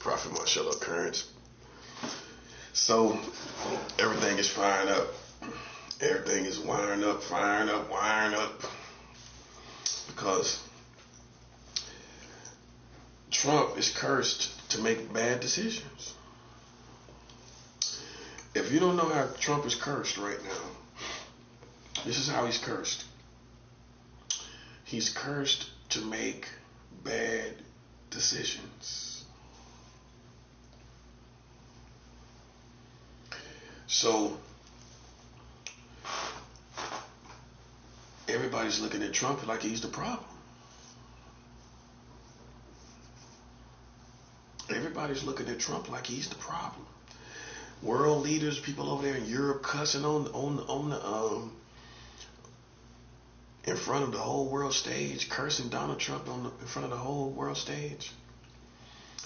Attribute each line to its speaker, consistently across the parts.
Speaker 1: Prophet Marshall Occurrence. So everything is firing up. Everything is wiring up, firing up, wiring up. Because Trump is cursed to make bad decisions. If you don't know how Trump is cursed right now, this is how he's cursed. He's cursed to make bad decisions. So everybody's looking at Trump like he's the problem. Everybody's looking at Trump like he's the problem. World leaders, people over there in Europe cussing on the in front of the whole world stage, cursing Donald Trump in front of the whole world stage.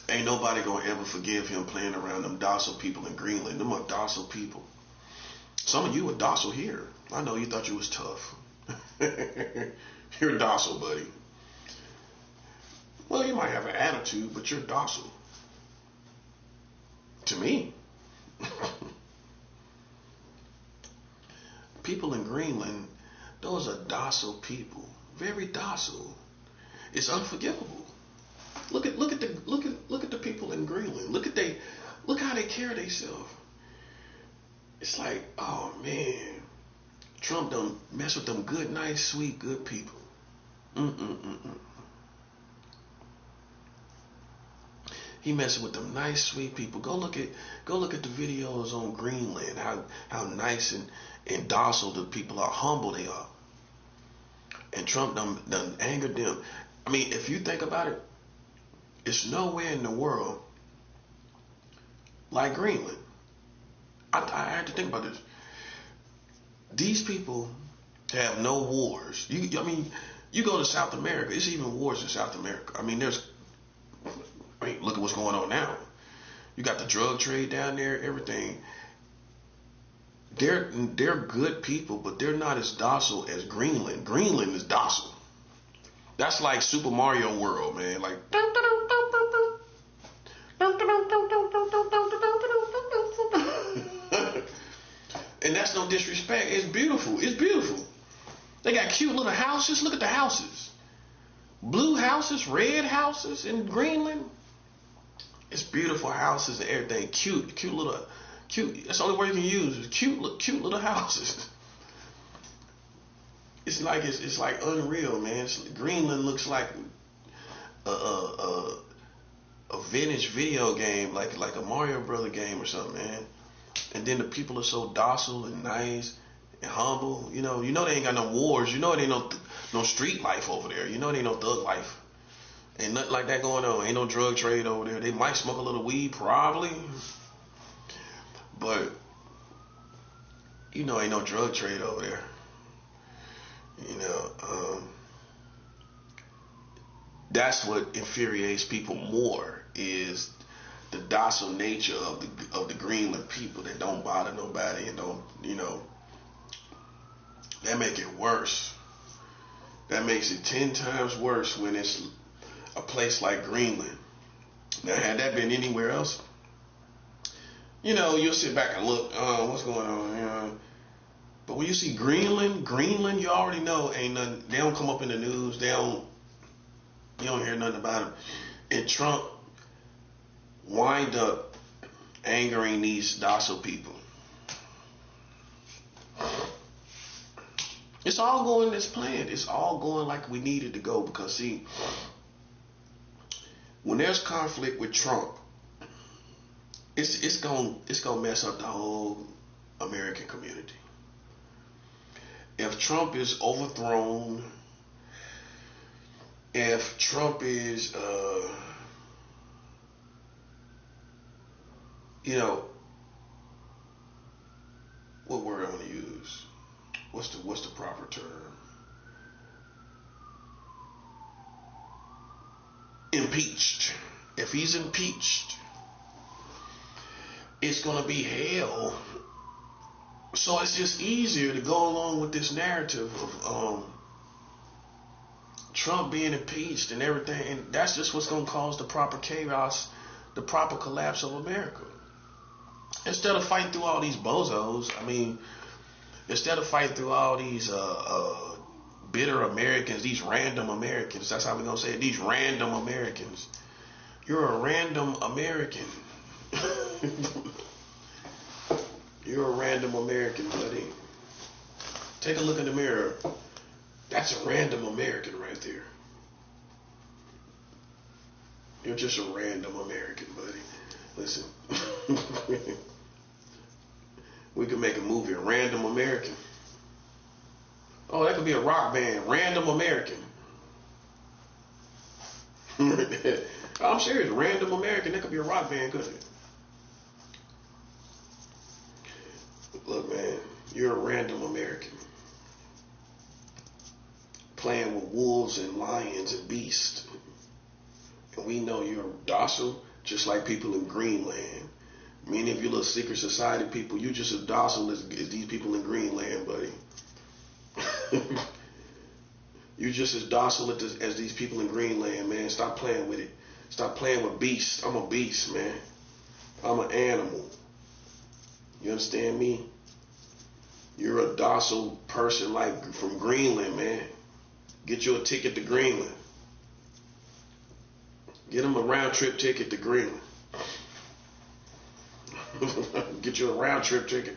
Speaker 1: Ain't nobody gonna ever forgive him playing around them docile people in Greenland. Them are docile people. Some of you are docile here. I know you thought you was tough. You're docile, buddy. Well, you might have an attitude, but you're docile. To me. People in Greenland, those are docile people. Very docile. It's unforgivable. Look at the people in Greenland. Look how they carry themselves. It's like, oh man, Trump don't mess with them good, nice, sweet, good people. He messing with them nice, sweet people. Go look at the videos on Greenland. How nice and docile the people are, humble they are. And Trump done angered them. I mean, if you think about it, it's nowhere in the world like Greenland. I had to think about this. These people have no wars. You go to South America. It's even wars in South America. Look at what's going on now. You got the drug trade down there, everything. They're good people, but they're not as docile as Greenland. Greenland is docile. That's like Super Mario World, man. Like, and that's no disrespect. It's beautiful. It's beautiful. They got cute little houses. Look at the houses. Blue houses, red houses in Greenland. It's beautiful houses and everything. Cute. That's the only word you can use. Is cute little houses. It's like unreal, man. Greenland looks like a vintage video game, like a Mario Brother game or something, man. And then the people are so docile and nice and humble. You know they ain't got no wars. You know it ain't no street life over there. You know it ain't no thug life. Ain't nothing like that going on. Ain't no drug trade over there. They might smoke a little weed, probably. But, ain't no drug trade over there. That's what infuriates people more, is the docile nature of the Greenland people that don't bother nobody and don't, that make it worse. That makes it 10 times worse when it's a place like Greenland. Now, had that been anywhere else, you'll sit back and look, what's going on, But when you see Greenland, you already know ain't nothing. They don't come up in the news. You don't hear nothing about them. And Trump wind up angering these docile people. It's all going as planned. It's all going like we needed to go, because see, when there's conflict with Trump, it's gonna mess up the whole American community. If Trump is overthrown, if Trump is what word I want to use? What's the proper term? Impeached. If he's impeached, it's gonna be hell. So it's just easier to go along with this narrative of Trump being impeached and everything, and that's just what's gonna cause the proper chaos the proper collapse of America. Instead of fighting through all these bozos, I mean, instead of fighting through all these bitter Americans, these random Americans, that's how we're going to say it, these random Americans. You're a random American. You're a random American, buddy. Take a look in the mirror. That's a random American right there. You're just a random American, buddy. Listen. We could make a movie, a Random American. Oh, that could be a rock band, Random American. I'm serious, Random American. That could be a rock band, couldn't it? Look, man, you're a random American. Playing with wolves and lions and beasts. And we know you're docile, just like people in Greenland. Many of you little secret society people, you're just as docile as these people in Greenland, buddy. You're just as docile as these people in Greenland, man. Stop playing with it. Stop playing with beasts. I'm a beast, man. I'm an animal. You understand me? You're a docile person like from Greenland, man. Get you a ticket to Greenland. Get them a round trip ticket to Greenland. Get you a round trip ticket.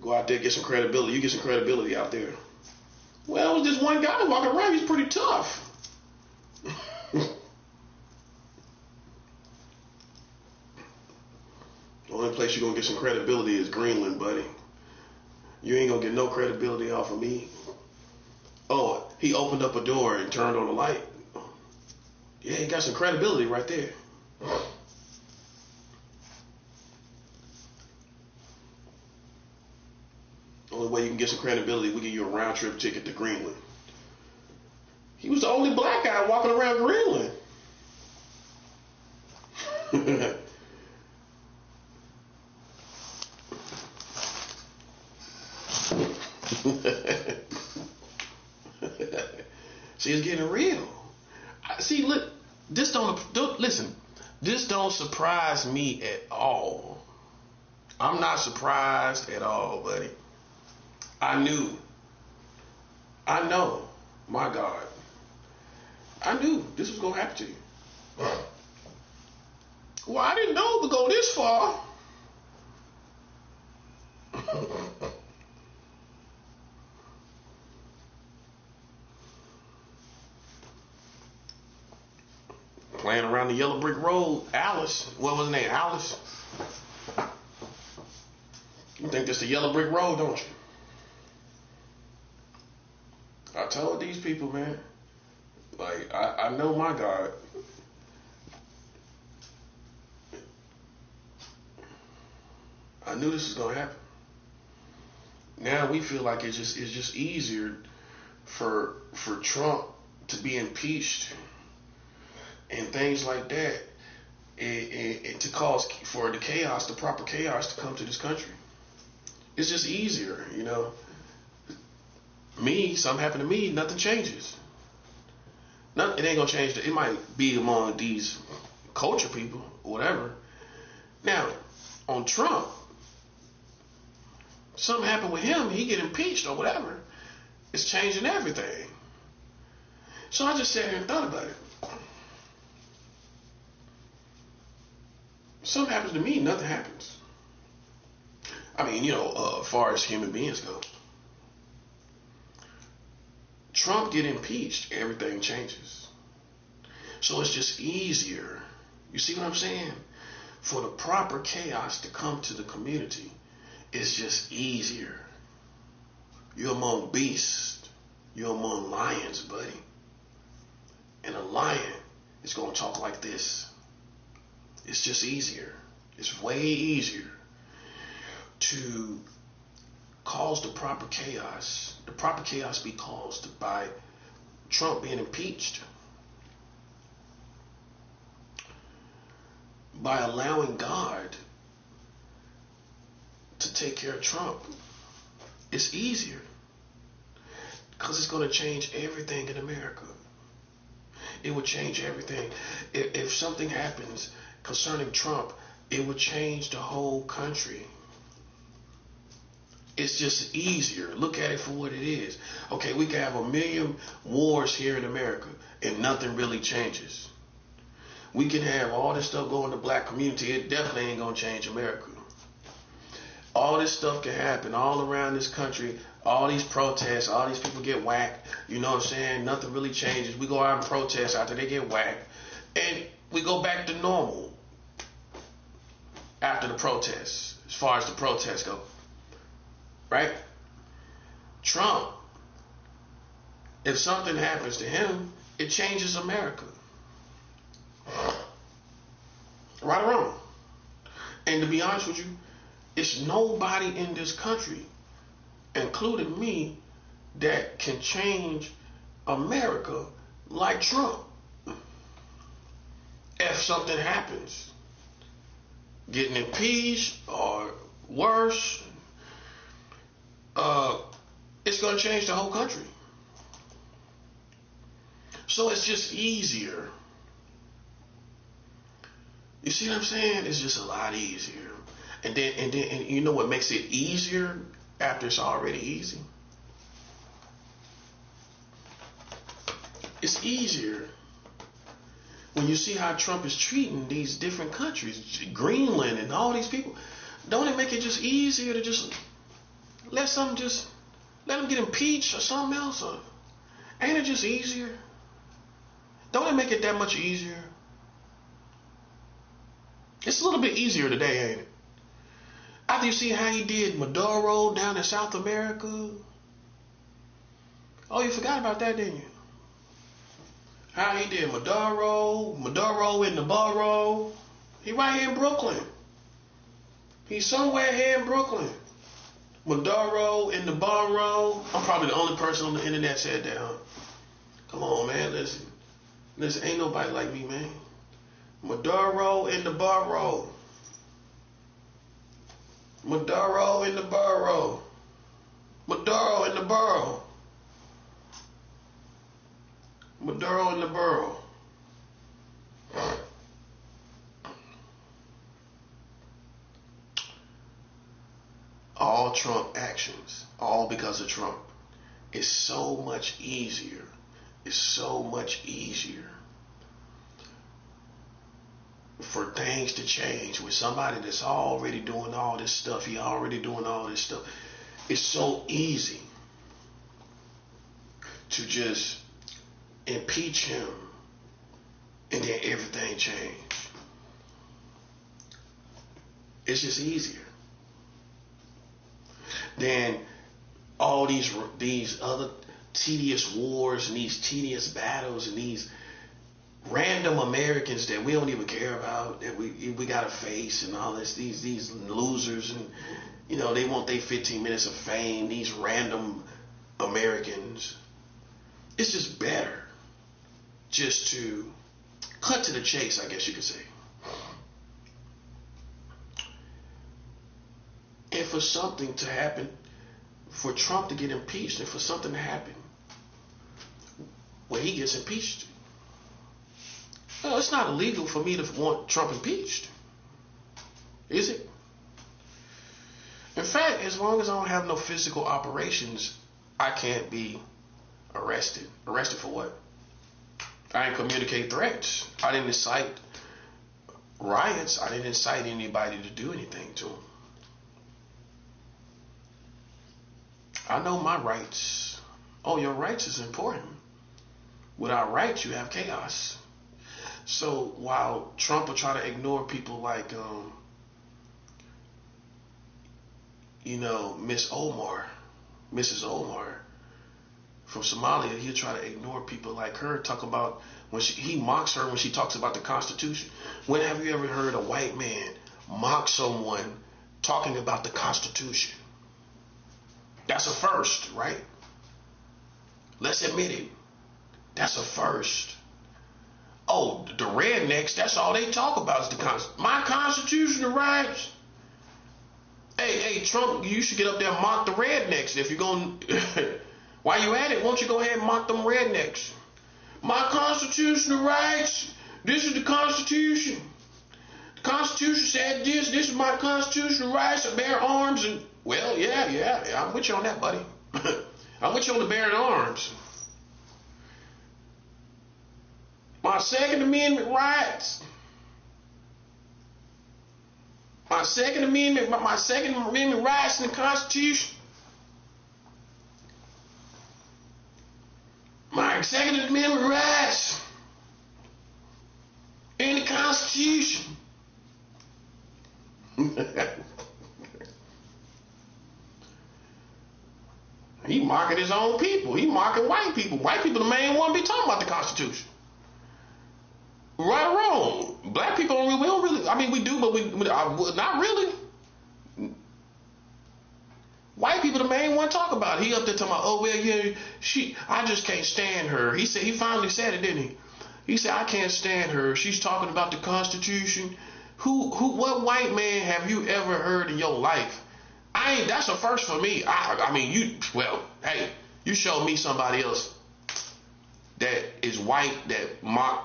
Speaker 1: Go out there, get some credibility. You get some credibility out there. Well, it was this one guy walking around. He's pretty tough. The only place you're going to get some credibility is Greenland, buddy. You ain't going to get no credibility off of me. Oh, he opened up a door and turned on the light. Yeah, he got some credibility right there. Only way you can get some credibility, we give you a round trip ticket to Greenland. He was the only black guy walking around Greenland. See, it's getting real. See, look, this don't listen. This don't surprise me at all. I'm not surprised at all, buddy. I know, my God. I knew this was gonna happen to you. Well, I didn't know it would go this far. Playing around the yellow brick road, Alice. What was her name? Alice. You think this the yellow brick road, don't you? I told these people, man. Like, I know my God. I knew this was gonna happen. Now we feel like it's just easier for Trump to be impeached and things like that, and to cause for the chaos, the proper chaos to come to this country. It's just easier, you know. Me, something happened to me, nothing changes. It ain't gonna change. It might be among these culture people or whatever. Now, on Trump, something happened with him, he get impeached or whatever. It's changing everything. So I just sat here and thought about it. Something happens to me, nothing happens. I mean, you know, as far as human beings go. Trump get impeached, everything changes. So it's just easier. You see what I'm saying? For the proper chaos to come to the community, it's just easier. You're among beasts. You're among lions, buddy. And a lion is going to talk like this. It's just easier. It's way easier to cause the proper chaos. The proper chaos be caused by Trump being impeached. By allowing God to take care of Trump. It's easier. Because it's going to change everything in America. it would change everything. If something happens concerning Trump, it would change the whole country. It's just easier. Look at it for what it is. Okay, we can have 1,000,000 wars here in America and nothing really changes. We can have all this stuff go in the black community. It definitely ain't going to change America. All this stuff can happen all around this country. All these protests, all these people get whacked. You know what I'm saying? Nothing really changes. We go out and protest after they get whacked. And we go back to normal after the protests, as far as the protests go. Right? Trump, if something happens to him, it changes America. Right or wrong? And to be honest with you, it's nobody in this country, including me, that can change America like Trump. If something happens, getting impeached or worse, it's going to change the whole country. So it's just easier. You see what I'm saying? It's just a lot easier. And you know what makes it easier after it's already easy? It's easier when you see how Trump is treating these different countries, Greenland and all these people. Don't it make it just easier to just let them get impeached or something else? Or ain't it just easier? Don't it make it that much easier? It's a little bit easier today, ain't it? After you see how he did Maduro down in South America. Oh, you forgot about that, didn't you? How he did Maduro in the borough. He right here in Brooklyn. He's somewhere here in Brooklyn. Maduro in the borough. I'm probably the only person on the internet said that, huh? Come on, man, listen. Listen, ain't nobody like me, man. Maduro in the borough. Maduro in the borough. Maduro in the borough. Maduro in the borough. All Trump actions, all because of Trump. It's so much easier. It's so much easier for things to change with somebody that's already doing all this stuff. He already doing all this stuff. It's so easy to just impeach him and then everything change. It's just easier than all these other tedious wars and these tedious battles and these random Americans that we don't even care about, that we gotta face, and all this, these losers, and you know, they want their 15 minutes of fame, these random Americans. It's just better just to cut to the chase, I guess you could say. And for something to happen, for Trump to get impeached, and for something to happen where he gets impeached, well, it's not illegal for me to want Trump impeached, is it? In fact, as long as I don't have no physical operations, I can't be arrested. Arrested for what? I didn't communicate threats. I didn't incite riots. I didn't incite anybody to do anything to them. I know my rights. Oh, your rights is important. Without rights, you have chaos. So while Trump will try to ignore people like, Mrs. Omar from Somalia, he'll try to ignore people like her, talk about he mocks her when she talks about the Constitution. When have you ever heard a white man mock someone talking about the Constitution? That's a first, right? Let's admit it. That's a first. Oh, the rednecks, that's all they talk about is the Constitution. My constitutional rights. Hey, Trump, you should get up there and mock the rednecks if you're going to... While you at it, won't you go ahead and mock them rednecks? My constitutional rights. This is the Constitution. The Constitution said this. This is my constitutional rights to bear arms. And well, yeah. I'm with you on that, buddy. I'm with you on the bearing arms. My Second Amendment rights. My Second Amendment rights in the Constitution. My Second Amendment rights in the Constitution. He mocking his own people. He mocking white people. White people the main one be talking about the Constitution. Right or wrong. Black people we don't really, I mean we do, but we not really. White people the main one talk about it. He up there talking about, oh well, yeah, I just can't stand her. He said, he finally said it, didn't he? He said, I can't stand her. She's talking about the Constitution. What white man have you ever heard in your life? That's a first for me. I mean, hey, you show me somebody else that is white,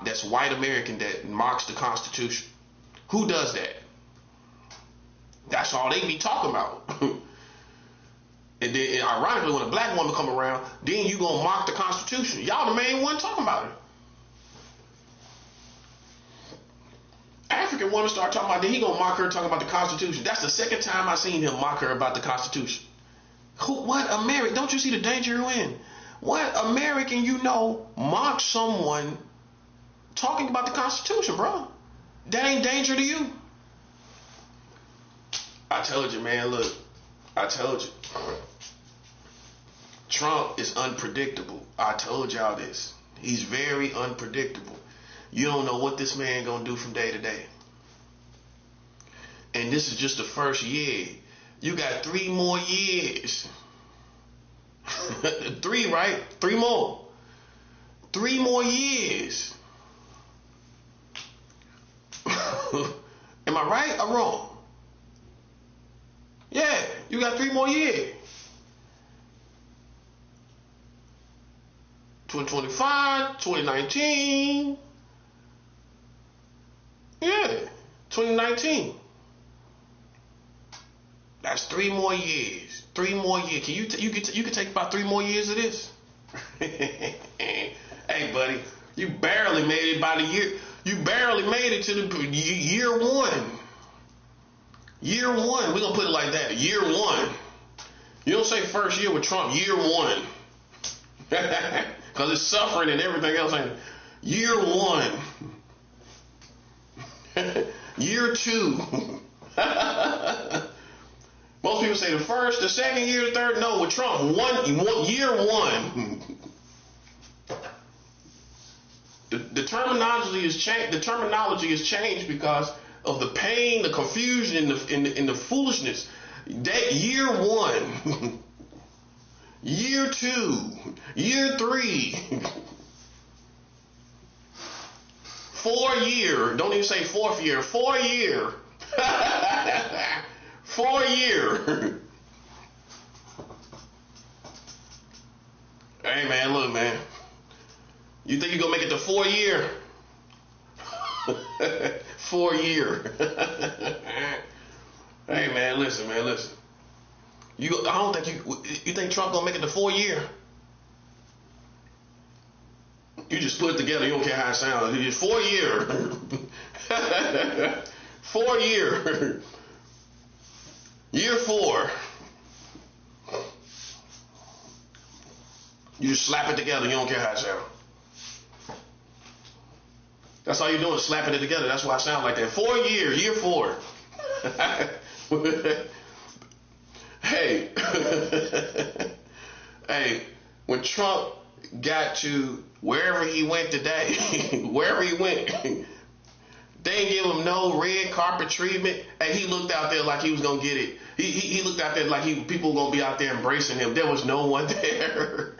Speaker 1: that's white American that mocks the Constitution. Who does that? That's all they be talking about. And then, ironically, when a black woman come around, then you gonna mock the Constitution. Y'all the main one talking about it. African woman start talking about, then he gonna mock her talking about the Constitution. That's the second time I seen him mock her about the Constitution. What American? Don't you see the danger you're in? What American mock someone talking about the Constitution, bro? That ain't danger to you. I told you, man, look. I told you. Trump is unpredictable. I told y'all this. He's very unpredictable. You don't know what this man gonna do from day to day. And this is just the first year. You got 3 more years. 3, right? 3 more. 3 more years. Am I right or wrong? Yeah, you got 3 more years. 2025, 2019. Yeah, 2019. That's 3 more years. 3 more years. You can take about 3 more years of this. Hey, buddy, you barely made it by the year. You barely made it to the year 1. Year 1. We're gonna put it like that. Year 1. You don't say first year with Trump. Year 1. Because it's suffering and everything else. Year 1. Year 2. Most people say the first, the second year, the third. No, with Trump, year 1. The terminology is changed. The terminology is changed because of the pain, the confusion, and the foolishness. That year 1, year 2, year 3, 4 year. Don't even say 4th year. 4 year. 4 year. Hey man, look man. You think you gonna make it to 4 year? 4 year. Hey man, listen. I don't think you think Trump gonna make it to 4 year? You just put it together. You don't care how it sounds. It's 4 year. 4 year. Year 4. You just slap it together. You don't care how it sounds. That's all you're doing, slapping it together. That's why it sounds like that. 4 years, year 4. Hey, hey, when Trump got to wherever he went today, wherever he went, they didn't give him no red carpet treatment. And he looked out there like he was gonna get it. He looked out there like people were gonna be out there embracing him. There was no one there.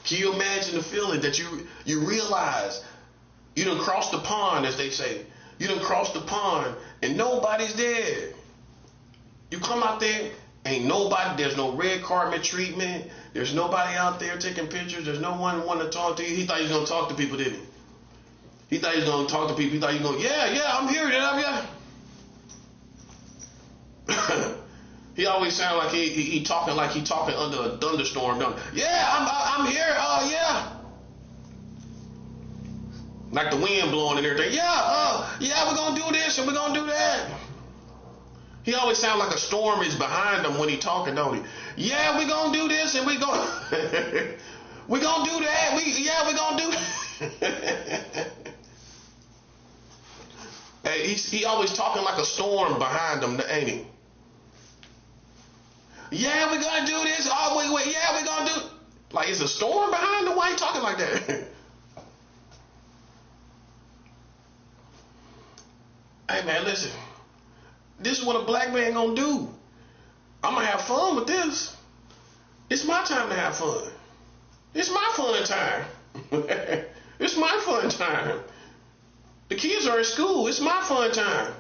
Speaker 1: Can you imagine the feeling that you realize you done crossed the pond, as they say. You done crossed the pond and nobody's there. You come out there Ain't nobody, there's no red carpet treatment. There's nobody out there taking pictures. There's no one wanting to talk to you. He thought he was going to talk to people, didn't he? He thought he was going to talk to people. He thought he was going, yeah, I'm here. Did I? Yeah. He always sounded like he talking like he talking under a thunderstorm. Yeah, I'm here. Yeah. Like the wind blowing and everything. Yeah, we're going to do this and we're going to do that. He always sounds like a storm is behind him when he talking, don't he? Yeah, we're going to do this and we're going we're going to do that. We're going to do that. Hey, he always talking like a storm behind him, ain't he? Yeah, we're going to do this. Oh, wait. Yeah, we're going to do. Like, it's a storm behind him? Why he talking like that? Hey, man, listen. This is what a black man gonna do. I'm gonna have fun with this. It's my time to have fun. It's my fun time. It's my fun time. The kids are at school. It's my fun time.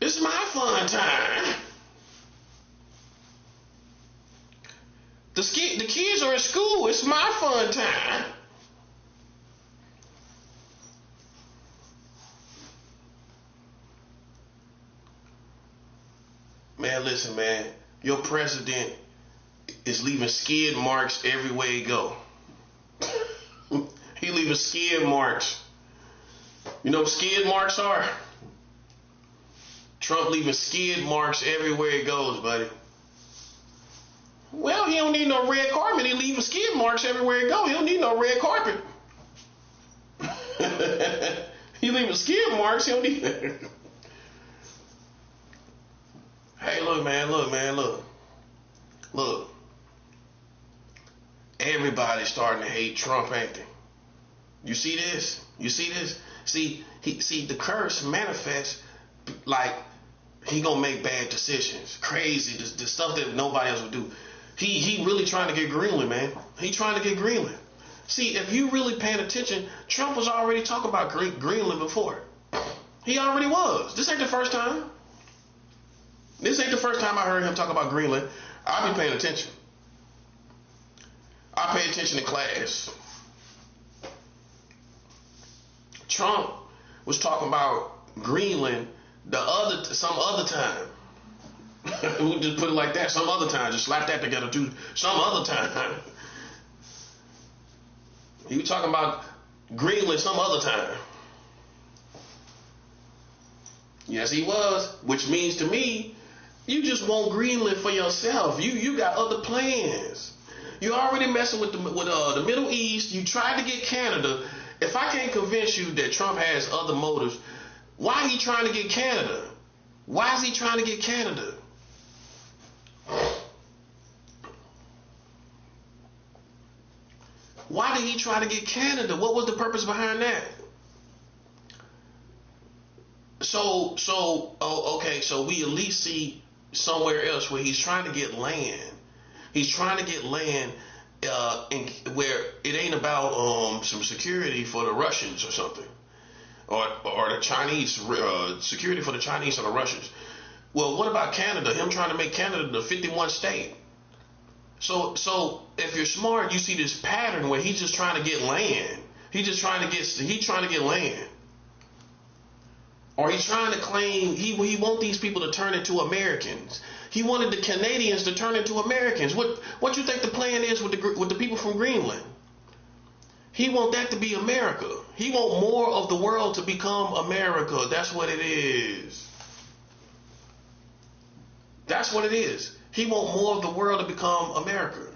Speaker 1: It's my fun time. The kids are at school. It's my fun time. Man, listen, man. Your president is leaving skid marks everywhere he go. He leaving skid marks. You know what skid marks are? Trump leaving skid marks everywhere he goes, buddy. Well, he don't need no red carpet. He leaving skid marks everywhere he go. He don't need no red carpet. He leaving skid marks. He don't need. Hey, look, man. Look. Everybody's starting to hate Trump, ain't they? You see this? See, the curse manifests like he gonna make bad decisions. Crazy, the stuff that nobody else would do. He really trying to get Greenland, man. He trying to get Greenland. See, if you really paying attention, Trump was already talking about Greenland before. He already was. This ain't the first time. I heard him talk about Greenland. I be paying attention. I pay attention in class. Trump was talking about Greenland some other time. We'll just put it like that. Some other time. Just slap that together too. Some other time. He was talking about Greenland some other time. Yes, he was. Which means to me, you just want Greenland for yourself. You got other plans. You already messing with the Middle East. You tried to get Canada. If I can't convince you that Trump has other motives, why he trying to get Canada? Why is he trying to get Canada? Why did he try to get Canada? What was the purpose behind that? Okay, so we at least see somewhere else where he's trying to get land. He's trying to get land where it ain't about some security for the Russians or something, or the Chinese, security for the Chinese or the Russians. Well, what about Canada? Him trying to make Canada the 51st state. So if you're smart, you see this pattern where he's just trying to get land. He's trying to get land. Or he's trying to claim he want these people to turn into Americans. He wanted the Canadians to turn into Americans. What you think the plan is with the people from Greenland? He want that to be America. He want more of the world to become America. That's what it is. That's what it is. He want more of the world to become America.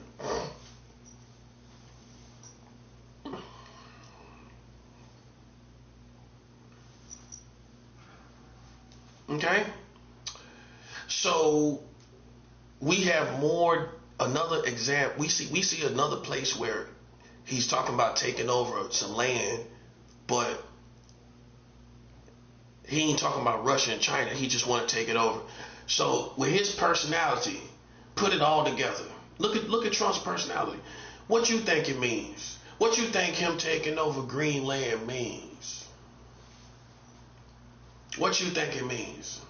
Speaker 1: Okay? So we have another example. We see another place where he's talking about taking over some land, but he ain't talking about Russia and China. He just want to take it over. So with his personality, put it all together. Look at Trump's personality. What you think it means? What you think him taking over Greenland means? What you think it means?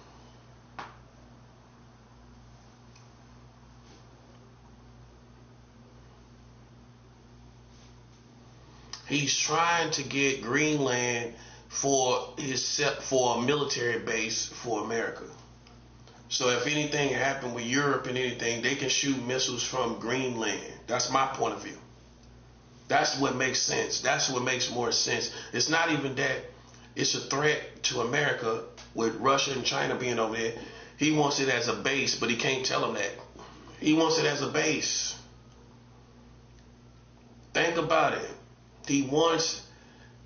Speaker 1: He's trying to get Greenland for a military base for America. So if anything happened with Europe and anything, they can shoot missiles from Greenland. That's my point of view. That's what makes sense. That's what makes more sense. It's not even that it's a threat to America with Russia and China being over there. He wants it as a base, but he can't tell them that. He wants it as a base. Think about it. He wants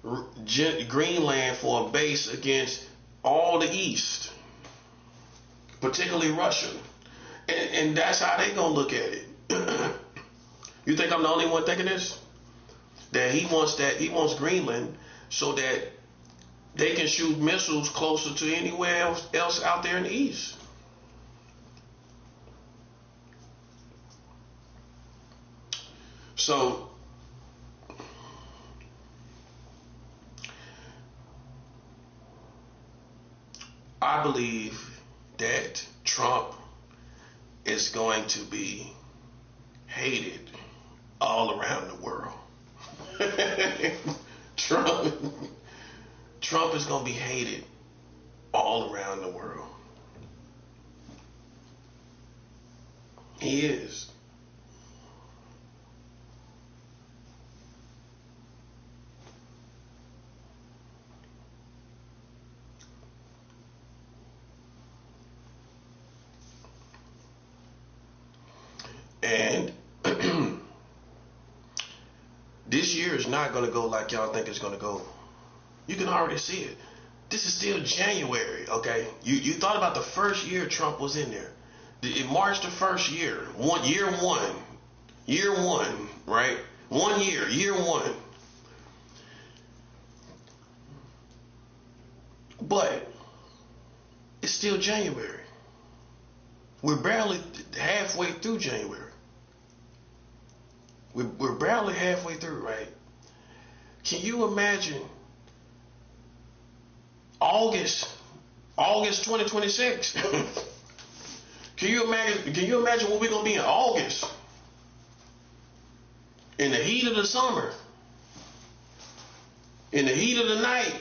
Speaker 1: Greenland for a base against all the East, particularly Russia. And that's how they gonna look at it. You think I'm the only one thinking this? That he wants Greenland so that they can shoot missiles closer to anywhere else out there in the East. So I believe that Trump is going to be hated all around the world. Trump is going to be hated all around the world. He is. And this year is not going to go like y'all think it's going to go. You can already see it. This is still January, okay? You thought about the first year Trump was in there. In March the first year, year one, right? 1 year, year one. But it's still January. We're barely halfway through January. We're barely halfway through, right? Can you imagine August 2026? Can you imagine what we're gonna be in August? In the heat of the summer. In the heat of the night.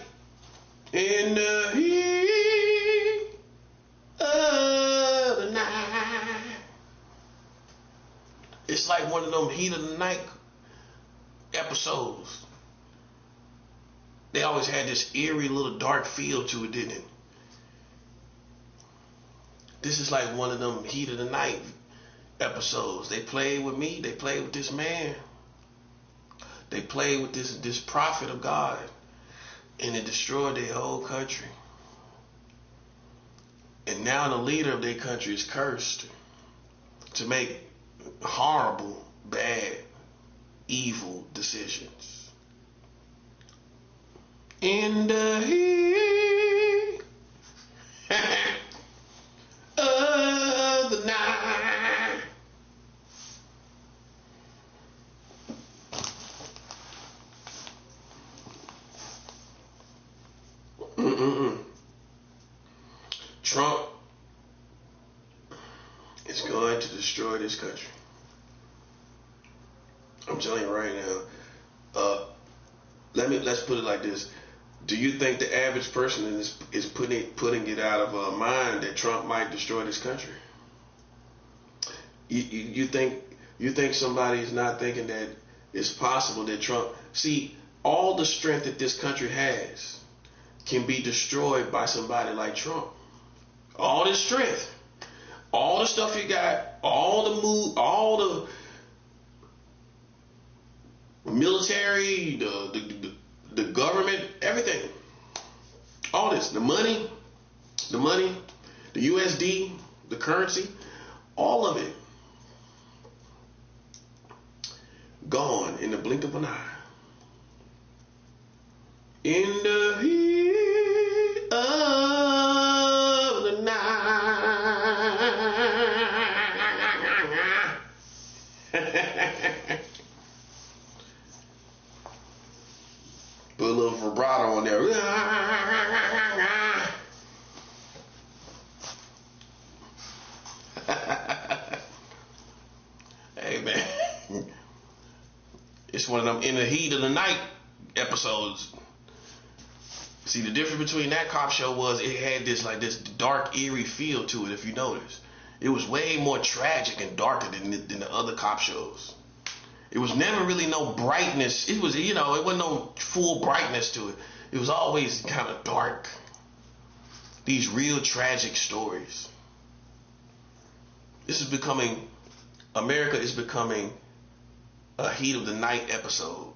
Speaker 1: In the heat of the night. It's like one of them heat of the night episodes. They always had this eerie little dark feel to it, didn't it? This is like one of them heat of the night episodes. They played with me. They played with this man. They played with this prophet of God. And it destroyed their whole country. And now the leader of their country is cursed to make horrible, bad, evil decisions. In the heat of the night. Trump is going to destroy this country. I'm telling you right now. Let's put it like this. Do you think the average person is putting it out of mind that Trump might destroy this country? You think somebody is not thinking that it's possible that Trump... See, all the strength that this country has can be destroyed by somebody like Trump. All this strength, all the stuff you got, all the military, the government, everything. All this, the money, the USD, the currency, all of it gone in the blink of an eye. In the heat of the night. Put a little vibrato on there. Hey man, it's one of them in the heat of the night episodes. See, the difference between that cop show was it had this dark, eerie feel to it. If you notice, it was way more tragic and darker than the other cop shows. It was never really no brightness. It wasn't no full brightness to it. It was always kind of dark. These real tragic stories. America is becoming a heat of the night episode.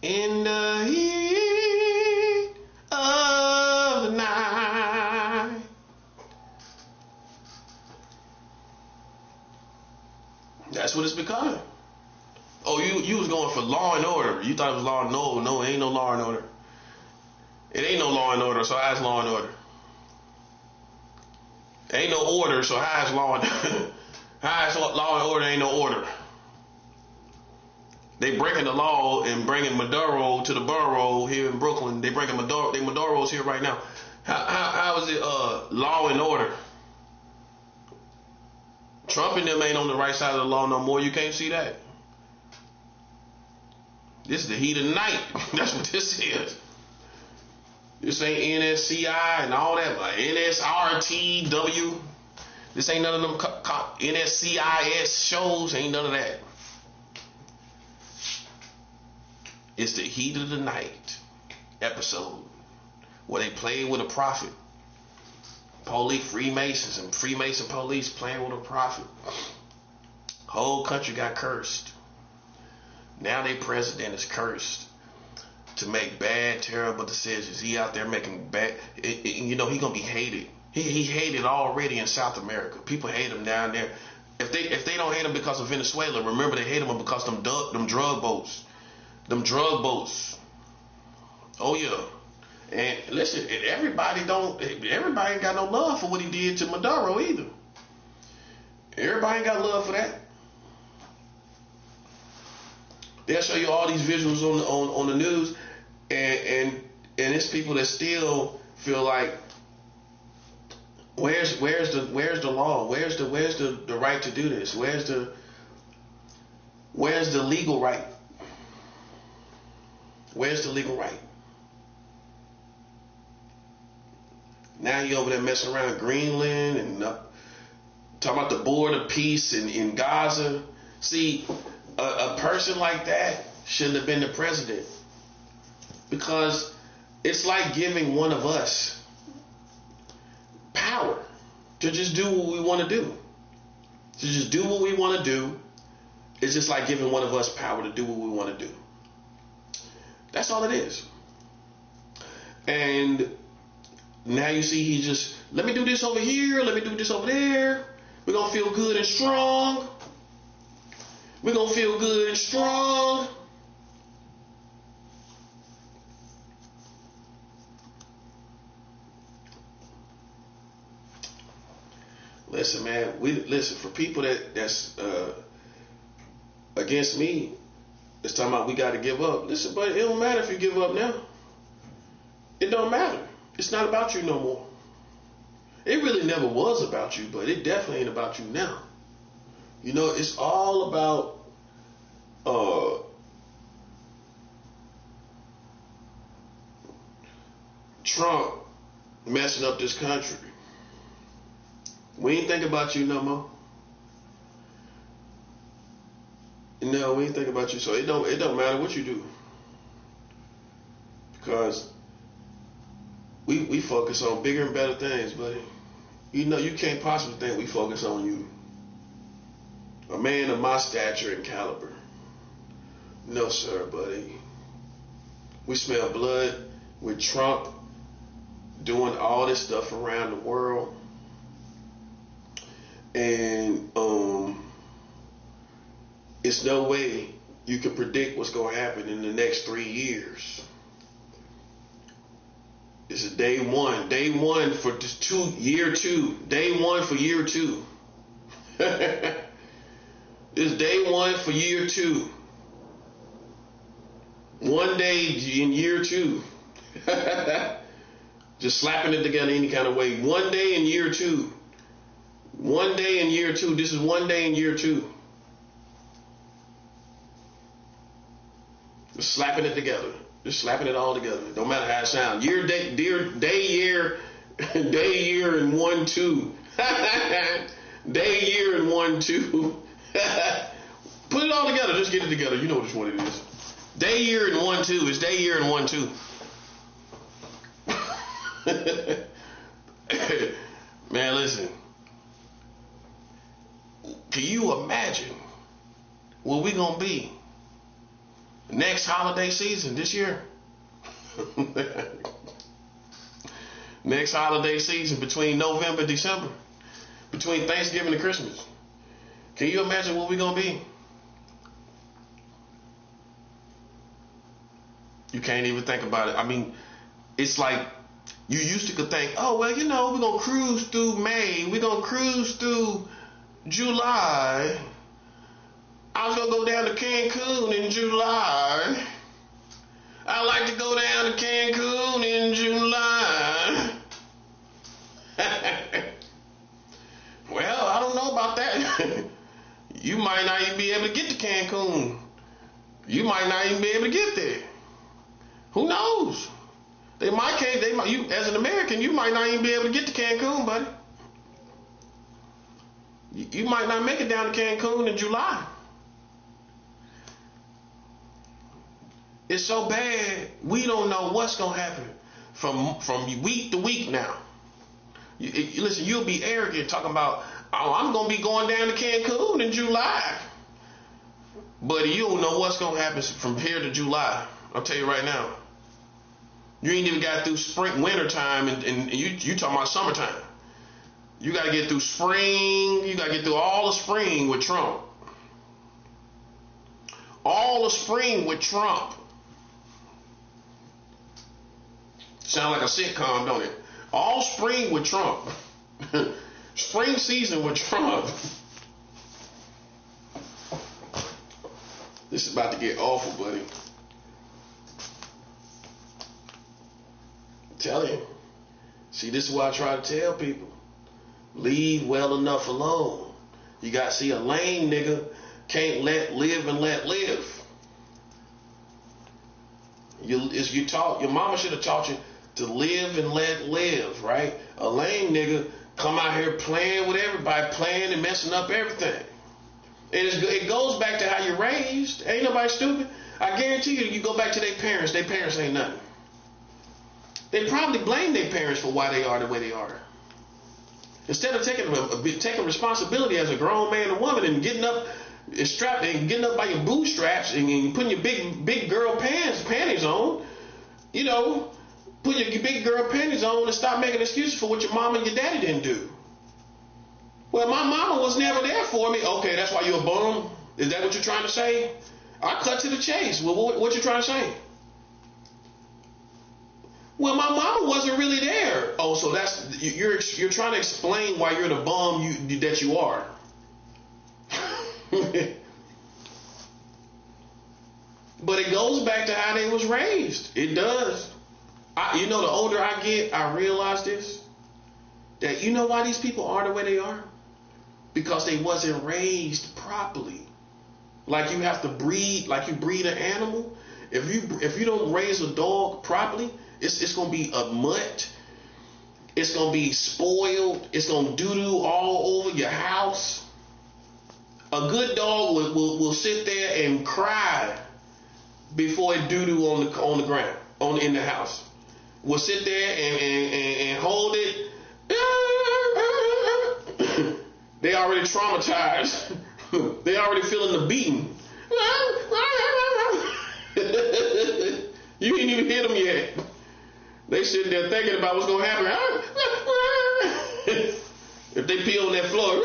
Speaker 1: In the heat of the night. That's what it's becoming. Oh, you was going for Law and Order. You thought it was Law and Order. No, it ain't no Law and Order. It ain't no Law and Order, so how's Law and Order? Ain't no order, so how's Law and Order? How's Law and Order ain't no order? They breaking the law and bringing Maduro to the borough here in Brooklyn. They bringing Maduro's here right now. How is it law and order? Trump and them ain't on the right side of the law no more. You can't see that. This is the heat of the night. That's what this is. This ain't NSCI and all that. NSRTW. This ain't none of them NSCIS shows. Ain't none of that. It's the heat of the night episode where they play with a prophet. Police, Freemasons, and Freemason police playing with a prophet. Whole country got cursed. Now their president is cursed to make bad, terrible decisions. He out there making bad. He gonna be hated. He hated already in South America. People hate him down there. If they don't hate him because of Venezuela, remember they hate him because them drug boats. Them drug boats. Oh yeah. And listen, everybody ain't got no love for what he did to Maduro either. Everybody ain't got love for that. They'll show you all these visuals on the news, and it's people that still feel like, where's the law? Where's the right to do this? Where's the legal right? Where's the legal right? Now you over there messing around Greenland and talking about the board of peace in Gaza. See, a person like that shouldn't have been the president, because it's like giving one of us power to just do what we want to do. To just do what we want to do. It's just like giving one of us power to do what we want to do. That's all it is. And now you see he just, let me do this over here, let me do this over there. We're going to feel good and strong. We're going to feel good and strong. Listen, man, for people that's against me, it's talking about we got to give up. Listen, but it don't matter if you give up now. It don't matter. It's not about you no more. It really never was about you, but it definitely ain't about you now. It's all about Trump messing up this country. We ain't think about you no more. No, we ain't think about you. So it don't matter what you do, because we focus on bigger and better things, buddy. You can't possibly think we focus on you, a man of my stature and caliber. No, sir, buddy. We smell blood with Trump doing all this stuff around the world, and it's no way you can predict what's going to happen in the next 3 years. This is day one. Day one for year two. Day one for year two. This is day one for year two. One day in year two. Just slapping it together any kind of way. One day in year two. One day in year two. This is one day in year two. Just slapping it together. Just slapping it all together. Don't matter how it sounds. Year, day, year, day, year, and 1, 2. Day, year, and 1, 2. Put it all together. Just get it together. You know which one it is. Day, year, and 1, 2. It's day, year, and 1, 2. Man, listen. Can you imagine where we gonna be next holiday season this year? Next holiday season between November and December, between Thanksgiving and Christmas. Can you imagine where we gonna be? You can't even think about it. I mean, it's like you used to could think, oh, well, you know, we're going to cruise through May. We're going to cruise through July. I was going to go down to Cancun in July. I like to go down to Cancun in July. Well, I don't know about that. You might not even be able to get to Cancun. You might not even be able to get there. Who knows? You, as an American, you might not even be able to get to Cancun, buddy. You might not make it down to Cancun in July. It's so bad, we don't know what's going to happen from week to week now. Listen, you'll be arrogant talking about, oh, I'm going to be going down to Cancun in July. Buddy, you don't know what's going to happen from here to July. I'll tell you right now. You ain't even got through winter time, and you talking about summertime. You got to get through spring. You got to get through all the spring with Trump. All the spring with Trump. Sound like a sitcom, don't it? All spring with Trump. Spring season with Trump. This is about to get awful, buddy. Tell you. See, this is what I try to tell people. Leave well enough alone. You got to see a lame nigga can't live and let live. Your mama should have taught you to live and let live, right? A lame nigga come out here playing with everybody, playing and messing up everything. And it goes back to how you're raised. Ain't nobody stupid. I guarantee you go back to their parents ain't nothing. They probably blame their parents for why they are the way they are. Instead of taking responsibility as a grown man or woman and getting up by your bootstraps and putting your big girl panties on, you know, put your big girl panties on and stop making excuses for what your mama and your daddy didn't do. Well, my mama was never there for me. Okay, that's why you're a bum? Is that what you're trying to say? I cut to the chase. Well, what you trying to say? Well, my mama wasn't really there. Oh, so that's you're trying to explain why you're the bum that you are. But it goes back to how they was raised. It does. The older I get, I realize this. That you know why these people are the way they are? Because they wasn't raised properly. Like you have to breed, like you breed an animal. If you don't raise a dog properly, it's gonna be a mutt. It's gonna be spoiled. It's gonna doo-doo all over your house. A good dog will sit there and cry before it doo-doo on the ground, in the house. Will sit there and hold it. They already traumatized. They already feeling the beating. You ain't even hit them yet. They sitting there thinking about what's gonna happen. If they pee on that floor,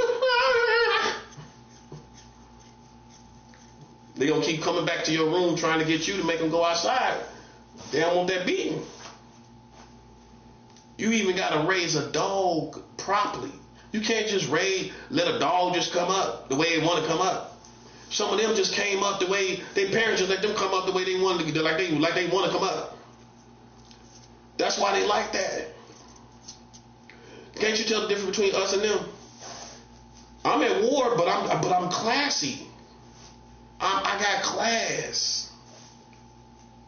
Speaker 1: they gonna keep coming back to your room trying to get you to make them go outside. They don't want that beating. You even gotta raise a dog properly. You can't just let a dog just come up the way they want to come up. Some of them just came up the way their parents just let them come up the way they wanted to, like they want to come up. That's why they like that. Can't you tell the difference between us and them? I'm at war, but I'm classy. I got class.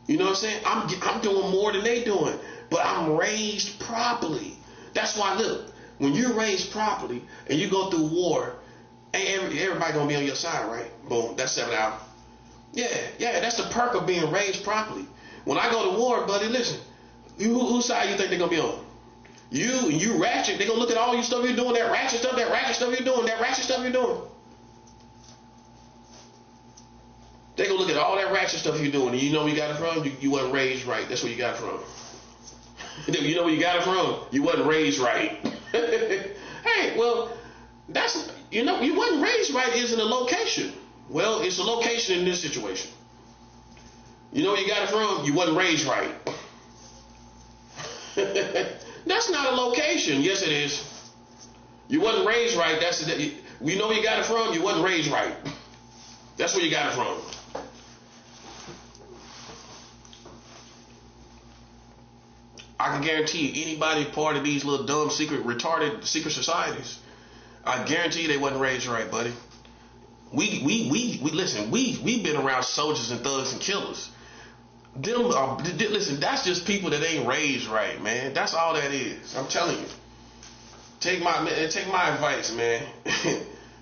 Speaker 1: You know what I'm saying? I'm doing more than they doing, but I'm raised properly. That's why, look, when you're raised properly and you go through war, ain't everybody gonna be on your side, right? Boom, that's 7 hours. Yeah, that's the perk of being raised properly. When I go to war, buddy, listen, whose side you think they're gonna be on? You ratchet, they gonna look at all your stuff you're doing, that ratchet stuff you're doing, that ratchet stuff you're doing. They gonna look at all that ratchet stuff you're doing, and you know where you got it from? You wasn't raised right. That's where you got it from. You know where you got it from? You wasn't raised right. Hey, well, that's, you wasn't raised right isn't a location. Well, it's a location in this situation. You know where you got it from? You wasn't raised right. That's not a location. Yes, it is. You wasn't raised right. You know where you got it from? You wasn't raised right. That's where you got it from. I can guarantee you, anybody part of these little dumb retarded secret societies, I guarantee you they wasn't raised right, buddy. We listen. We've been around soldiers and thugs and killers. Listen, that's just people that ain't raised right, man. That's all that is. I'm telling you. Take my advice, man.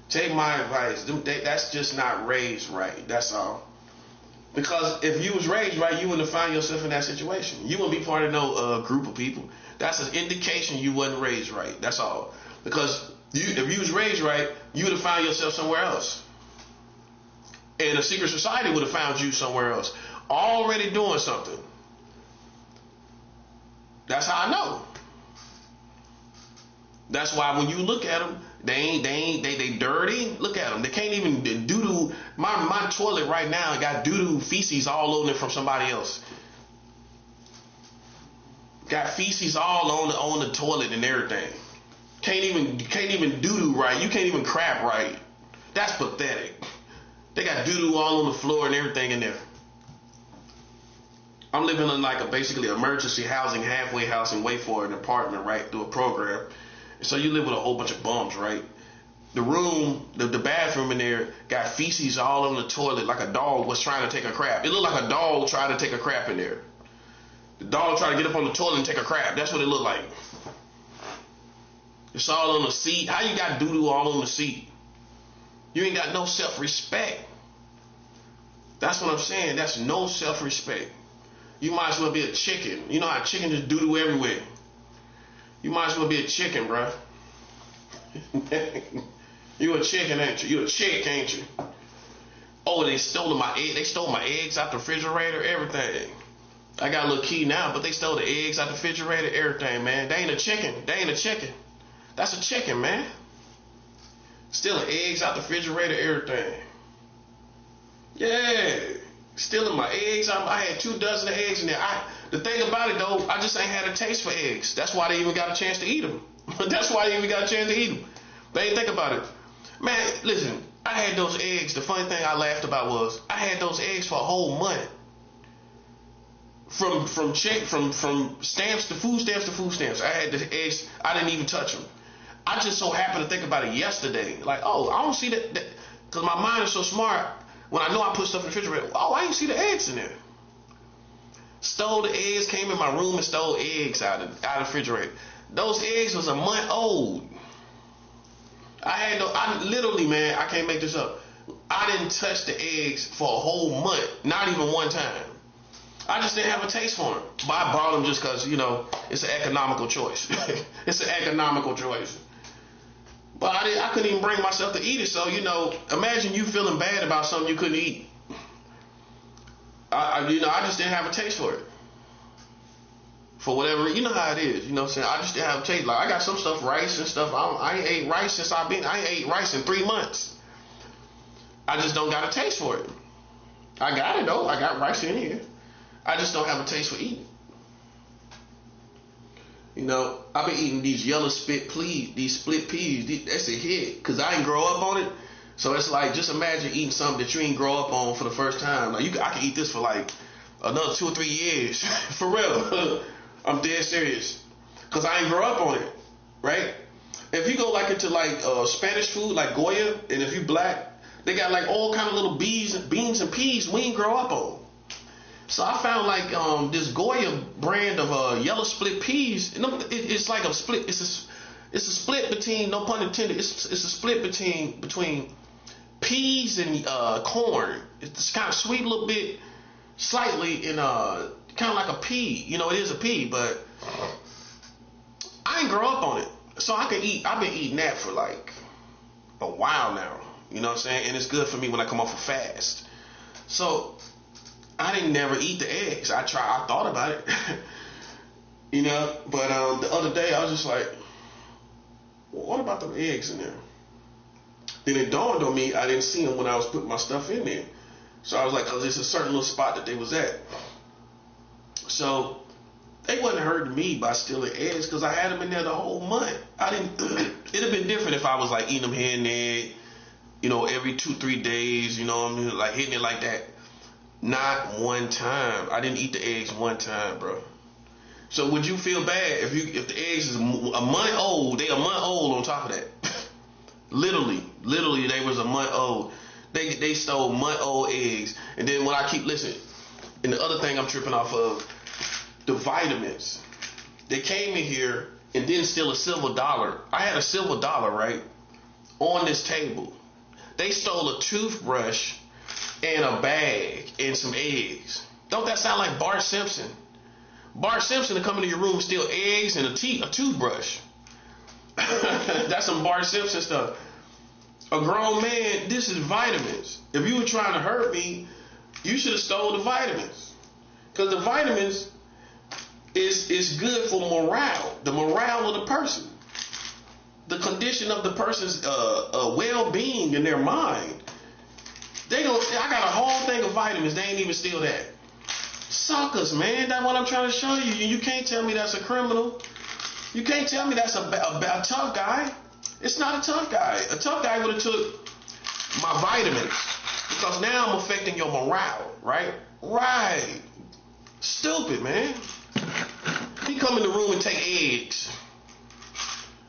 Speaker 1: Take my advice. That's just not raised right. That's all. Because if you was raised right, you wouldn't have found yourself in that situation. You wouldn't be part of no group of people. That's an indication you wasn't raised right. That's all. Because if you was raised right, you would have found yourself somewhere else. And a secret society would have found you somewhere else, already doing something. That's how I know. That's why when you look at them, they dirty. Look at them. They can't even doo-doo. My toilet right now got doo-doo feces all on it from somebody else. Got feces all on the toilet and everything. Can't even doo-doo right. You can't even crap right. That's pathetic. They got doo-doo all on the floor and everything in there. I'm living in like basically emergency housing, halfway house, and wait for an apartment, right, through a program. So you live with a whole bunch of bums, right? The room, the bathroom in there got feces all on the toilet like a dog was trying to take a crap. It looked like a dog trying to take a crap in there. The dog tried to get up on the toilet and take a crap. That's what it looked like. It's all on the seat. How you got doo-doo all on the seat? You ain't got no self-respect. That's what I'm saying. That's no self-respect. You might as well be a chicken. You know how chicken just doo-doo everywhere. You might as well be a chicken, bro. You a chicken, ain't you? You a chick, ain't you? Oh, they stole my egg. They stole my eggs out the refrigerator, everything. I got a little key now, but they stole the eggs out the refrigerator, everything, man. They ain't a chicken. They ain't a chicken. That's a chicken, man. Stealing eggs out the refrigerator, everything. Yeah. Stealing my eggs. I had 2 dozen of eggs in there. The thing about it, though, I just ain't had a taste for eggs. That's why they even got a chance to eat them. That's why they even got a chance to eat them. They ain't think about it. Man, listen, I had those eggs. The funny thing I laughed about was I had those eggs for a whole month. From stamps to food stamps. I had the eggs. I didn't even touch them. I just so happened to think about it yesterday. Like, oh, I don't see that. Because my mind is so smart. When I know I put stuff in the refrigerator, oh, I didn't see the eggs in there. Stole the eggs, came in my room and stole eggs out of the refrigerator. Those eggs was a month old. I literally, man, I can't make this up. I didn't touch the eggs for a whole month, not even one time. I just didn't have a taste for them. But I bought them just because, it's an economical choice. It's an economical choice. But I couldn't even bring myself to eat it. So, imagine you feeling bad about something you couldn't eat. I just didn't have a taste for it. For whatever, you know how it is. You know what I'm saying? I just didn't have a taste. Like, I got some stuff, rice and stuff. I ain't ate rice since I ain't ate rice in 3 months. I just don't got a taste for it. I got it, though. I got rice in here. I just don't have a taste for eating. I've been eating these yellow split peas. That's a hit. Because I didn't grow up on it. So it's like, just imagine eating something that you ain't grow up on for the first time. Like, I can eat this for like another 2 or 3 years. For real. I'm dead serious. Because I ain't grow up on it. Right? If you go like into like Spanish food, like Goya, and if you black, they got like all kind of little beans and peas we ain't grow up on. So I found like this Goya brand of yellow split peas, and it's like a split. It's a split between, no pun intended. It's a split between peas and corn. It's kind of sweet a little bit, slightly, and kind of like a pea. You know, it is a pea, but I ain't grow up on it, so I can eat. I've been eating that for like a while now. You know what I'm saying? And it's good for me when I come off a fast. So I didn't never eat the eggs. I thought about it, you know. But the other day I was just like, well, what about the eggs in there? Then it dawned on me I didn't see them when I was putting my stuff in there. So I was like, cause it's a certain little spot that they was at. So they wasn't hurting me by stealing eggs, cause I had them in there the whole month. I didn't. It'd have been different if I was like eating them here and there, you know, every 2-3 days. You know what I mean? Like hitting it like that. Not one time. I didn't eat the eggs one time, bro. So would you feel bad if the eggs is a month old? They a month old on top of that. literally, they was a month old. They stole month old eggs, and then when I keep listening, and the other thing I'm tripping off of, the vitamins. They came in here and didn't steal a silver dollar. I had a silver dollar right on this table. They stole a toothbrush and a bag and some eggs. Don't that sound like Bart Simpson? Bart Simpson to come into your room, steal eggs and a toothbrush. That's some Bart Simpson stuff. A grown man, this is vitamins. If you were trying to hurt me, you should have stole the vitamins. Because the vitamins is good for morale, the morale of the person, the condition of the person's well-being in their mind. I got a whole thing of vitamins. They ain't even steal that. Suckers, man. That's what I'm trying to show you. You can't tell me that's a criminal. You can't tell me that's a tough guy. It's not a tough guy. A tough guy would have took my vitamins, because now I'm affecting your morale, right? Right. Stupid, man. He come in the room and take eggs.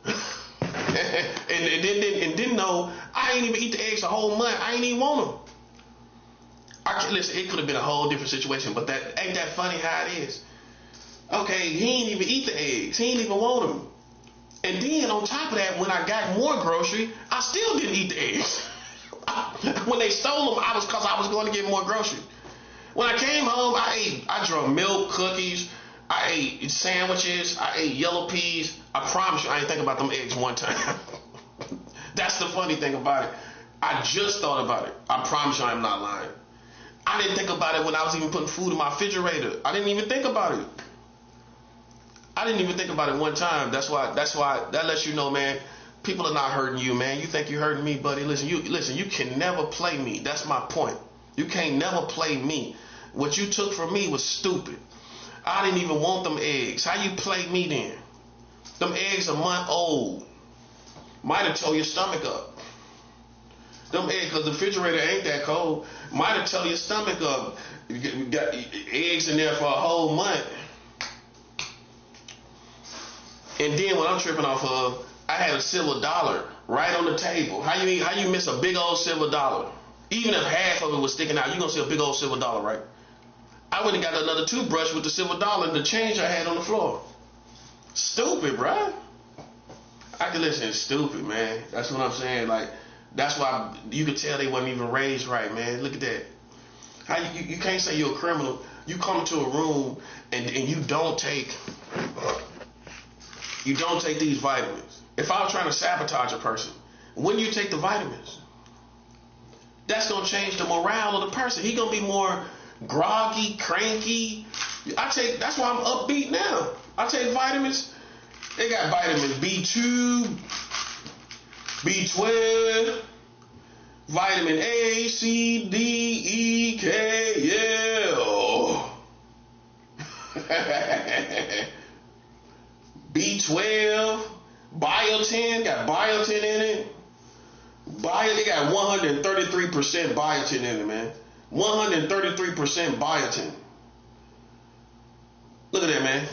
Speaker 1: and didn't know I ain't even eat the eggs a whole month. I ain't even want them. Listen, it could have been a whole different situation, but that ain't that funny how it is. Okay, he ain't even eat the eggs. He ain't even want them. And then on top of that, when I got more grocery, I still didn't eat the eggs. When they stole them, I was going to get more grocery. When I came home, I drank milk, cookies, I ate sandwiches, I ate yellow peas. I promise you, I ain't think about them eggs one time. That's the funny thing about it. I just thought about it. I promise you, I'm not lying. I didn't think about it when I was even putting food in my refrigerator. I didn't even think about it. I didn't even think about it one time. That's why that lets you know, man, people are not hurting you, man. You think you're hurting me, buddy. Listen, you can never play me. That's my point. You can't never play me. What you took from me was stupid. I didn't even want them eggs. How you play me then? Them eggs a month old. Might have tore your stomach up. Them eggs, because the refrigerator ain't that cold, might have tore your stomach up. You got eggs in there for a whole month. And then what I'm tripping off of, I had a silver dollar right on the table. How you miss a big old silver dollar? Even if half of it was sticking out, you're going to see a big old silver dollar, right? I went and got another toothbrush with the silver dollar and the change I had on the floor. Stupid, bruh. I can listen, it's stupid, man. That's what I'm saying. Like, that's why you could tell they wasn't even raised right, man. Look at that. How you can't say you're a criminal. You come to a room and you don't take these vitamins. If I was trying to sabotage a person, when you take the vitamins, that's gonna change the morale of the person. He gonna be more groggy, cranky. That's why I'm upbeat now. I take vitamins. They got vitamin B2, B12, vitamin A, C, D, E, K, L. B12, biotin, got biotin in it. They got 133% biotin in it, man. 133% biotin. Look at that, man.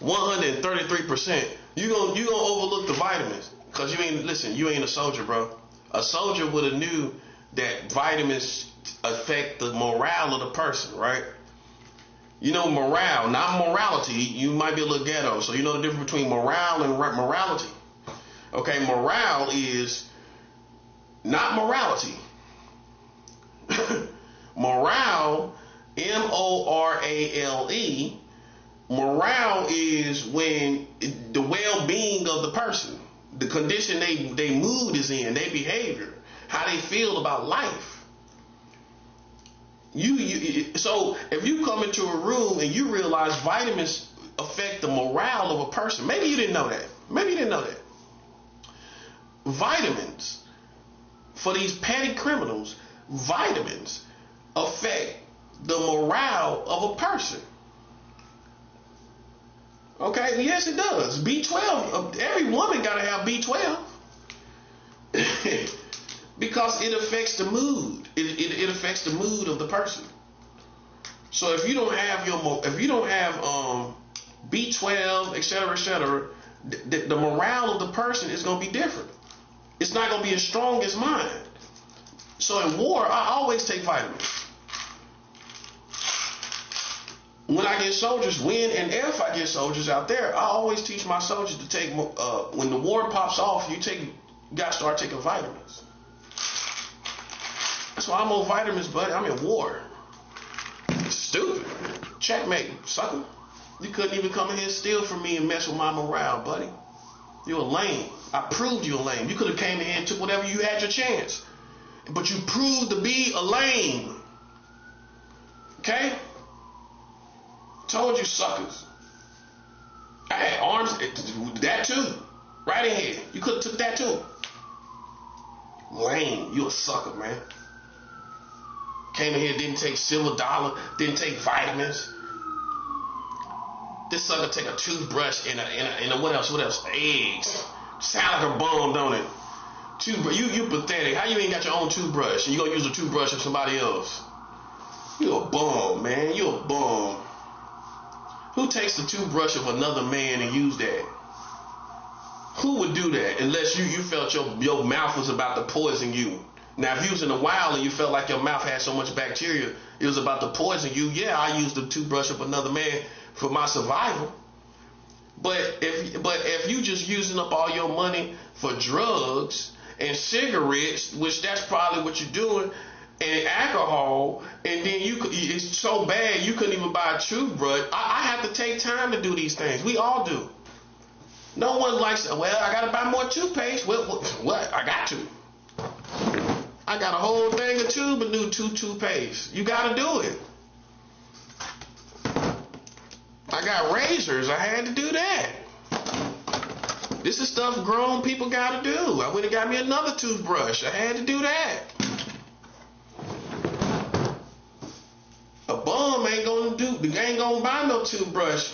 Speaker 1: 133%. You gonna overlook the vitamins because you ain't a soldier, bro. A soldier would have knew that vitamins affect the morale of the person, right? You know, morale, not morality. You might be a little ghetto, so you know the difference between morale and morality. Okay, morale is not morality. Morale, morale, morale is when the well-being of the person, the condition they mood is in, their behavior, how they feel about life. So if you come into a room and you realize vitamins affect the morale of a person, maybe you didn't know that. Vitamins, for these petty criminals, vitamins affect the morale of a person. Okay, yes it does. B12, every woman gotta have B12. Because it affects the mood. It affects the mood of the person. So if you don't have B12, etc., the morale of the person is gonna be different. It's not gonna be as strong as mine. So in war, I always take vitamins. When I get soldiers, when and if I get soldiers out there, I always teach my soldiers to take. When the war pops off, you got to start taking vitamins. That's why I'm on vitamins, buddy. I'm in war. Stupid. Checkmate, sucker. You couldn't even come in here and steal from me and mess with my morale, buddy. You're a lame. I proved you're a lame. You could have came in here and took whatever you had your chance. But you proved to be a lame. Okay? Told you suckers. I had arms, that too. Right in here. You could have took that too. Lame. You a sucker, man. Came in here, didn't take silver dollar, didn't take vitamins. This sucker take a toothbrush and a what else? Eggs. Sound like a bum, don't it? Toothbrush. You pathetic. How you ain't got your own toothbrush and you gonna use a toothbrush of somebody else? You a bum, man. You a bum. Who takes the toothbrush of another man and use that? Who would do that unless you felt your mouth was about to poison you? Now, if you was in the wild and you felt like your mouth had so much bacteria, it was about to poison you, yeah, I used the toothbrush of another man for my survival. But if you just using up all your money for drugs and cigarettes, which that's probably what you're doing, and alcohol, and then it's so bad you couldn't even buy a toothbrush. I have to take time to do these things. We all do. No one likes, well, I got to buy more toothpaste. What? I got to. I got a whole thing of tube and new toothpaste. You got to do it. I got razors. I had to do that. This is stuff grown people got to do. I went and got me another toothbrush. I had to do that. A bum ain't gonna buy no toothbrush.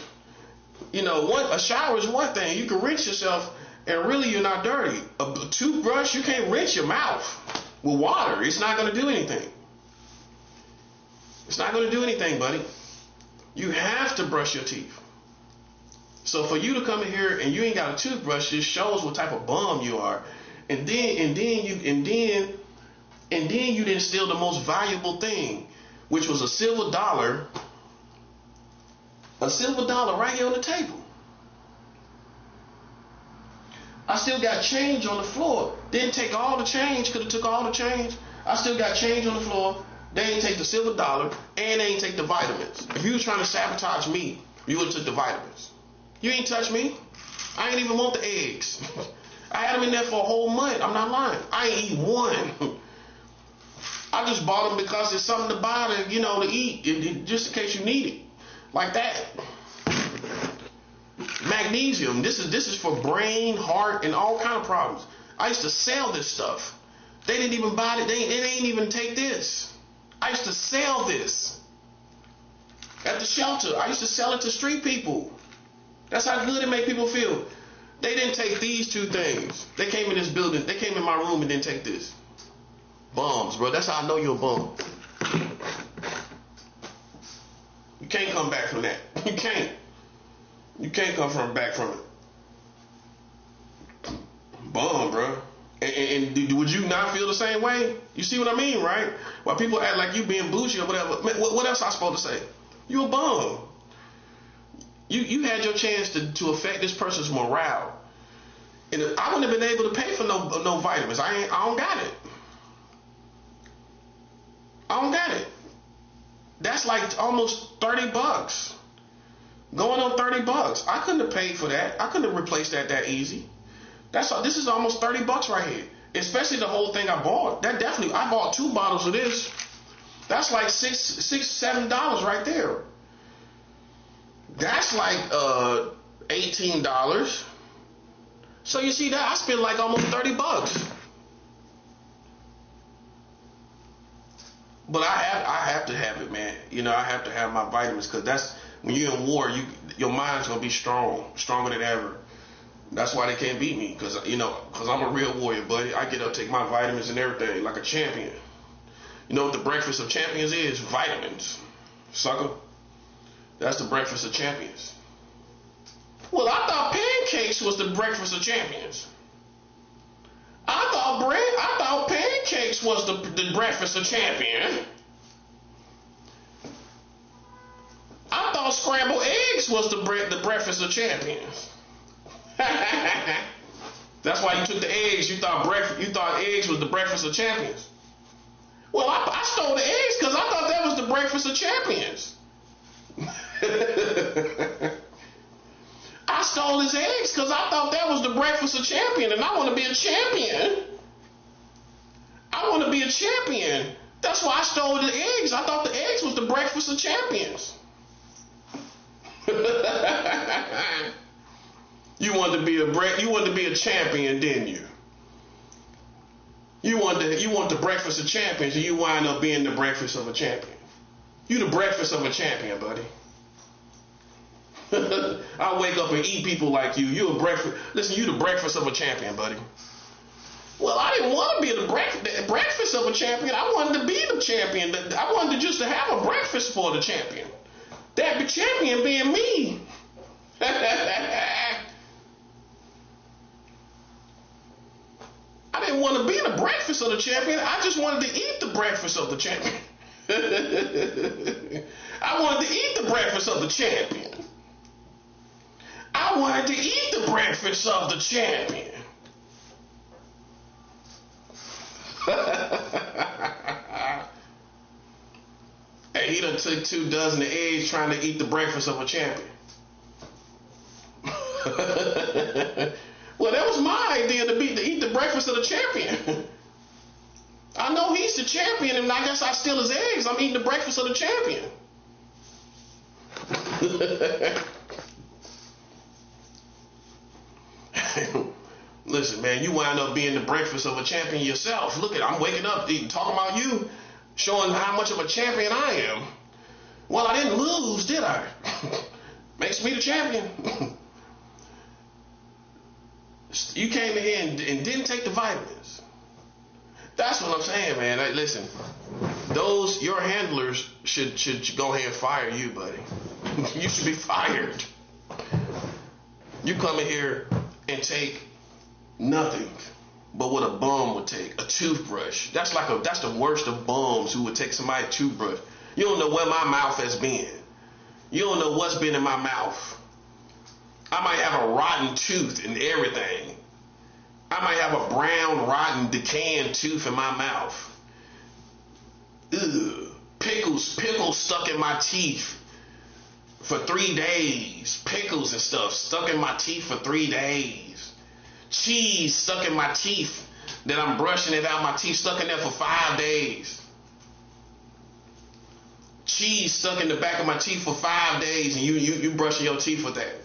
Speaker 1: You know, a shower is one thing. You can rinse yourself and really you're not dirty. A toothbrush, you can't rinse your mouth with water. It's not gonna do anything. It's not gonna do anything, buddy. You have to brush your teeth. So for you to come in here and you ain't got a toothbrush, just shows what type of bum you are. And then you didn't steal the most valuable thing, which was a silver dollar right here on the table. I still got change on the floor. Didn't take all the change, could have took all the change. I still got change on the floor. They ain't take the silver dollar and they ain't take the vitamins. If you was trying to sabotage me, you would have took the vitamins. You ain't touch me. I ain't even want the eggs. I had them in there for a whole month. I'm not lying. I ain't eat one. I just bought them because there's something to buy to eat, just in case you need it. Like that. Magnesium. This is for brain, heart, and all kind of problems. I used to sell this stuff. They didn't even buy it. They didn't even take this. I used to sell this at the shelter. I used to sell it to street people. That's how good it made people feel. They didn't take these two things. They came in this building. They came in my room and didn't take this. Bums, bro. That's how I know you're a bum. You can't come back from that. You can't. You can't come back from it. Bum, bro. And would you not feel the same way? You see what I mean, right? While people act like you being bougie or whatever. Man, what else I supposed to say? You a bum. You had your chance to affect this person's morale. And I wouldn't have been able to pay for no vitamins. I don't got it. I don't got it. That's like almost $30. Going on $30. I couldn't have paid for that. I couldn't have replaced that easy. This is almost $30 right here. Especially the whole thing I bought. That definitely, I bought 2 bottles of this. That's like $7 right there. That's like $18. So you see that I spent like almost $30. But I have to have it, man. You know, I have to have my vitamins, because that's when you're in war. Your mind's gonna be stronger than ever. That's why they can't beat me, because I'm a real warrior, buddy. I get up, take my vitamins and everything like a champion. You know what the breakfast of champions is? Vitamins, sucker. That's the breakfast of champions. Well, I thought pancakes was the breakfast of champions. I thought pancakes was the breakfast of champion. I thought scrambled eggs was the breakfast of champions. That's why you took the eggs. You thought eggs was the breakfast of champions. Well, I stole the eggs because I thought that was the breakfast of champions. I stole his eggs because I thought that was the breakfast of champion, and I want to be a champion. I want to be a champion. That's why I stole the eggs. I thought the eggs was the breakfast of champions. You wanted to be a champion, didn't you? You want the breakfast of champions, and you wind up being the breakfast of a champion. You the breakfast of a champion, buddy. I wake up and eat people like you. You the breakfast of a champion, buddy. Well, I didn't want to be the breakfast of a champion. I wanted to be the champion. I wanted just to have a breakfast for the champion. That champion being me. I didn't want to be the breakfast of the champion. I just wanted to eat the breakfast of the champion. I wanted to eat the breakfast of the champion. I wanted to eat the breakfast of the champion. Hey, he done took 2 dozen of eggs trying to eat the breakfast of a champion. Well, that was my idea to eat the breakfast of the champion. I know he's the champion, and I guess I steal his eggs. I'm eating the breakfast of the champion. Listen, man, you wind up being the breakfast of a champion yourself. Look I'm waking up talking about you, showing how much of a champion I am. Well, I didn't lose, did I? Makes me the champion. You came in here and didn't take the vitamins. That's what I'm saying, man. Listen, your handlers should go ahead and fire you, buddy. You should be fired. You come in here and take nothing but what a bum would take, a toothbrush. That's the worst of bums, who would take somebody's toothbrush. You don't know where my mouth has been. You don't know what's been in my mouth. I might have a rotten tooth and everything. I might have a brown, rotten, decaying tooth in my mouth. Ugh. Pickles stuck in my teeth for 3 days. Pickles and stuff stuck in my teeth for 3 days. Cheese stuck in my teeth that I'm brushing it out my teeth, stuck in there for 5 days. Cheese stuck in the back of my teeth for 5 days, and you brushing your teeth with that.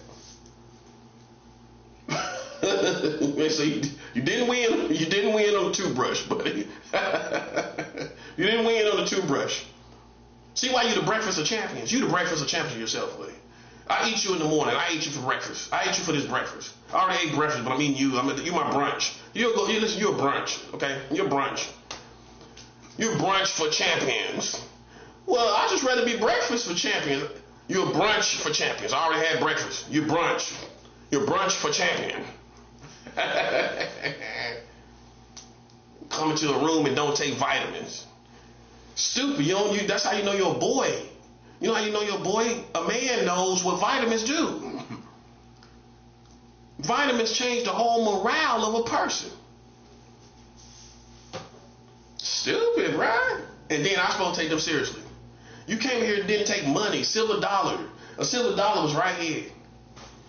Speaker 1: So you didn't win. You didn't win on the toothbrush, buddy. You didn't win on the toothbrush. See why you the breakfast of champions? You the breakfast of champions yourself, buddy. I eat you in the morning. I eat you for breakfast. I eat you for this breakfast. I already ate breakfast, but I'm eating you. You my brunch. You're a brunch, okay? You're brunch. You're brunch for champions. Well, I just rather be breakfast for champions. You're a brunch for champions. I already had breakfast. You're brunch. You're brunch for champion. Come into a room and don't take vitamins. Stupid. That's how you know you're a boy. You know how you know your boy? A man knows what vitamins do. Vitamins change the whole morale of a person. Stupid, right? And then I'm supposed to take them seriously. You came here and didn't take money, silver dollar. A silver dollar was right here.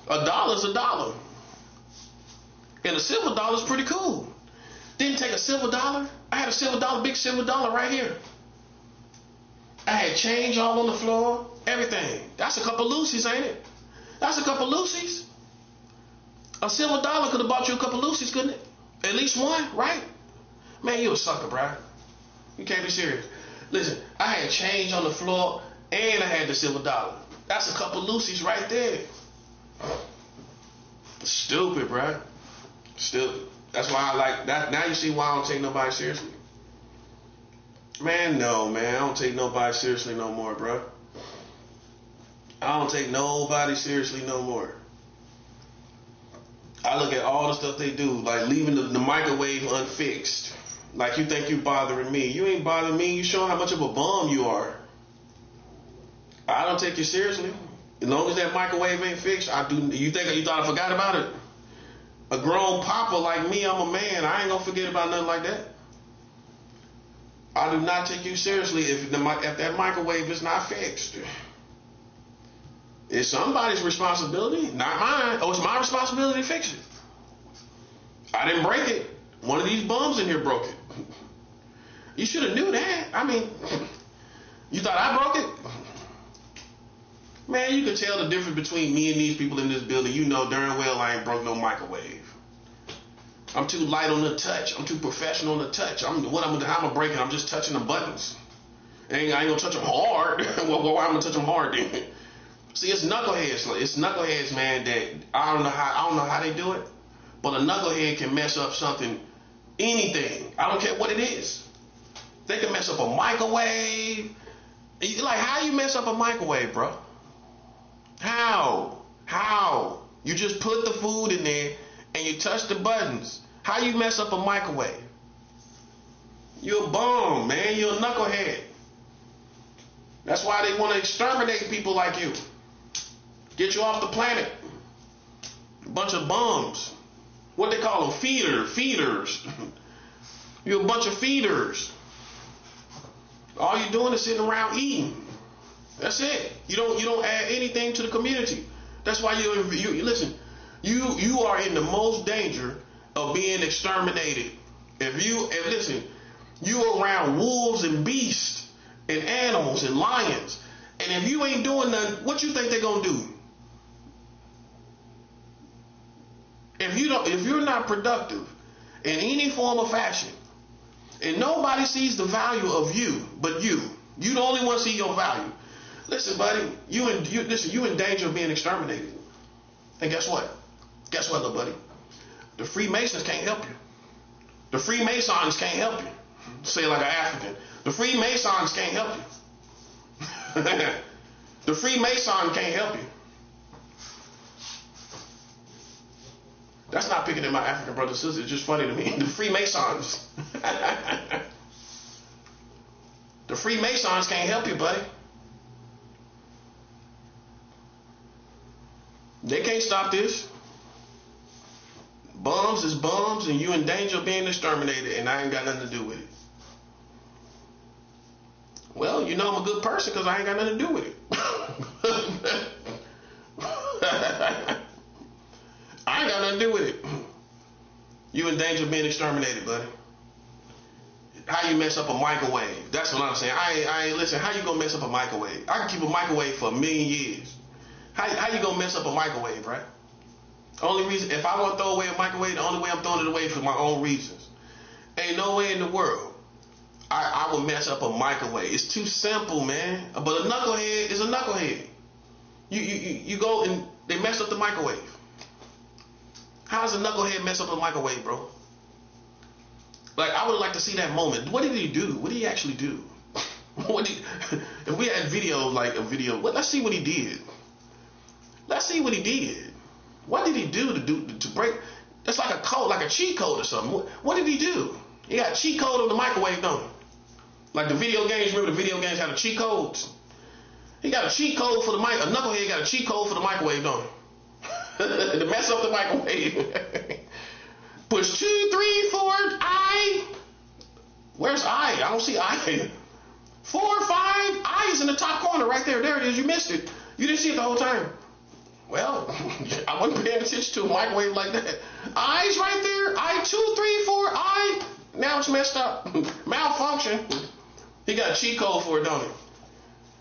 Speaker 1: A dollar's a dollar. And a silver dollar's pretty cool. Didn't take a silver dollar. I had a silver dollar, big silver dollar right here. I had change all on the floor, everything. That's a couple Lucy's, ain't it? That's a couple Lucy's. A silver dollar could have bought you a couple Lucy's, couldn't it? At least one, right? Man, you a sucker, bro. You can't be serious. Listen, I had change on the floor and I had the silver dollar. That's a couple Lucy's right there. Stupid, bro. Stupid. That's why I like that. Now you see why I don't take nobody seriously. Man, no, man. I don't take nobody seriously no more, bro. I don't take nobody seriously no more. I look at all the stuff they do, like leaving the microwave unfixed. Like you think you bothering me. You ain't bothering me. You showing how much of a bum you are. I don't take you seriously. As long as that microwave ain't fixed, I do. You thought I forgot about it? A grown papa like me, I'm a man. I ain't gonna forget about nothing like that. I do not take you seriously if that microwave is not fixed. It's somebody's responsibility, not mine. Oh, it's my responsibility to fix it. I didn't break it. One of these bums in here broke it. You should have knew that. I mean, you thought I broke it? Man, you can tell the difference between me and these people in this building. You know darn well I ain't broke no microwave. I'm too light on the touch. I'm too professional on the touch. I'm gonna break it. I'm just touching the buttons. I ain't gonna touch them hard. Well, why am I gonna touch them hard then? See, it's knuckleheads. It's knuckleheads, man. That I don't know how they do it, but a knucklehead can mess up something, anything. I don't care what it is. They can mess up a microwave. Like, how you mess up a microwave, bro? How? You just put the food in there and you touch the buttons. How you mess up a microwave? You're a bum, man. You're a knucklehead. That's why they want to exterminate people like you. Get you off the planet. A bunch of bums. What they call them? Feeders. You're a bunch of feeders. All you're doing is sitting around eating. That's it. You don't add anything to the community. That's why you listen. You are in the most danger of being exterminated. If you around wolves and beasts and animals and lions, and if you ain't doing nothing, what you think they're gonna do? If you're not productive in any form or fashion, and nobody sees the value of you but you the only one see your value. Listen, buddy, you in danger of being exterminated. And guess what? Guess what, little buddy? The Freemasons can't help you. The Freemasons can't help you. Say it like an African. The Freemasons can't help you. The Freemason can't help you. That's not picking at my African brothers and sisters. It's just funny to me. The Freemasons. The Freemasons can't help you, buddy. They can't stop this. Bums is bums, and you in danger of being exterminated, and I ain't got nothing to do with it. Well, you know I'm a good person because I ain't got nothing to do with it. I ain't got nothing to do with it. You in danger of being exterminated, buddy. How you mess up a microwave? That's what I'm saying. I ain't listen. How you gonna mess up a microwave? I can keep a microwave for 1,000,000 years. How you gonna mess up a microwave, right? Only reason, if I want to throw away a microwave, the only way I'm throwing it away for my own reasons. Ain't no way in the world I would mess up a microwave. It's too simple, man. But a knucklehead is a knucklehead. You go and they mess up the microwave. How does a knucklehead mess up a microwave, bro? Like, I would like to see that moment. What did he do? What did he actually do? If we had video, let's see what he did. Let's see what he did. What did he do to break? That's like a code, like a cheat code or something. What did he do? He got a cheat code on the microwave, don't he? Like the video games. Remember the video games had the cheat codes? He got a cheat code for the mic. A knucklehead got a cheat code for the microwave, don't he? To mess up the microwave. Push 2, 3, 4, I. Where's I? I don't see I. 4, 5, I is in the top corner right there. There it is. You missed it. You didn't see it the whole time. Well, I wasn't paying attention to a microwave like that. I's right there. I 2, 3, 4, I. Now it's messed up. Malfunction. He got a cheat code for it, don't he?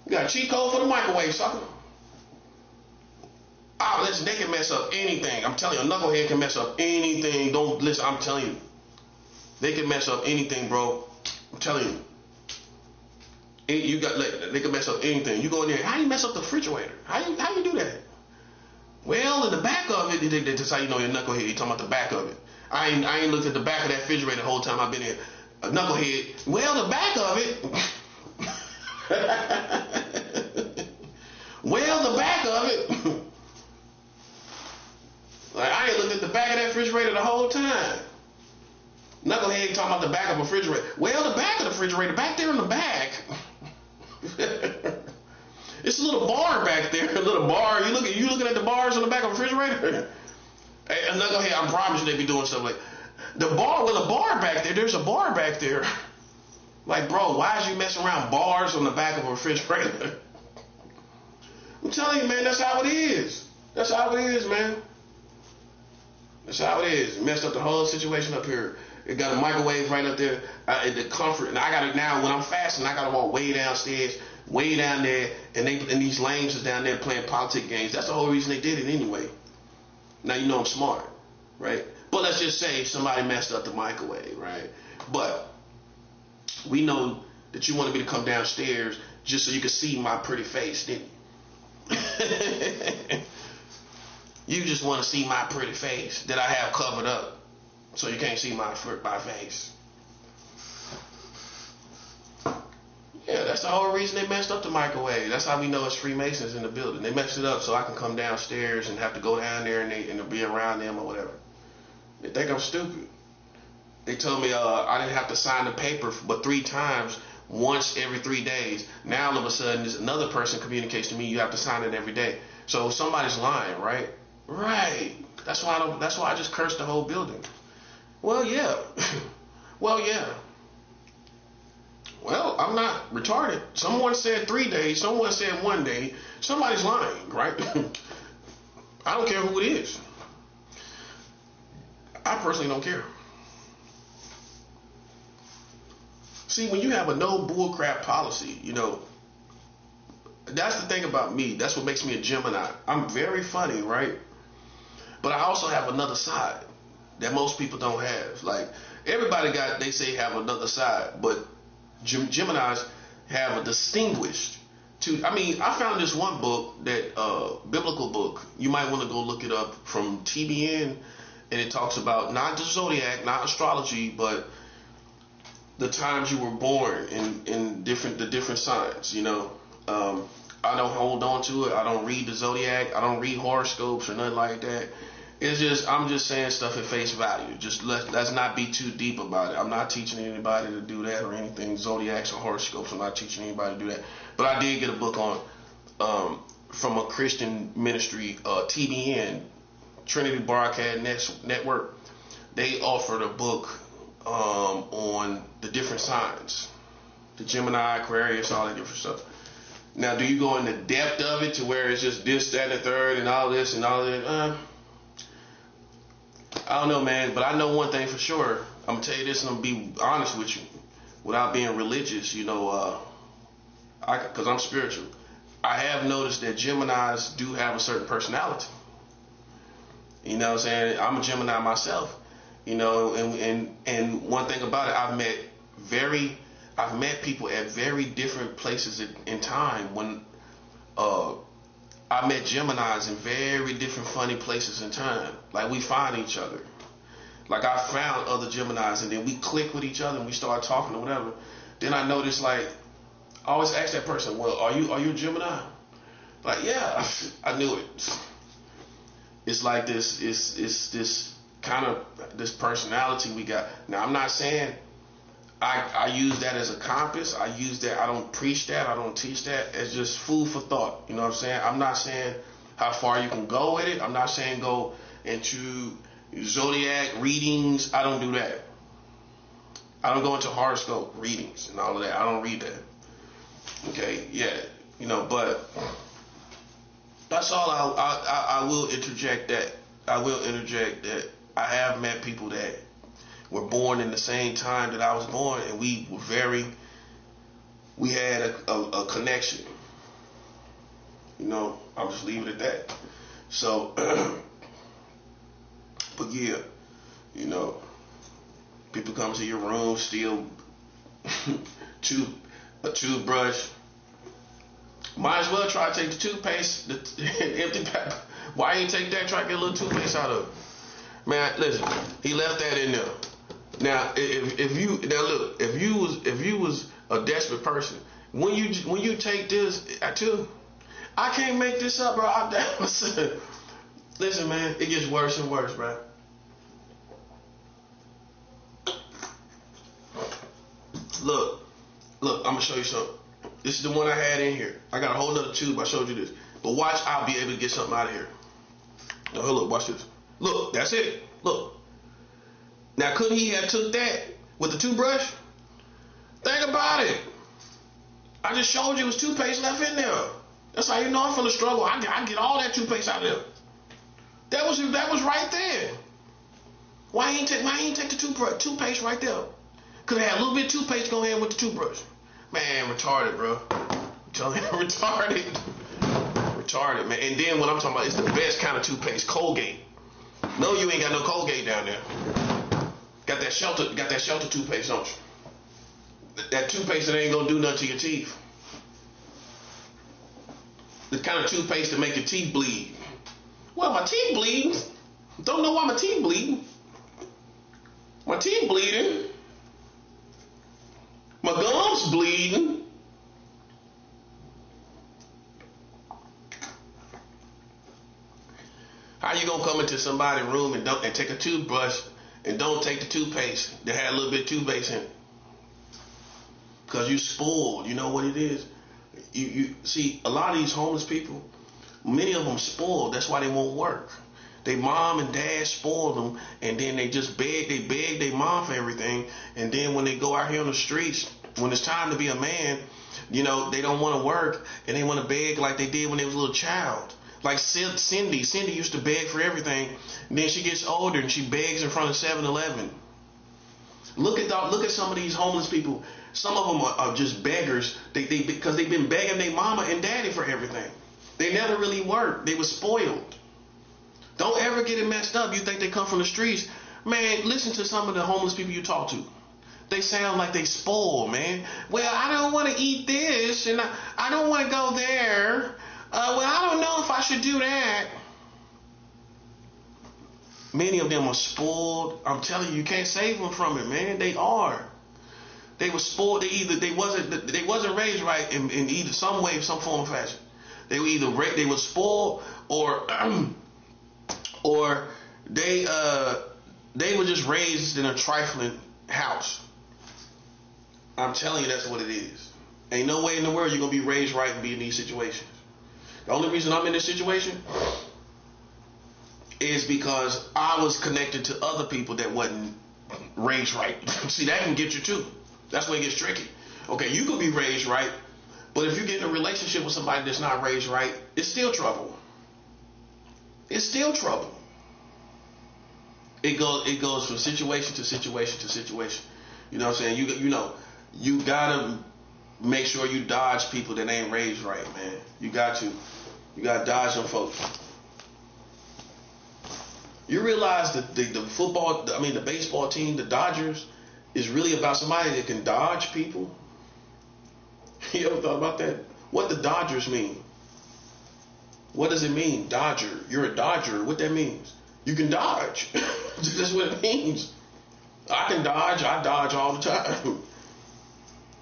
Speaker 1: He got a cheat code for the microwave, sucker. Ah, listen, they can mess up anything. I'm telling you, a knucklehead can mess up anything. Don't listen, I'm telling you. They can mess up anything, bro. I'm telling you. They can mess up anything. You go in there, how do you mess up the refrigerator? How you do that? Well, in the back of it, that's how you know you're a knucklehead. You're talking about the back of it. I ain't looked at the back of that refrigerator the whole time I've been here. A knucklehead. Well, the back of it. Well, the back of it. Like, I ain't looked at the back of that refrigerator the whole time. Knucklehead talking about the back of a refrigerator. Well, the back of the refrigerator, back there in the back. It's a little bar back there, a little bar. You looking at the bars on the back of a refrigerator? Hey, knucklehead, I promise you they be doing stuff like the bar. Well, a bar back there. There's a bar back there. Like, bro, why is you messing around bars on the back of a refrigerator? I'm telling you, man, that's how it is. That's how it is, man. That's how it is. It messed up the whole situation up here. It got a microwave right up there. The comfort, and I got it now. When I'm fasting, I gotta walk way downstairs, way down there, and these lames is down there playing politic games. That's the whole reason they did it anyway. Now you know I'm smart, right? But let's just say somebody messed up the microwave, right? But we know that you wanted me to come downstairs just so you could see my pretty face, didn't you? You just want to see my pretty face that I have covered up, so you can't see my face. Yeah, that's the whole reason they messed up the microwave. That's how we know it's Freemasons in the building. They messed it up so I can come downstairs and have to go down there and be around them or whatever. They think I'm stupid. They told me I didn't have to sign the paper but 3 times, once every 3 days. Now all of a sudden, another person communicates to me, you have to sign it every day. So somebody's lying, right? Right. That's why I just cursed the whole building. Well, yeah. Well, yeah. Well, I'm not retarded. Someone said 3 days. Someone said 1 day. Somebody's lying, right? I don't care who it is. I personally don't care. See, when you have a no bullcrap policy, that's the thing about me. That's what makes me a Gemini. I'm very funny, right? But I also have another side that most people don't have. Like, everybody they say have another side, but Geminis have a distinguished I found this one book, that biblical book. You might want to go look it up, from TBN, and it talks about not the zodiac, not astrology, but the times you were born in the different signs. I don't hold on to it. I don't read the zodiac. I don't read horoscopes or nothing like that. It's just, I'm just saying stuff at face value. Just let's not be too deep about it. I'm not teaching anybody to do that or anything. Zodiacs or horoscopes, I'm not teaching anybody to do that. But I did get a book on from a Christian ministry, TBN, Trinity Broadcast Network. They offered a book on the different signs, the Gemini, Aquarius, all that different stuff. Now, do you go in the depth of it to where it's just this, that, and the third, and all this and all that? I don't know, man, but I know one thing for sure. I'm gonna tell you this, and I'm gonna be honest with you, without being religious. Because I'm spiritual. I have noticed that Geminis do have a certain personality. You know what I'm saying? I'm a Gemini myself. And one thing about it, I've met people at very different places in time. When I met Geminis in very different funny places in time. Like, we find each other. Like, I found other Geminis, and then we click with each other and we start talking or whatever. Then I noticed, like, I always ask that person, well, are you a Gemini? Like, yeah, I knew it. It's like this, it's this kind of, this personality we got. Now, I'm not saying I use that as a compass. I use that. I don't preach that. I don't teach that. It's just food for thought. You know what I'm saying? I'm not saying how far you can go with it. I'm not saying go into zodiac readings. I don't do that. I don't go into horoscope readings and all of that. I don't read that. Okay, yeah, but that's all. I will interject that. I will interject that I have met people that were born in the same time that I was born, and we had a connection. I'll just leave it at that. So, but yeah, people come to your room, steal a toothbrush. Might as well try to take the toothpaste, the empty pack. Why ain't take that? Try to get a little toothpaste out of it. Man, listen, he left that in there. Now, if you was a desperate person, when you take this, I can't make this up, bro. Listen, man, it gets worse and worse, bro. Look, I'm gonna show you something. This is the one I had in here. I got a whole nother tube. I showed you this, but watch, I'll be able to get something out of here. Now, look, watch this. Look, that's it. Look. Now, couldn't he have took that with the toothbrush? Think about it. I just showed you it was toothpaste left in there. That's how you know I'm feeling struggle. I get all that toothpaste out of there. That was right there. Why ain't take the toothpaste right there? Could have had a little bit of toothpaste go in with the toothbrush. Man, retarded, bro. I'm telling you, retarded. Retarded, man. And then what I'm talking about is the best kind of toothpaste, Colgate. No, you ain't got no Colgate down there. Got that shelter toothpaste, don't you? That toothpaste that ain't gonna do nothing to your teeth. The kind of toothpaste that make your teeth bleed. Well, my teeth bleed. Don't know why my teeth bleed. My teeth bleeding. My gums bleeding. How you gonna come into somebody's room and take a toothbrush and don't take the toothpaste that had a little bit of toothpaste in it? Because you spoiled. You know what it is? You see, a lot of these homeless people, many of them spoiled. That's why they won't work. They mom and dad spoiled them, and then they just beg their mom for everything. And then when they go out here on the streets, when it's time to be a man, they don't want to work, and they want to beg like they did when they was a little child. Like Cindy used to beg for everything, and then she gets older and she begs in front of 7-Eleven. Look at some of these homeless people. Some of them are just beggars. Because they've been begging their mama and daddy for everything. They never really worked. They were spoiled. Don't ever get it messed up. You think they come from the streets. Man, listen to some of the homeless people you talk to. They sound like they spoiled, man. Well, I don't want to eat this, and I don't want to go there. Well, I don't know if I should do that. Many of them are spoiled. I'm telling you can't save them from it, man. They are. They were spoiled. They wasn't raised right in either some way, some form or fashion. They were spoiled or they were just raised in a trifling house. I'm telling you, that's what it is. Ain't no way in the world you're gonna be raised right and be in these situations. The only reason I'm in this situation is because I was connected to other people that wasn't raised right. See, that can get you too. That's where it gets tricky. Okay, you could be raised right, but if you get in a relationship with somebody that's not raised right, it's still trouble. It's still trouble. It goes from situation to situation to situation. You know what I'm saying? You gotta make sure you dodge people that ain't raised right, man. You got to dodge them folks. You realize that the baseball team, the Dodgers, is really about somebody that can dodge people? You ever thought about that? What the Dodgers mean? What does it mean, Dodger? You're a Dodger. What that means? You can dodge. That's what it means. I can dodge. I dodge all the time.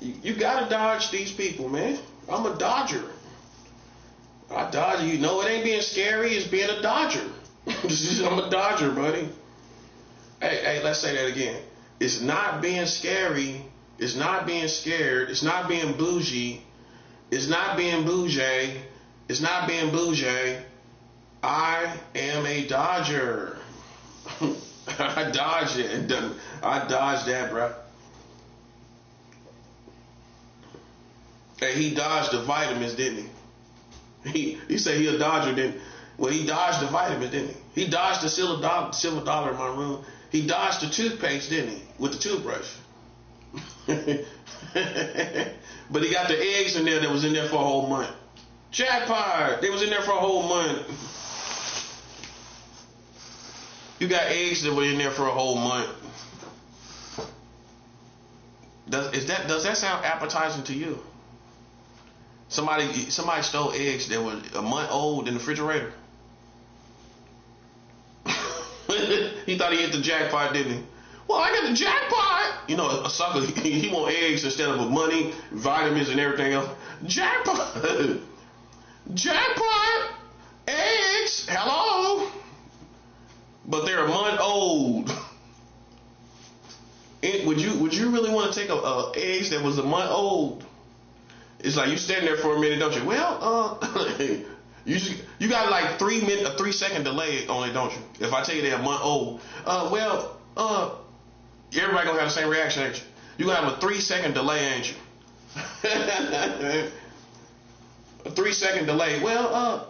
Speaker 1: You gotta dodge these people, man. I'm a Dodger. I dodge. It ain't being scary. It's being a Dodger. I'm a Dodger, buddy. Hey, let's say that again. It's not being scary It's not being scared. It's not being bougie. It's not being bougie. It's not being bougie. I am a Dodger. I dodged it. I dodged that, bro. Hey, he dodged the vitamins, didn't he? He said he a Dodger, didn't he? Well, he dodged the vitamins, didn't he? He dodged the silver dollar in my room. He dodged the toothpaste, didn't he? With the toothbrush. But he got the eggs in there that was in there for a whole month. Jackpot! They was in there for a whole month. You got eggs that were in there for a whole month. Does that sound appetizing to you? Somebody stole eggs that were a month old in the refrigerator. He thought he hit the jackpot, didn't he? Well, I got the jackpot. You know, a sucker, he want eggs instead of money, vitamins, and everything else. Jackpot. Jackpot. Eggs. Hello. But they're a month old. Would you really want to take a eggs that was a month old? It's like you standing there for a minute, don't you? Well, you got like a 3 second delay on it, don't you? If I tell you they're a month old, everybody gonna have the same reaction, ain't you? You gonna have a 3 second delay, ain't you? A 3 second delay. Well,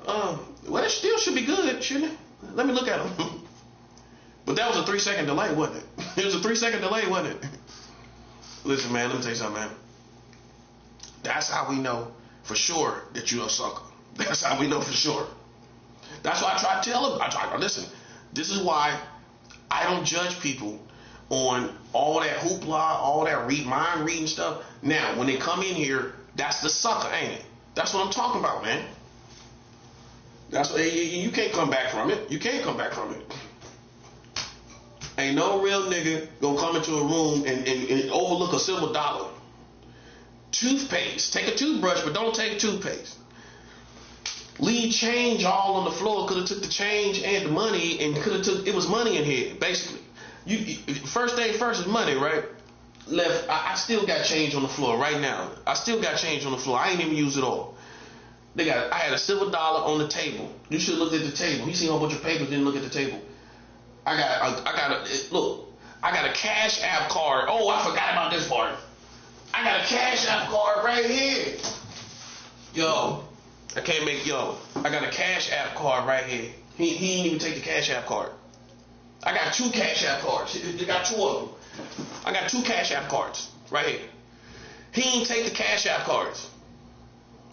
Speaker 1: it still should be good, shouldn't it? Let me look at them. But that was a 3 second delay, wasn't it? It was a 3 second delay, wasn't it? Listen, man, let me tell you something, man. That's how we know for sure that you're a sucker. That's how we know for sure. That's why I try to tell them. Listen, this is why I don't judge people on all that hoopla, all that mind reading stuff. Now, when they come in here, that's the sucker, ain't it? That's what I'm talking about, man. That's what, you can't come back from it. You can't come back from it. Ain't no real nigga gonna come into a room and overlook a silver dollar. Toothpaste. Take a toothbrush, but don't take toothpaste. Leave change all on the floor. Could have took the change and the money, and could have took. It was money in here, basically. You first thing first is money, right? Left. I still got change on the floor right now. I still got change on the floor. I ain't even used it all. I had a silver dollar on the table. You should look at the table. You seen a whole bunch of papers, didn't look at the table. I got a Cash App card. Oh, I forgot about this part. I got a Cash App card right here. I got a Cash App card right here. He didn't even take the Cash App card. I got 2 Cash App cards. They got 2 of them. I got 2 Cash App cards right here. He didn't take the Cash App cards.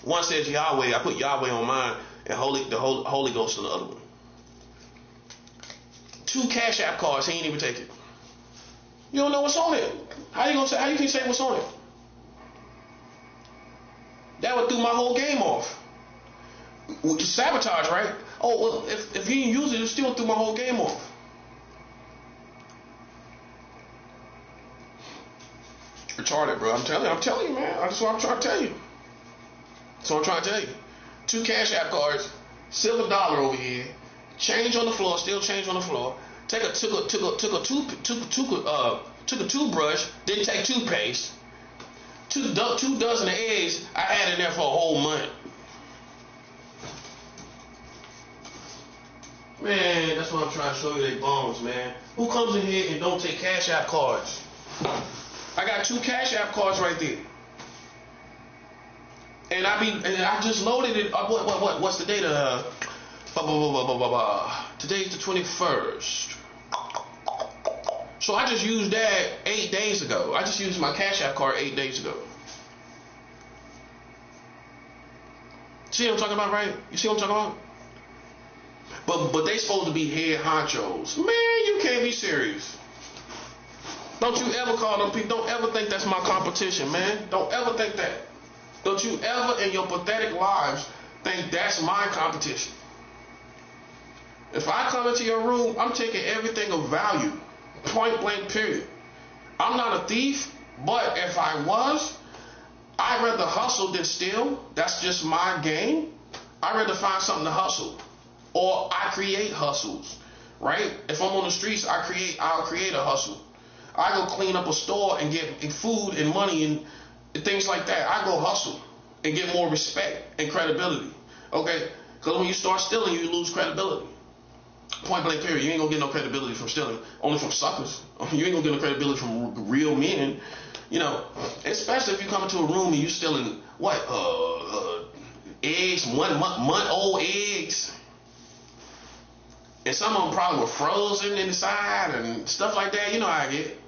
Speaker 1: One says Yahweh. I put Yahweh on mine, and the Holy Ghost on the other one. 2 Cash App cards. He didn't even take it. You don't know what's on it. How you can say what's on it? That would throw my whole game off. Sabotage, right? Oh, well, if he didn't use it, it still threw my whole game off. Retarded, bro. I'm telling you, man. That's what I'm trying to tell you. 2 Cash App cards, silver dollar over here, change on the floor, still change on the floor. Took a toothbrush, didn't take toothpaste. 2 dozen of eggs I had in there for a whole month. Man, that's what I'm trying to show you, they bones, man. Who comes in here and don't take Cash App cards? I got 2 Cash App cards right there. And I just loaded it. What's the date of today's the 21st. So I just used that 8 days ago. I just used my Cash App card 8 days ago. See what I'm talking about, right? You see what I'm talking about? But they supposed to be head honchos. Man, you can't be serious. Don't you ever call them people. Don't ever think that's my competition, man. Don't ever think that. Don't you ever in your pathetic lives think that's my competition. If I come into your room, I'm taking everything of value. Point blank, period. I'm not a thief, but if I was, I'd rather hustle than steal. That's just my game. I'd rather find something to hustle. Or I create hustles, right? If I'm on the streets, I'll create a hustle. I go clean up a store and get food and money and things like that. I go hustle and get more respect and credibility. Okay? Because when you start stealing, you lose credibility. Point blank period. You ain't gonna get no credibility from stealing. Only from suckers. You ain't gonna get no credibility from real men. You know, especially if you come into a room and you stealing what? Eggs, 1 month old eggs. And some of them probably were frozen inside and stuff like that. You know how I get.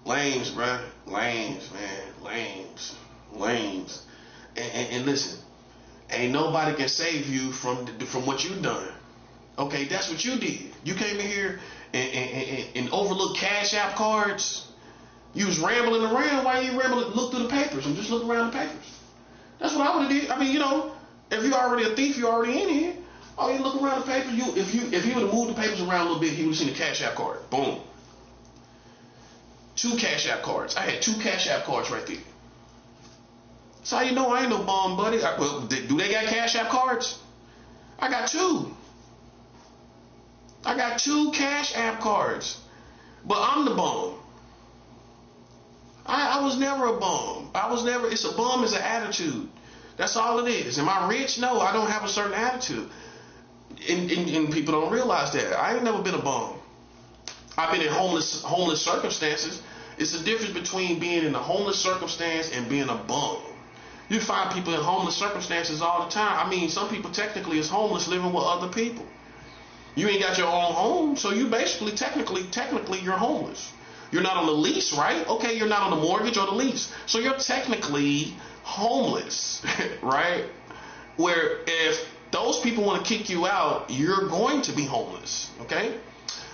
Speaker 1: Lames, bruh. Lames, man. Lames. Lames. And listen, ain't nobody can save you from what you done. Okay, that's what you did. You came in here and overlooked Cash App cards. You was rambling around. Why you rambling? Look through the papers and just look around the papers. That's what I would have did. I mean, you know, if you're already a thief, you're already in here. Oh, you look around the papers. If he would have moved the papers around a little bit, he would have seen the Cash App card. Boom. 2 Cash App cards. I had 2 Cash App cards right there. So how you know I ain't no bum, buddy? Well, do they got Cash App cards? I got 2. I got 2 Cash App cards. But I'm the bum. I was never a bum. It's a bum is an attitude. That's all it is. Am I rich? No, I don't have a certain attitude. And people don't realize that. I ain't never been a bum. I've been in homeless circumstances. It's the difference between being in a homeless circumstance and being a bum. You find people in homeless circumstances all the time. I mean, some people technically is homeless living with other people. You ain't got your own home, so you basically, technically, you're homeless. You're not on the lease, right? Okay, you're not on the mortgage or the lease. So you're technically homeless, right? Where if those people want to kick you out, you're going to be homeless, okay?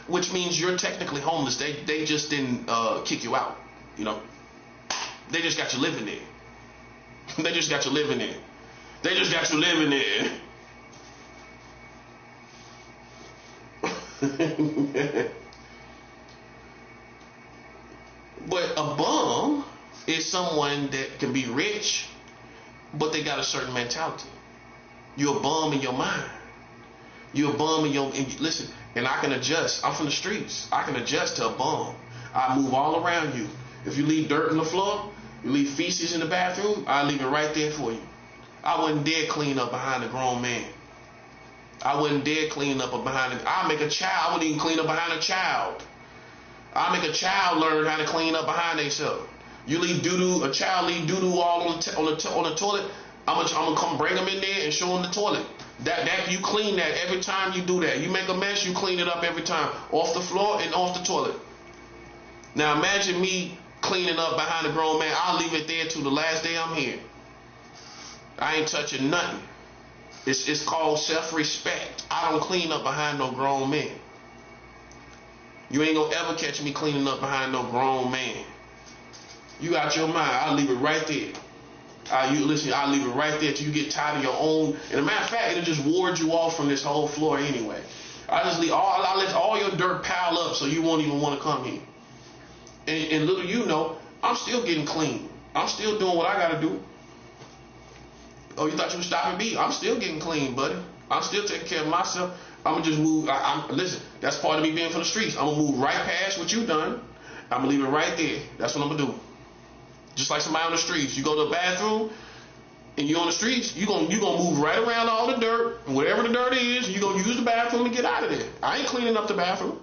Speaker 1: Which means you're technically homeless. They just didn't kick you out, you know? They just got you living there. They just got you living there. They just got you living there. But a bum is someone that can be rich, but they got a certain mentality. You're a bum in your mind. You're a bum in your... listen, and I can adjust. I'm from the streets. I can adjust to a bum. I move all around you. If you leave dirt on the floor, you leave feces in the bathroom, I leave it right there for you. I wouldn't dare clean up behind a grown man. I wouldn't dare clean up behind him. I'll make a child. I wouldn't even clean up behind a child. I'll make a child learn how to clean up behind themselves. You leave doo-doo, a child leave doo-doo all on the toilet, I'm gonna come bring them in there and show them the toilet. That you clean that every time you do that. You make a mess, you clean it up every time. Off the floor and off the toilet. Now imagine me cleaning up behind a grown man. I'll leave it there till the last day I'm here. I ain't touching nothing. It's called self-respect. I don't clean up behind no grown man. You ain't gonna ever catch me cleaning up behind no grown man. You out your mind. I'll leave it right there. I'll leave it right there till you get tired of your own. And a matter of fact, it'll just ward you off from this whole floor anyway. I'll let all your dirt pile up so you won't even want to come here. And little you know, I'm still getting clean. I'm still doing what I gotta do. Oh, you thought you were stopping me? I'm still getting clean, buddy. I'm still taking care of myself. I'm gonna just move. Listen, that's part of me being from the streets. I'm gonna move right past what you done. I'm gonna leave it right there. That's what I'm gonna do. Just like somebody on the streets. You go to the bathroom and you're on the streets, you're gonna move right around all the dirt, and whatever the dirt is, you're gonna use the bathroom and get out of there. I ain't cleaning up the bathroom.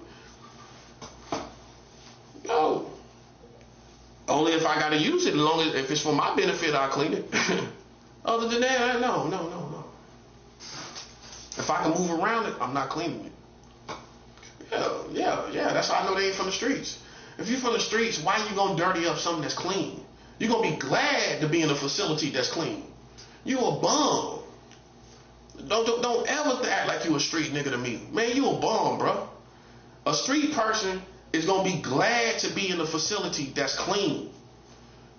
Speaker 1: No. Only if I gotta use it, as long as if it's for my benefit, I'll clean it. Other than that, no. If I can move around it, I'm not cleaning it. Yeah. That's how I know they ain't from the streets. If you're from the streets, why you gonna dirty up something that's clean? You're gonna be glad to be in a facility that's clean. You a bum. Don't ever act like you a street nigga to me. Man, you a bum, bro. A street person is gonna be glad to be in a facility that's clean.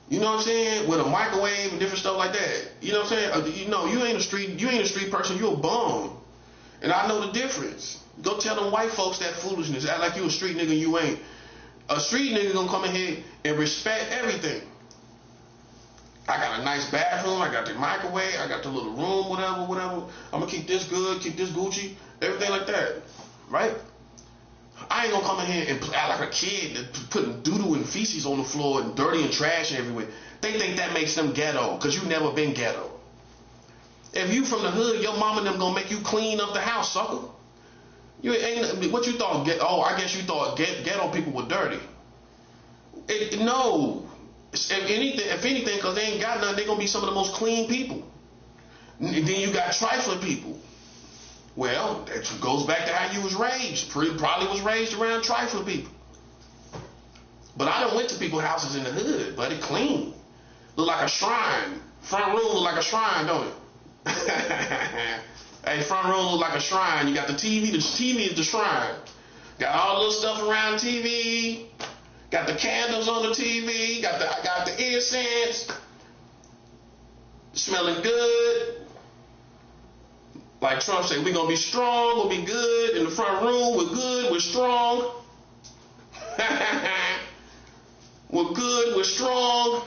Speaker 1: You know what I'm saying? With a microwave and different stuff like that. You know what I'm saying? You ain't a street person, you a bum. And I know the difference. Go tell them white folks that foolishness. Act like you a street nigga and you ain't. A street nigga gonna come in here and respect everything. I got a nice bathroom, I got the microwave, I got the little room, whatever. I'm gonna keep this good, keep this Gucci, everything like that. Right? I ain't gonna come in here and act like a kid putting doo-doo and feces on the floor and dirty and trash everywhere. They think that makes them ghetto because you never been ghetto. If you from the hood, your mama and them gonna make you clean up the house, sucker. You ain't what you thought. Oh, I guess you thought ghetto people were dirty. No. If anything, because they ain't got nothing, they gonna be some of the most clean people. And then you got trifling people. Well, that goes back to how you was raised. Probably was raised around trifling people. But I done went to people's houses in the hood, but it clean. Look like a shrine. Front room look like a shrine, don't it? Hey, front room look like a shrine. You got the TV. The TV is the shrine. Got all the little stuff around the TV. Got the candles on the TV. I got the incense. Smelling good. Like Trump said, we're gonna be strong. We'll be good in the front room. We're good. We're strong. We're good. We're strong.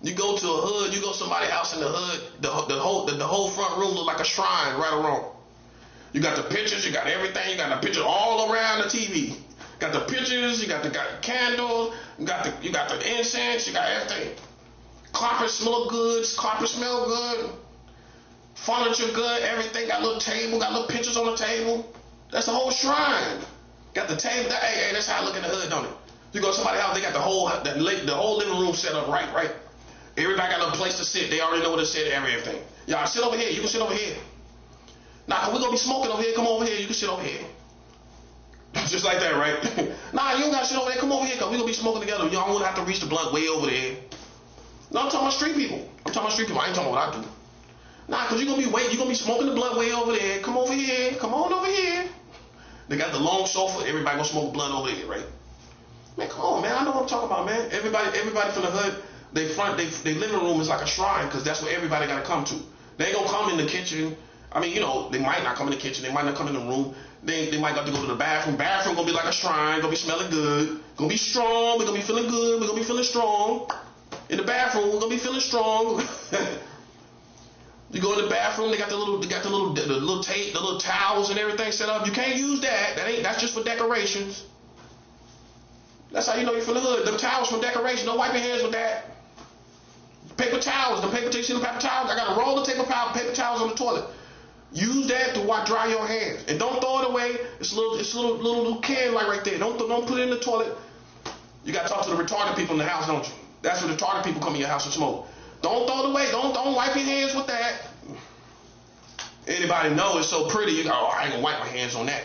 Speaker 1: You go to a hood, you go to somebody's house in the hood, the whole front room look like a shrine, right or wrong. You got the pictures, you got everything, you got the pictures all around the TV. Got the pictures, you got the candles, you got the incense, you got everything. Carpet smell good, furniture good, everything. Got a little table, got little pictures on the table. That's the whole shrine. Got the table. Hey, that's how I look in the hood, don't it? You go to somebody's house, they got the whole living room set up right. Everybody got a place to sit. They already know where to sit and everything. Y'all sit over here. You can sit over here. Nah, we're gonna be smoking over here. Come over here. You can sit over here. Just like that, right? Nah, you don't gotta sit over there. Come over here, cause we're gonna be smoking together. Y'all won't have to reach the blunt way over there. No, I'm talking about street people. I ain't talking about what I do. Nah, cause you're gonna be smoking the blunt way over there. Come over here. Come on over here. They got the long sofa. Everybody gonna smoke blunt over there, right? Man, come on, man. I know what I'm talking about, man. Everybody from the hood. They living room is like a shrine because that's where everybody got to come to. They ain't gonna come in the kitchen. I mean, they might not come in the kitchen. They might not come in the room. They might got to go to the bathroom. Bathroom gonna be like a shrine. Gonna be smelling good. Gonna be strong. We're gonna be feeling good. We're gonna be feeling strong. In the bathroom, we're gonna be feeling strong. You go in the bathroom. They got the little tape, the little towels and everything set up. You can't use that. That's just for decorations. That's how you know you're from the hood. Them towels for decoration. Don't wipe your hands with that. Paper towels, the paper towels. I got a roll of paper towels on the toilet. Use that to dry your hands, and don't throw it away. It's a little can right there. Don't put it in the toilet. You got to talk to the retarded people in the house, don't you? That's when retarded people come in your house and smoke. Don't throw it away. Don't wipe your hands with that. Anybody know it's so pretty? You go, I ain't gonna wipe my hands on that.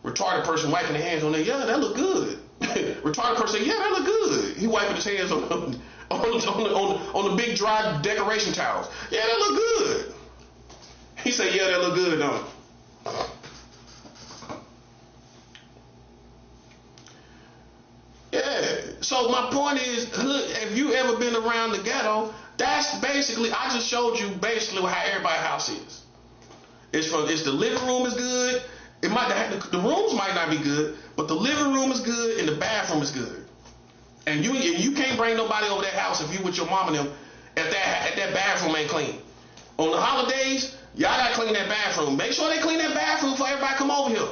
Speaker 1: Retarded person wiping their hands on that. Yeah, that look good. Retarded person, yeah, that look good. He wiping his hands on the big dry decoration towels. Yeah, that look good. He said, yeah, that look good, don't it? Yeah. So my point is, have you ever been around the ghetto? That's basically, I just showed you basically how everybody's house is. It's the living room is good. The rooms might not be good, but the living room is good and the bathroom is good. And you can't bring nobody over that house if you with your mom and them if that bathroom ain't clean. On the holidays, y'all gotta clean that bathroom. Make sure they clean that bathroom before everybody come over here.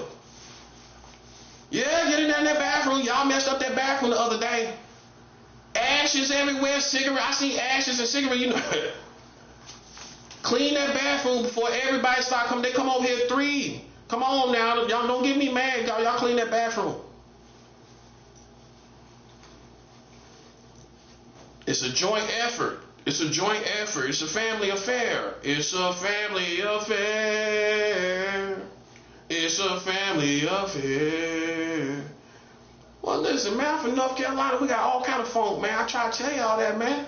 Speaker 1: Yeah, get in that bathroom. Y'all messed up that bathroom the other day. Ashes everywhere, cigarette. I seen ashes and cigarette. Clean that bathroom before everybody start coming. They come over here at 3. Come on now, y'all don't get me mad. Y'all clean that bathroom. It's a joint effort. It's a joint effort. It's a family affair. It's a family affair. It's a family affair. Well, listen, man, I'm from North Carolina. We got all kind of funk, man. I try to tell y'all that, man.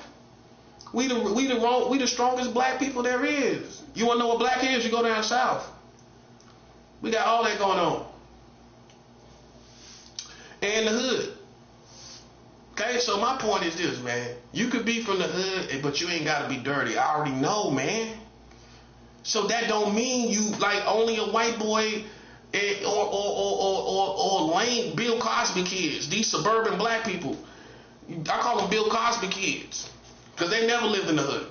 Speaker 1: We the strongest black people there is. You wanna know what black is? You go down south. We got all that going on. And the hood. Okay, so my point is this, man. You could be from the hood, but you ain't gotta be dirty. I already know, man. So that don't mean you like only a white boy or lame Bill Cosby kids. These suburban black people. I call them Bill Cosby kids. Because they never lived in the hood.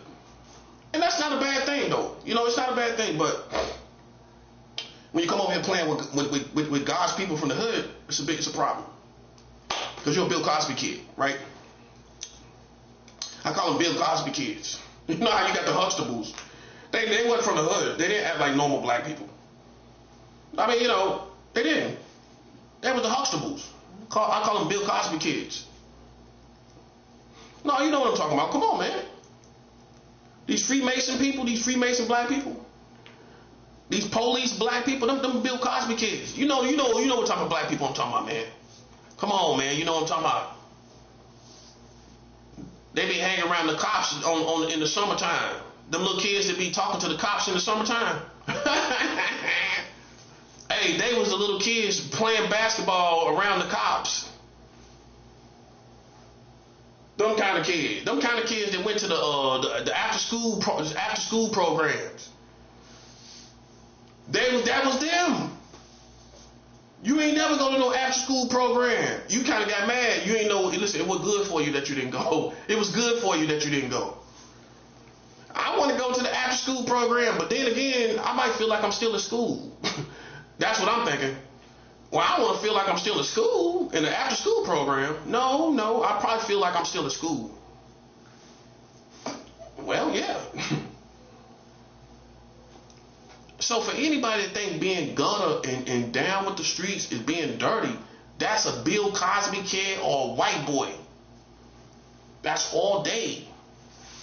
Speaker 1: And that's not a bad thing, though. it's not a bad thing, but when you come over here playing with God's people from the hood, it's a problem. Because you're a Bill Cosby kid, right? I call them Bill Cosby kids. You know how you got the Huxtables? They weren't from the hood. They didn't act like normal black people. I mean, they didn't. They was the Huxtables. I call them Bill Cosby kids. No, you know what I'm talking about. Come on, man. These Freemason people, these Freemason black people, these police black people, them Bill Cosby kids. You know what type of black people I'm talking about, man. Come on, man. You know what I'm talking about. They be hanging around the cops in the summertime. Them little kids that be talking to the cops in the summertime. Hey, they was the little kids playing basketball around the cops. Them kind of kids. Them kind of kids that went to the after school programs. That was them. You ain't never go to no after school program. You kind of got mad. You ain't know. Listen, it was good for you that you didn't go. It was good for you that you didn't go. I want to go to the after school program, but then again, I might feel like I'm still at school. That's what I'm thinking. Well, I want to feel like I'm still at school in the after school program. No, I probably feel like I'm still at school. Well, yeah. So for anybody that think being gutter and down with the streets is being dirty, that's a Bill Cosby kid or a white boy. That's all day.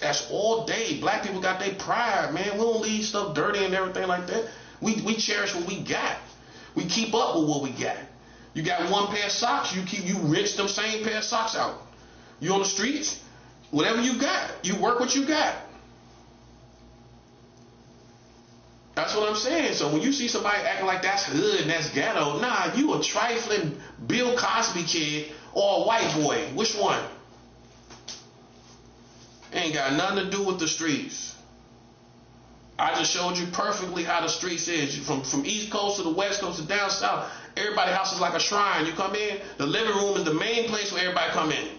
Speaker 1: That's all day. Black people got their pride, man. We don't leave stuff dirty and everything like that. We cherish what we got. We keep up with what we got. You got one pair of socks, you rinse them same pair of socks out. You on the streets, whatever you got, you work what you got. That's what I'm saying. So when you see somebody acting like that's hood and that's ghetto, nah, you a trifling Bill Cosby kid or a white boy. Which one? Ain't got nothing to do with the streets. I just showed you perfectly how the streets is. From East Coast to the West Coast to down south, everybody's house is like a shrine. You come in, the living room is the main place where everybody come in.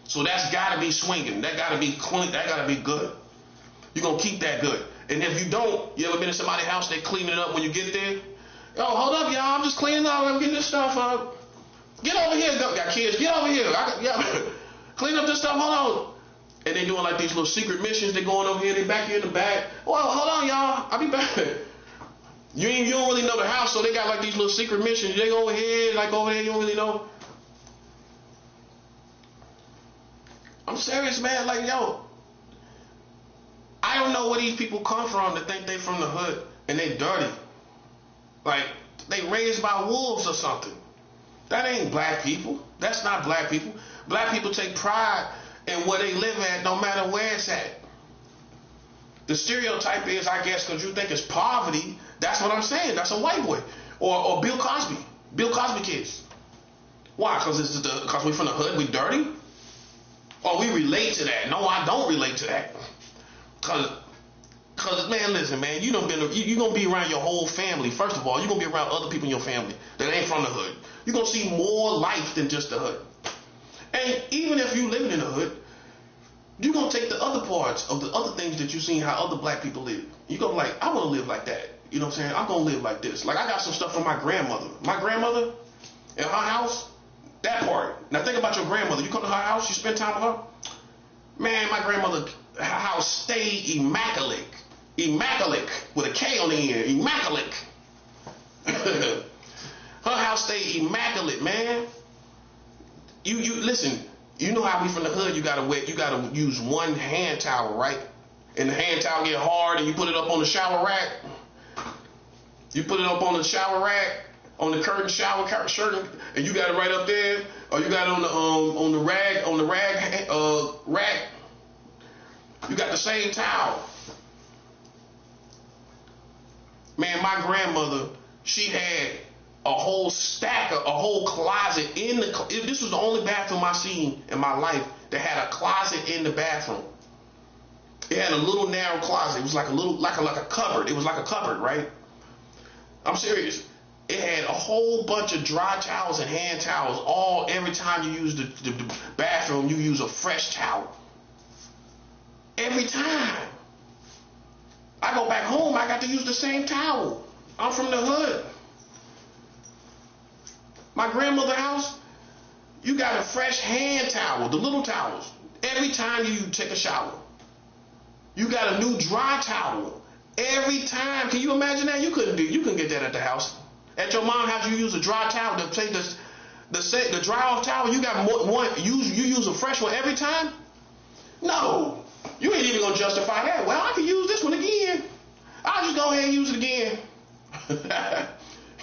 Speaker 1: So that's gotta be swinging. That gotta be clean. That gotta be good. You're gonna keep that good. And if you don't, you ever been in somebody's house, they clean it up when you get there? Yo, hold up, y'all. I'm just cleaning up. I'm getting this stuff up. Get over here. Got kids. Get over here. Clean up this stuff. Hold on. And they doing like these little secret missions. They going over here. They back here in the back. Well, hold on, y'all. I'll be back. You don't really know the house, so they got like these little secret missions. They go over here, like over there. You don't really know. I'm serious, man. Like, yo. I don't know where these people come from that think they from the hood and they dirty. Like, they raised by wolves or something. That ain't black people. That's not black people. Black people take pride in where they live at no matter where it's at. The stereotype is, I guess, because you think it's poverty. That's what I'm saying. That's a white boy. Or Bill Cosby. Bill Cosby kids. Why? Because we from the hood, we dirty? Or we relate to that? No, I don't relate to that. Cause man, listen, man, you gonna be around your whole family. First of all, you're gonna be around other people in your family that ain't from the hood. You're gonna see more life than just the hood. And even if you living in the hood, you're gonna take the other parts of the other things that you seen how other black people live. You're gonna be like, I wanna live like that. You know what I'm saying? I'm gonna live like this. Like I got some stuff from my grandmother. My grandmother in her house, that part. Now think about your grandmother. You come to her house, you spend time with her. Man, my grandmother, her house stayed immaculate. Immaculate with a K on the end. Immaculate. Her house stayed immaculate, man. You listen. You know how we from the hood. You gotta use one hand towel, right? And the hand towel get hard, and you put it up on the shower rack. You put it up on the shower rack, on the curtain shower curtain, and you got it right up there, or you got it on the rack. You got the same towel. Man, my grandmother, she had a whole stack, a whole closet in the. This was the only bathroom I seen in my life that had a closet in the bathroom. It had a little narrow closet. It was like a cupboard. It was like a cupboard, right? I'm serious. It had a whole bunch of dry towels and hand towels. Every time you use the bathroom, you use a fresh towel. Every time. I go back home, I got to use the same towel. I'm from the hood. My grandmother's house, you got a fresh hand towel, the little towels, every time you take a shower. You got a new dry towel every time. Can you imagine that? You couldn't get that at the house. At your mom's house, you use a dry towel to take the dry off towel. You got one. You use a fresh one every time. No, you ain't even gonna justify that. Well, I can use this one again. I'll just go ahead and use it again.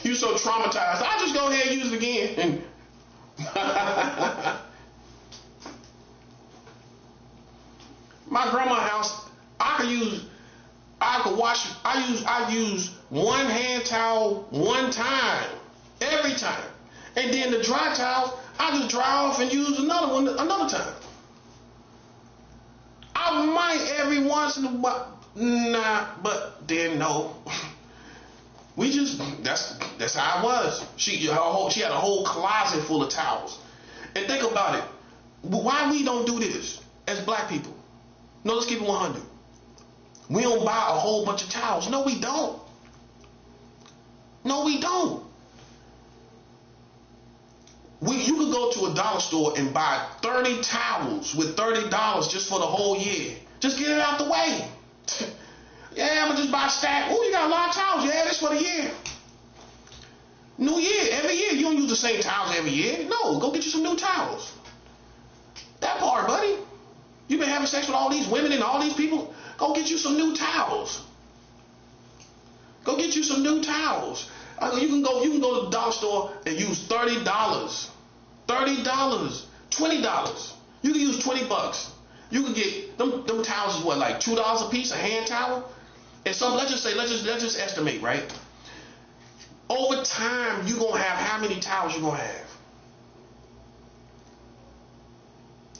Speaker 1: You so traumatized. I'll just go ahead and use it again. My grandma's house, I use one hand towel one time, every time. And then the dry towels, I just dry off and use another one another time. I might every once in a while, nah, but then no. That's how it was. She had a whole closet full of towels. And think about it. Why we don't do this as black people? No, let's keep it 100. We don't buy a whole bunch of towels. No, we don't. No, we don't. You could go to a dollar store and buy 30 towels with $30 just for the whole year. Just get it out the way. Yeah, I'm gonna just buy a stack. Oh, you got a lot of towels. Yeah, that's for the year. New year, every year. You don't use the same towels every year. No, go get you some new towels. That part, buddy. You've been having sex with all these women and all these people. Go get you some new towels. Go get you some new towels. You can go to the dollar store and use $30. $30. $20. You can use $20. You can get them towels is what, like $2 a piece, a hand towel? And so let's just estimate, right? Over time, you're gonna have how many towels you're gonna have?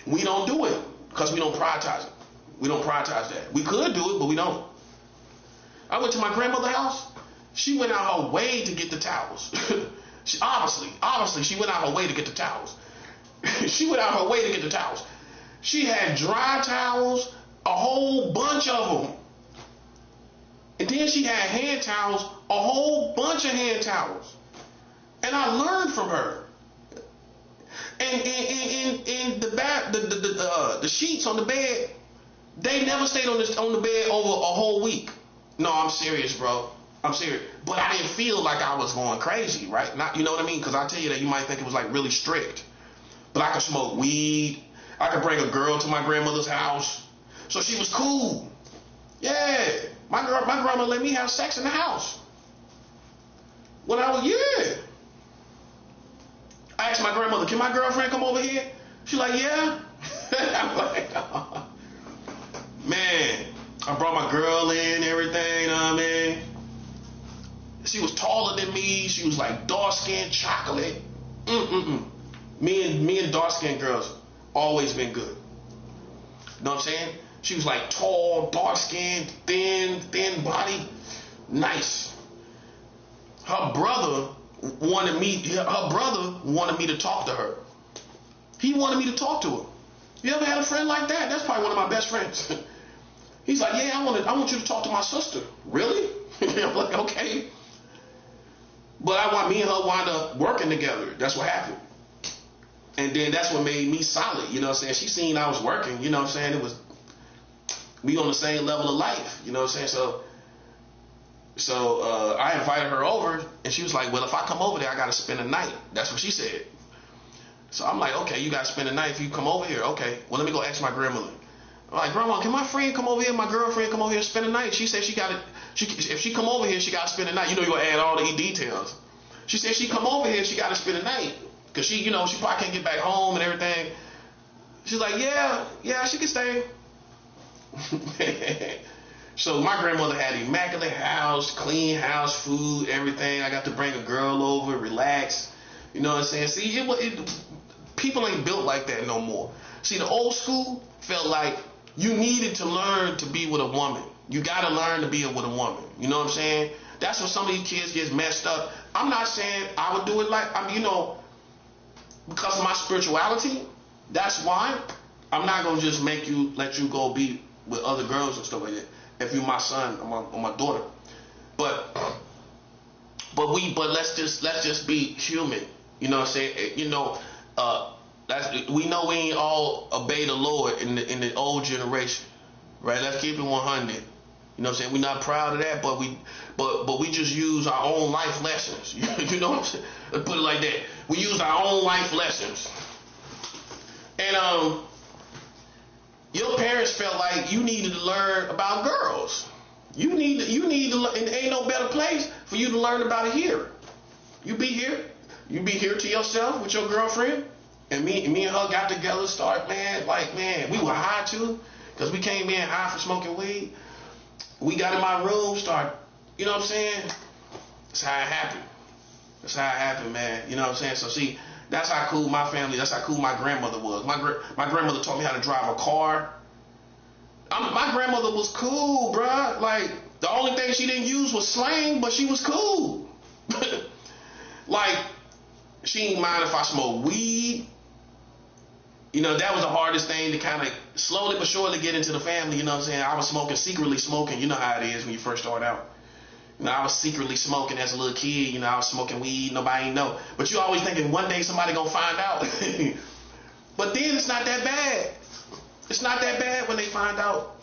Speaker 1: We don't do it because we don't prioritize it. We don't prioritize that. We could do it, but we don't. I went to my grandmother's house. She went out her way to get the towels. Obviously, she went out her way to get the towels. She went out her way to get the towels. She had dry towels, a whole bunch of them. And then she had hand towels, a whole bunch of hand towels. And I learned from her. And the sheets on the bed, they never stayed on the bed over a whole week. No, I'm serious, bro. I'm serious. But I didn't feel like I was going crazy, right? Not, you know what I mean? Because I tell you that you might think it was like really strict. But I could smoke weed. I could bring a girl to my grandmother's house. So she was cool. Yeah. My grandma let me have sex in the house. When I was, yeah. I asked my grandmother, can my girlfriend come over here? She's like, yeah. I'm like, oh. Man, I brought my girl in, everything, you know what I mean? She was taller than me. She was like dark-skinned chocolate. Me and dark-skinned girls always been good. You know what I'm saying? She was like tall, dark-skinned, thin body. Nice. Her brother wanted me to talk to her. He wanted me to talk to her. You ever had a friend like that? That's probably one of my best friends. He's like, yeah, I want you to talk to my sister. Really? I'm like, okay. But me and her wind up working together. That's what happened. And then that's what made me solid. You know what I'm saying? She seen I was working. You know what I'm saying? It was, we on the same level of life. You know what I'm saying? So I invited her over, and she was like, well, if I come over there, I got to spend a night. That's what she said. So I'm like, okay, you got to spend a night if you come over here. Okay, well, let me go ask my grandmother. I'm like, Grandma, can my friend come over here, my girlfriend come over here and spend a night? She said if she come over here, she got to spend a night. You know, you're going to add all the details. She said she come over here, she got to spend a night. Because she probably can't get back home and everything. She's like, yeah, she can stay. So my grandmother had an immaculate house, clean house, food, everything. I got to bring a girl over, relax. You know what I'm saying? See, people ain't built like that no more. See, the old school felt like you needed to learn to be with a woman. You got to learn to be with a woman. You know what I'm saying? That's when some of these kids get messed up. I'm not saying I would do it like, because of my spirituality, that's why I'm not going to just let you go be with other girls and stuff like that. if you're my son or my daughter. But let's just be human. You know what I'm saying? You know, we know we ain't all obey the Lord in the old generation, right? Let's keep it 100. You know what I'm saying? We're not proud of that, but we just use our own life lessons. You know what I'm saying? Let's put it like that. We use our own life lessons. And your parents felt like you needed to learn about girls. You need to, and ain't no better place for you to learn about it here. You be here to yourself with your girlfriend, and me and her got together, we were high too, because we came in high for smoking weed. We got in my room, you know what I'm saying? That's how it happened, man. You know what I'm saying? So see, that's how cool my family, that's how cool my grandmother was. My grandmother taught me how to drive a car. My grandmother was cool, bruh. Like, the only thing she didn't use was slang, but she was cool. Like, she didn't mind if I smoked weed. You know, that was the hardest thing to kind of slowly but surely get into the family. You know what I'm saying? I was secretly smoking. You know how it is when you first start out. You know, I was secretly smoking as a little kid. You know, I was smoking weed. Nobody ain't know. But you always thinking one day somebody gonna find out. But then it's not that bad. It's not that bad when they find out.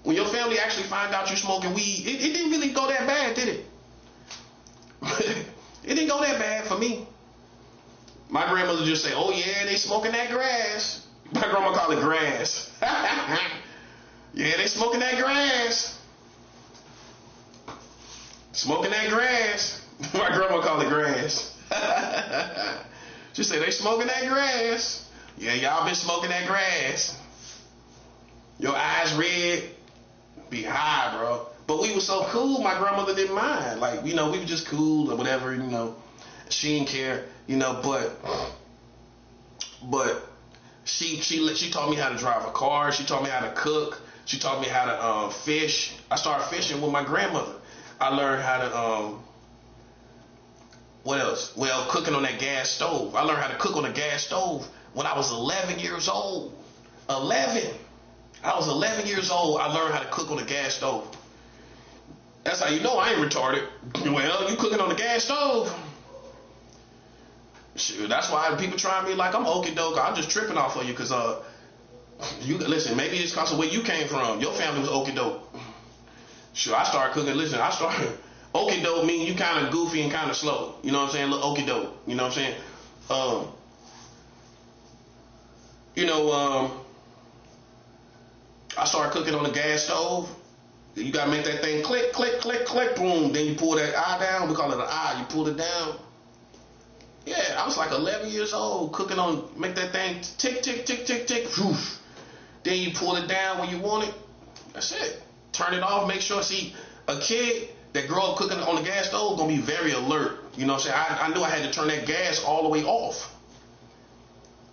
Speaker 1: When your family actually find out you smoking weed, it didn't really go that bad, did it? It didn't go that bad for me. My grandmother just say, "Oh yeah, they smoking that grass." My grandma call it grass. Yeah, they smoking that grass. Smoking that grass. My grandma call it grass. She said, "They smoking that grass." Yeah, y'all been smoking that grass. Your eyes red, be high, bro. But we were so cool, my grandmother didn't mind. Like, you know, we were just cool or whatever, you know. She didn't care, you know, but she taught me how to drive a car. She taught me how to cook. She taught me how to fish. I started fishing with my grandmother. I learned how to what else? Well, cooking on that gas stove. I learned how to cook on a gas stove when I was 11 years old. 11. I was 11 years old. I learned how to cook on a gas stove. That's how you know I ain't retarded. Well, you cooking on the gas stove. Sure, that's why people try me like I'm okie doke. I'm just tripping off of you because you listen. Maybe it's because of where you came from. Your family was okie doke. Sure, I started cooking. Listen, I started okie doke mean you kind of goofy and kind of slow. You know what I'm saying? Look, okie doke. You know what I'm saying? I started cooking on the gas stove. You gotta make that thing click, click, click, click, boom. Then you pull that eye down. We call it an eye. You pull it down. Yeah, I was like 11 years old cooking on, make that thing tick, tick, tick, tick, tick. Poof. Then you pull it down when you want it. That's it. Turn it off. Make sure. See, a kid that grow up cooking on the gas stove gonna be very alert. You know what I'm saying? I knew I had to turn that gas all the way off.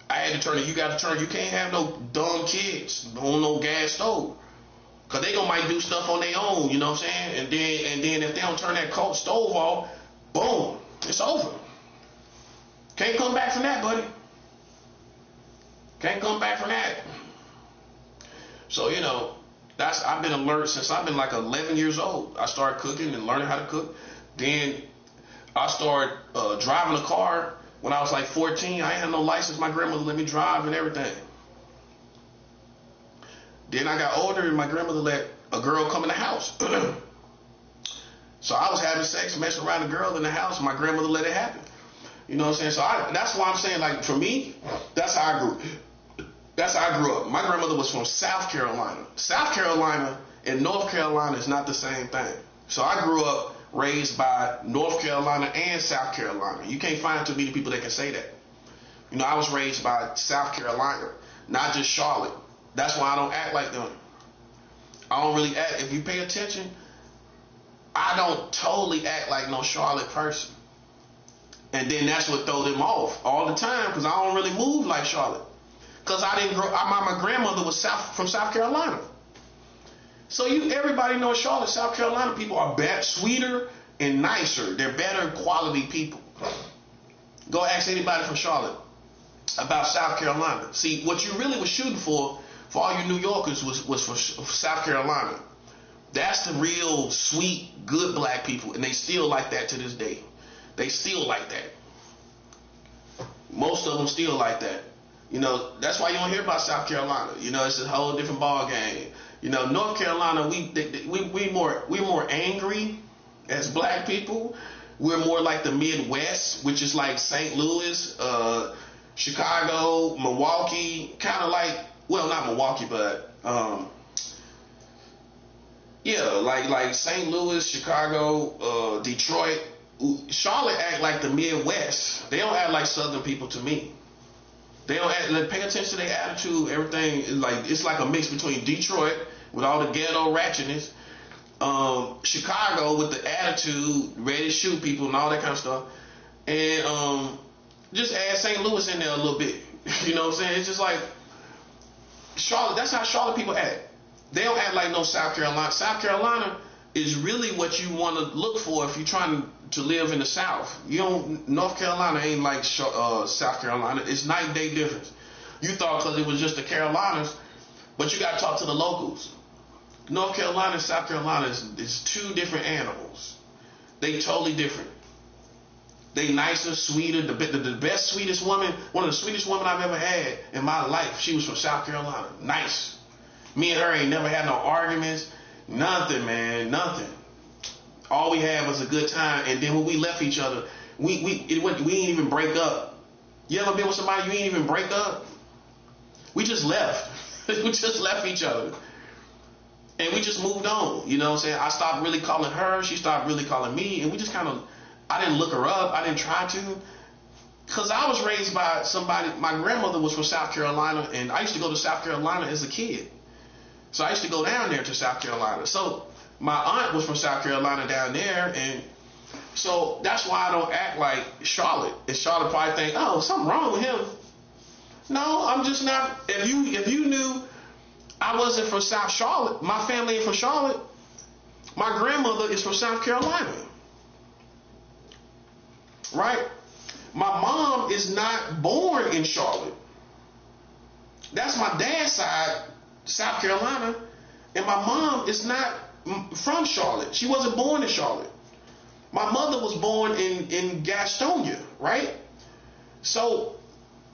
Speaker 1: I had to turn it. You got to turn. You can't have no dumb kids on no gas stove, cause they might do stuff on their own. You know what I'm saying? And then if they don't turn that cold stove off, boom, it's over. Can't come back from that, buddy. Can't come back from that. So you know, I've been alert since I've been like 11 years old. I started cooking and learning how to cook. Then I started driving a car. When I was like 14, I ain't had no license. My grandmother let me drive and everything. Then I got older and my grandmother let a girl come in the house. So I was having sex, messing around a girl in the house, and my grandmother let it happen. You know what I'm saying? So that's why I'm saying, like, for me, that's how I grew. That's how I grew up. My grandmother was from South Carolina. South Carolina and North Carolina is not the same thing. So I grew up raised by North Carolina and South Carolina. You can't find too many people that can say that. You know, I was raised by South Carolina, not just Charlotte. That's why I don't act like them. I don't really act. If you pay attention, I don't totally act like no Charlotte person. And then that's what throw them off all the time, because I don't really move like Charlotte. Because I didn't grow. My grandmother was from South Carolina. So everybody knows Charlotte, South Carolina people are better, sweeter and nicer. They're better quality people. Go ask anybody from Charlotte about South Carolina. See, what you really was shooting for for all you New Yorkers, was for South Carolina. That's the real sweet, good black people, and they still like that to this day. They still like that. Most of them still like that. You know, that's why you don't hear about South Carolina. You know, it's a whole different ball game. You know, North Carolina, we more angry as black people. We're more like the Midwest, which is like St. Louis, Chicago, Milwaukee, kind of like, well, not Milwaukee, but yeah, like St. Louis, Chicago, Detroit. Charlotte act like the Midwest. They don't act like Southern people to me. They don't act, like, pay attention to their attitude. Everything is like, it's like a mix between Detroit with all the ghetto ratchetness, Chicago with the attitude, ready to shoot people and all that kind of stuff, and just add St. Louis in there a little bit. You know what I'm saying? It's just like Charlotte. That's how Charlotte people act. They don't act like no South Carolina. South Carolina is really what you want to look for if you're trying to live in the South. You don't. North Carolina ain't like South Carolina. It's night and day difference. You thought because it was just the Carolinas, but you got to talk to the locals. North Carolina and South Carolina is two different animals. They totally different. They nicer, sweeter. The best, sweetest woman, one of the sweetest women I've ever had in my life, she was from South Carolina. Nice. Me and her ain't never had no arguments. Nothing, man. Nothing. All we had was a good time. And then when we left each other, we ain't even break up. You ever been with somebody you ain't even break up? We just left. We just left each other. And we just moved on. You know what I'm saying? I stopped really calling her. She stopped really calling me. And we just kind of, I didn't look her up. I didn't try to. Because I was raised by somebody, my grandmother was from South Carolina. And I used to go to South Carolina as a kid. So I used to go down there to South Carolina. So my aunt was from South Carolina down there. And so that's why I don't act like Charlotte. And Charlotte probably think, oh, something wrong with him. No, I'm just not. If you knew I wasn't from South Charlotte, my family ain't from Charlotte. My grandmother is from South Carolina. Right? My mom is not born in Charlotte. That's my dad's side, South Carolina. And my mom is not from Charlotte. She wasn't born in Charlotte. My mother was born in Gastonia, right? So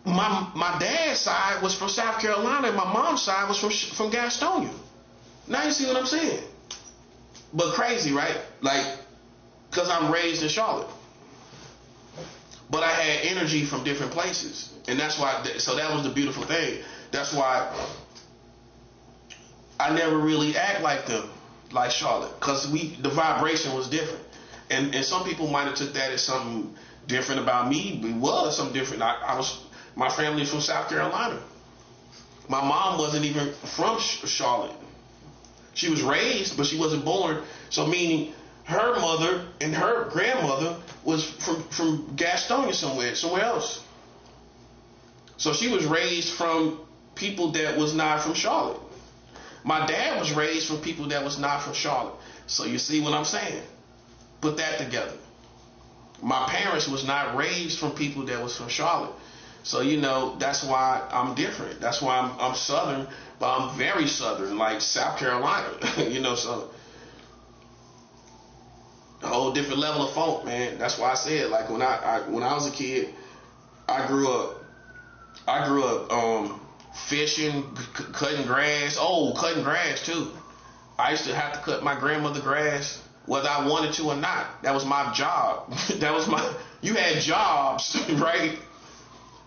Speaker 1: my dad's side was from South Carolina and my mom's side was from Gastonia. Now you see what I'm saying? But crazy, right? Like, because I'm raised in Charlotte. But I had energy from different places. And that's why, so that was the beautiful thing. That's why I never really act like them, like Charlotte. Because the vibration was different. And some people might have took that as something different about me. It was something different. My family's from South Carolina. My mom wasn't even from Charlotte. She was raised, but she wasn't born. So meaning her mother and her grandmother was from Gastonia somewhere else. So she was raised from people that was not from Charlotte. My dad was raised from people that was not from Charlotte. So you see what I'm saying? Put that together. My parents was not raised from people that was from Charlotte. So, you know, that's why I'm different. That's why I'm Southern, but I'm very Southern, like South Carolina. You know, so a whole different level of funk, man. That's why I said, like, when I was a kid, I grew up fishing, cutting grass. Oh, cutting grass too. I used to have to cut my grandmother grass, whether I wanted to or not. That was my job. You had jobs, right?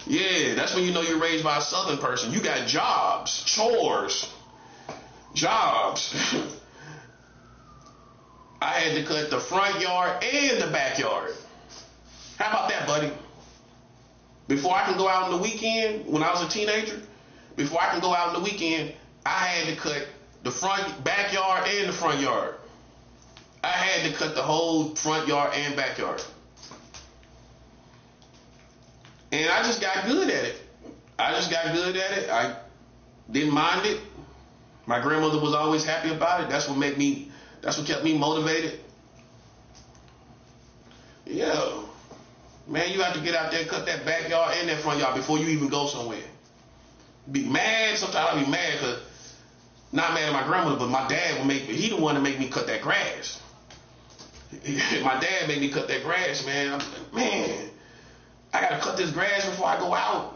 Speaker 1: Yeah, that's when you know you're raised by a Southern person. You got jobs, chores, jobs. I had to cut the front yard and the backyard. How about that, buddy? Before I can go out on the weekend, when I was a teenager, before I can go out on the weekend, I had to cut the backyard and the front yard. I had to cut the whole front yard and backyard. And I just got good at it. I didn't mind it. My grandmother was always happy about it. That's what kept me motivated. Yeah. Man, you have to get out there and cut that backyard and that front yard before you even go somewhere. Be mad. Sometimes I be mad because not mad at my grandmother, but my dad would make me. He the one to make me cut that grass. My dad made me cut that grass, man. Man, I gotta cut this grass before I go out.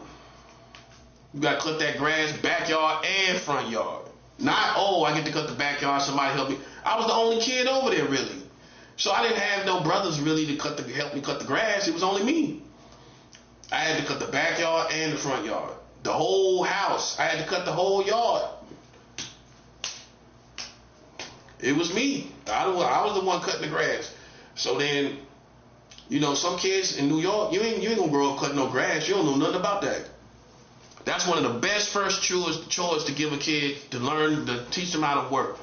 Speaker 1: You gotta cut that grass, backyard and front yard. Not, oh, I get to cut the backyard, somebody help me. I was the only kid over there, really. So I didn't have no brothers really to help me cut the grass. It was only me. I had to cut the backyard and the front yard. The whole house. I had to cut the whole yard. It was me. I was the one cutting the grass. So then, you know, some kids in New York, you ain't gonna grow up cutting no grass. You don't know nothing about that. That's one of the best first chores to give a kid to learn, to teach them how to work.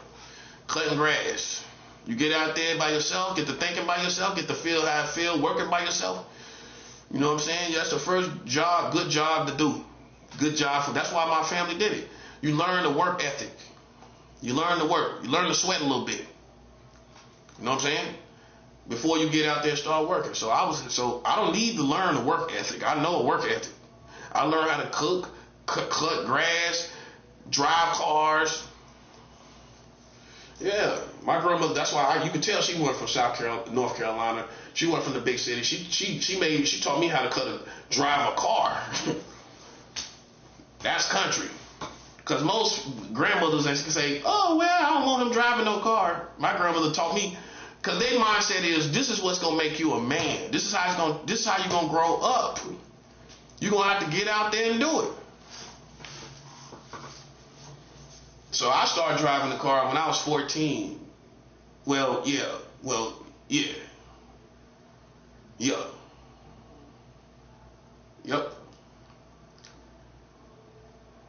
Speaker 1: Cutting grass. You get out there by yourself, get to thinking by yourself, get to feel how it feel, working by yourself. You know what I'm saying? That's the first job, good job to do. Good job that's why my family did it. You learn the work ethic. You learn to work. You learn to sweat a little bit. You know what I'm saying? Before you get out there and start working. So I don't need to learn the work ethic. I know a work ethic. I learned how to cook, cut grass, drive cars. Yeah, my grandmother. That's why you can tell she went from North Carolina. She went from the big city. She taught me how to drive a car. That's country. Because most grandmothers can say, oh, well, I don't want him driving no car. My grandmother taught me, because their mindset is, this is what's going to make you a man. This is how you're going to grow up. You're going to have to get out there and do it. So I started driving the car when I was 14. Well, yeah.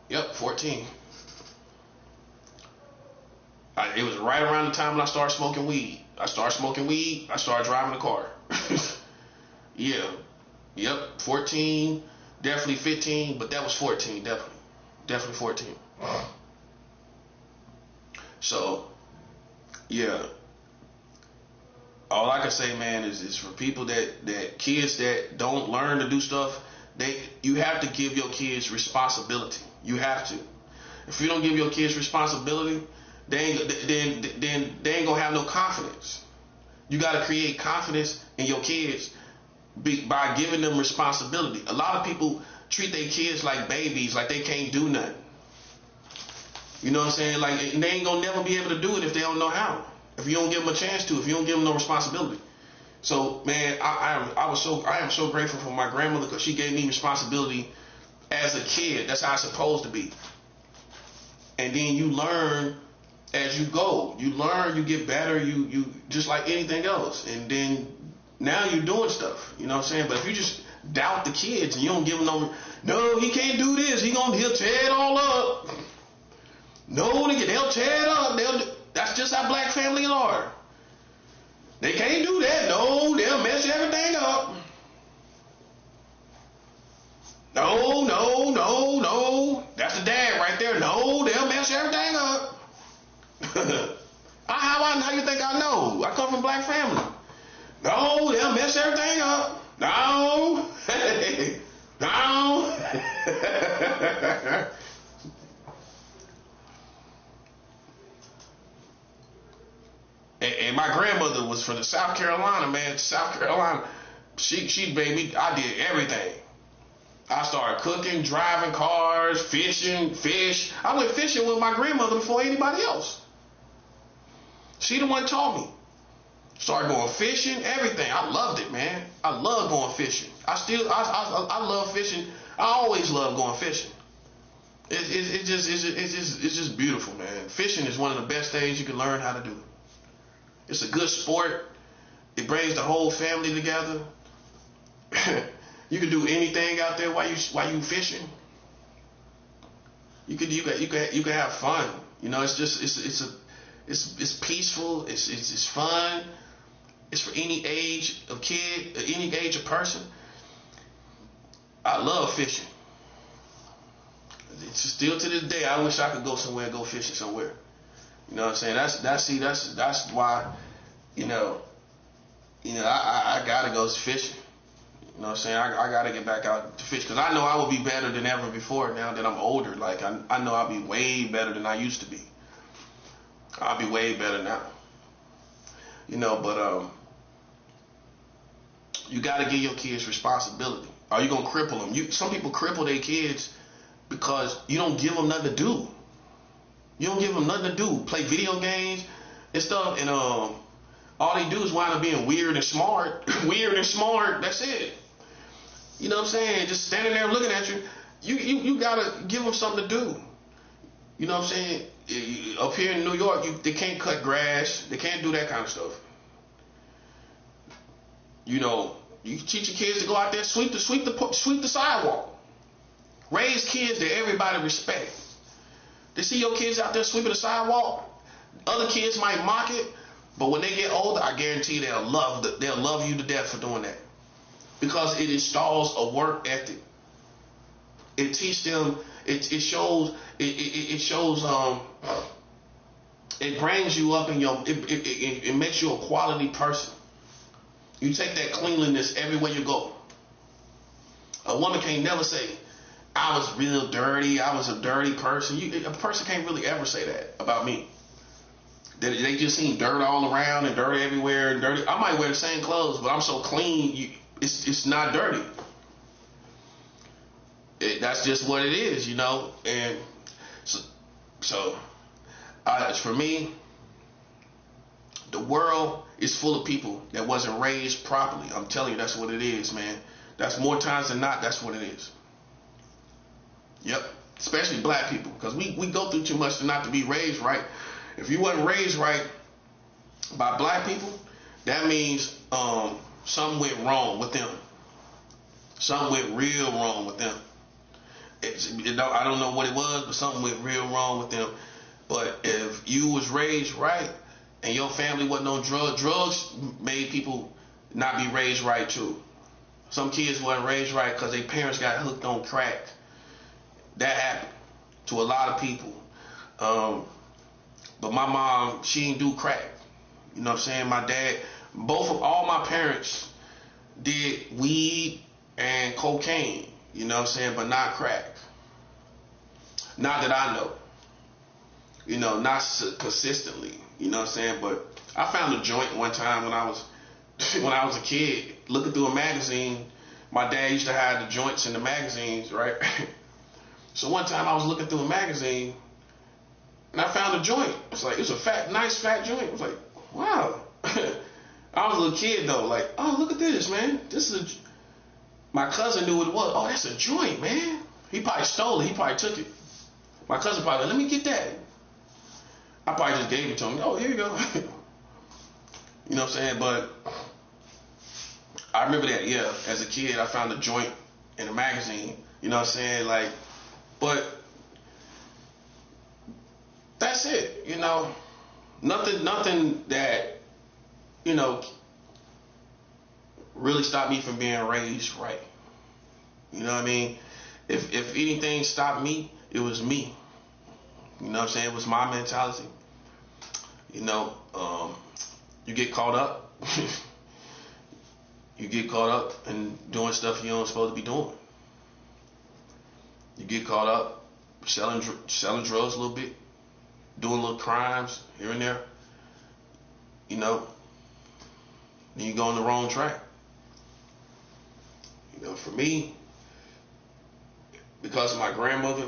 Speaker 1: Yep, 14. It was right around the time when I started smoking weed. I started driving the car. Yeah. Yep, 14, definitely 15, but that was 14, definitely 14. So, yeah. All I can say, man, is for people that kids that don't learn to do stuff, you have to give your kids responsibility. You have to. If you don't give your kids responsibility, then they ain't gonna have no confidence. You got to create confidence in your kids by giving them responsibility. A lot of people treat their kids like babies, like they can't do nothing. You know what I'm saying? Like, they ain't gonna never be able to do it if they don't know how. If you don't give them a chance to, if you don't give them no responsibility. So, man, I am so grateful for my grandmother, because she gave me responsibility as a kid. That's how it's supposed to be. And then you learn as you go. You learn, you get better, you just like anything else. And then now you're doing stuff. You know what I'm saying? But if you just doubt the kids and you don't give them no, he can't do this. He'll tear it all up. No, they'll tear it up. That's just how black families are. They can't do that. No, they'll mess everything up. No. That's the dad right there. No, they'll mess everything up. How you think I know? I come from a black family. No, they'll mess everything up. No. No. And my grandmother was from the South Carolina, man. South Carolina. She made me, I did everything. I started cooking, driving cars, fishing, fish. I went fishing with my grandmother before anybody else. She the one taught me. Started going fishing, everything. I loved it, man. I love going fishing. I love fishing. I always love going fishing. It's just beautiful, man. Fishing is one of the best things you can learn how to do. It's a good sport. It brings the whole family together. You can do anything out there while you fishing. You can have fun. You know, it's peaceful. It's fun. It's for any age of kid, any age of person. I love fishing. It's still to this day, I wish I could go somewhere and go fishing somewhere. You know what I'm saying? That's why, I gotta go fishing. You know what I'm saying? I got to get back out to fish because I know I will be better than ever before now that I'm older. Like, I know I'll be way better than I used to be. I'll be way better now. You know, but you got to give your kids responsibility. Are you going to cripple them? Some people cripple their kids because you don't give them nothing to do. You don't give them nothing to do. Play video games and stuff, and all they do is wind up being weird and smart. Weird and smart, that's it. You know what I'm saying? Just standing there looking at you. You gotta give them something to do. You know what I'm saying? Up here in New York, they can't cut grass. They can't do that kind of stuff. You know, you teach your kids to go out there, sweep the sidewalk. Raise kids that everybody respect. They see your kids out there sweeping the sidewalk. Other kids might mock it, but when they get older, I guarantee they'll love you to death for doing that. Because it installs a work ethic. It teaches them. It shows. It brings you up in your. It makes you a quality person. You take that cleanliness everywhere you go. A woman can't never say, "I was real dirty. I was a dirty person." A person can't really ever say that about me. They just seen dirt all around and dirt everywhere and dirty. I might wear the same clothes, but I'm so clean. It's not dirty. That's just what it is, you know. And so for me, the world is full of people that wasn't raised properly. I'm telling you, that's what it is, man. That's more times than not, that's what it is. Yep. Especially black people, because we go through too much to not to be raised right. If you wasn't raised right by black people, that means something went wrong with them. Something went real wrong with them. I don't know what it was, but something went real wrong with them. But if you was raised right and your family wasn't on drugs made people not be raised right too. Some kids wasn't raised right because their parents got hooked on crack. That happened to a lot of people. But my mom, she didn't do crack. You know what I'm saying? My dad, all my parents did weed and cocaine. You know what I'm saying? But not crack. Not that I know. You know, not consistently. You know what I'm saying? But I found a joint one time when I was a kid, looking through a magazine. My dad used to hide the joints in the magazines, right? So one time I was looking through a magazine and I found a joint. It was a nice fat joint. I was like, wow. I was a little kid though, like, oh, look at this, man. My cousin knew what it was. Oh, that's a joint, man. He probably stole it. He probably took it. My cousin probably, let me get that. I probably just gave it to him. Oh, here you go. You know what I'm saying? But I remember that, yeah. As a kid, I found a joint in a magazine. You know what I'm saying? Like, but that's it. You know, nothing that, you know, really stopped me from being raised right. You know what I mean? If anything stopped me, it was me. You know what I'm saying? It was my mentality. You know, you get caught up. You get caught up in doing stuff you don't supposed to be doing. You get caught up selling drugs a little bit, doing little crimes here and there. You know, then you go on the wrong track. You know, for me, because of my grandmother,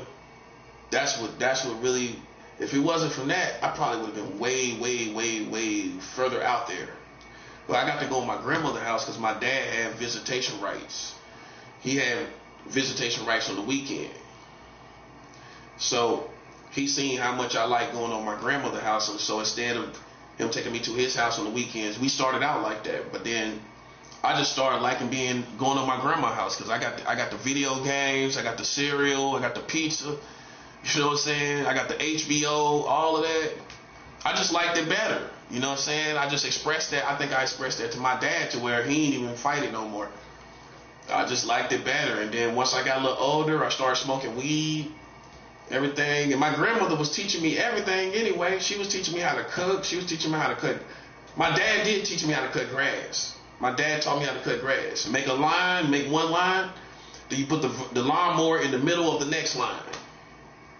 Speaker 1: that's what really, if it wasn't from that, I probably would have been way further out there. But I got to go to my grandmother's house because my dad had visitation rights. He had visitation rights on the weekend. So he seen how much I like going on my grandmother's house. And so instead of him taking me to his house on the weekends, we started out like that. But then I just started liking going to my grandma's house because I got the video games, I got the cereal, I got the pizza. You know what I'm saying? I got the HBO, all of that. I just liked it better. You know what I'm saying? I just expressed that. I think I expressed that to my dad to where he ain't even fight it no more. I just liked it better. And then once I got a little older, I started smoking weed, everything. And my grandmother was teaching me everything anyway. She was teaching me how to cook. She was teaching me how to cut. My dad did teach me how to cut grass. My dad taught me how to cut grass. Make a line, make one line, then you put the lawnmower in the middle of the next line.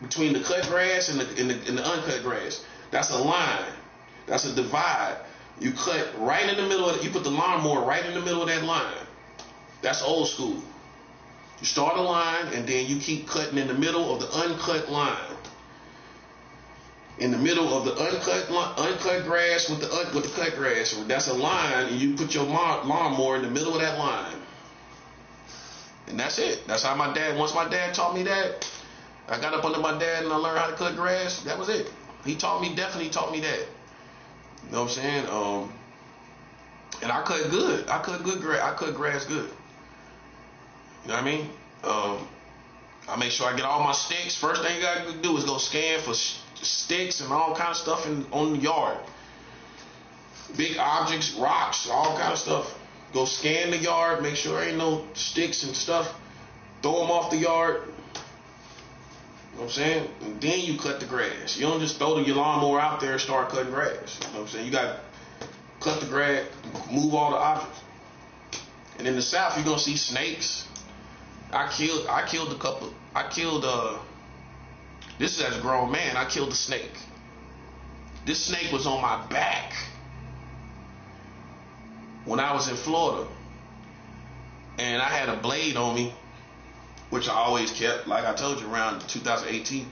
Speaker 1: Between the cut grass and the uncut grass. That's a line. That's a divide. You cut right in the middle of it. You put the lawnmower right in the middle of that line. That's old school. You start a line and then you keep cutting in the middle of the uncut line. In the middle of the uncut grass with the cut grass. That's a line, and you put your lawnmower in the middle of that line. And that's it. That's how once my dad taught me that, I got up under my dad and I learned how to cut grass. That was it. He definitely taught me that. You know what I'm saying? And I cut good. I cut good grass. I cut grass good. You know what I mean? I make sure I get all my sticks. First thing you gotta do is go scan for sticks and all kind of stuff on the yard. Big objects, rocks, all kind of stuff. Go scan the yard, make sure there ain't no sticks and stuff. Throw them off the yard. You know what I'm saying? And then you cut the grass. You don't just throw your lawnmower out there and start cutting grass. You know what I'm saying? You got to cut the grass, move all the objects. And in the South, you're going to see snakes. I killed a couple. This is as a grown man, I killed a snake. This snake was on my back when I was in Florida. And I had a blade on me, which I always kept, like I told you, around 2018.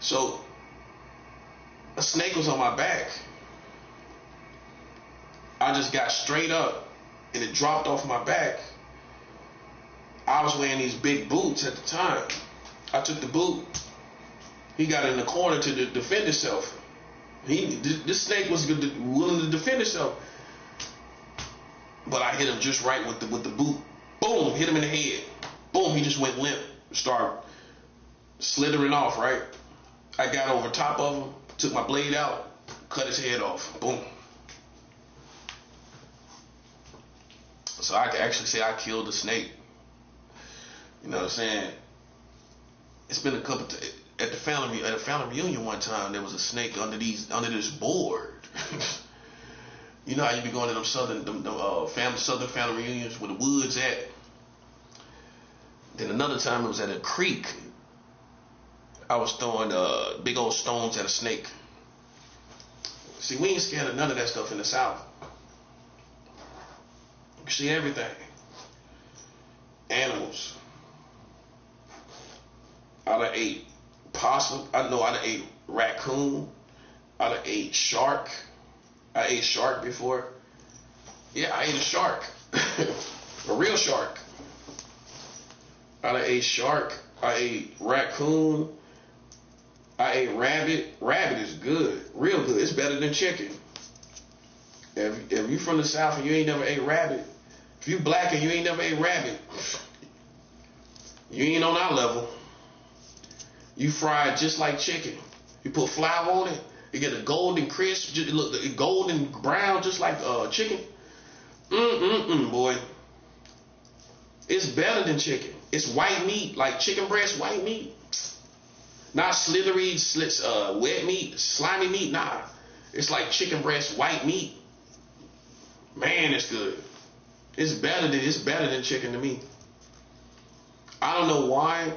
Speaker 1: So, a snake was on my back. I just got straight up, and it dropped off my back. I was wearing these big boots at the time. I took the boot. He got in the corner to defend himself. This snake was willing to defend himself. But I hit him just right with the boot. Boom, hit him in the head. Boom, he just went limp. Started slithering off, right? I got over top of him, took my blade out, cut his head off. Boom. So I can actually say I killed a snake. You know what I'm saying? It's been a couple at a family reunion one time. There was a snake under this board. You know how you be going to them southern family reunions where the woods at. Then another time it was at a creek. I was throwing big old stones at a snake. See, we ain't scared of none of that stuff in the South. You see everything. Animals. I'd have ate possum. I'd have ate raccoon. I'd have ate shark. I ate shark before. Yeah, I ate a shark. A real shark. I'd have ate shark. I ate raccoon. I ate rabbit. Rabbit is good. Real good. It's better than chicken. If you from the South and you ain't never ate rabbit, if you black and you ain't never ate rabbit, you ain't on our level. You fry it just like chicken. You put flour on it. You get a golden crisp, look golden brown, just like chicken. Boy. It's better than chicken. It's white meat, like chicken breast, white meat. Not slithery, wet meat, slimy meat. Nah, it's like chicken breast, white meat. Man, it's good. It's better than chicken to me. I don't know why.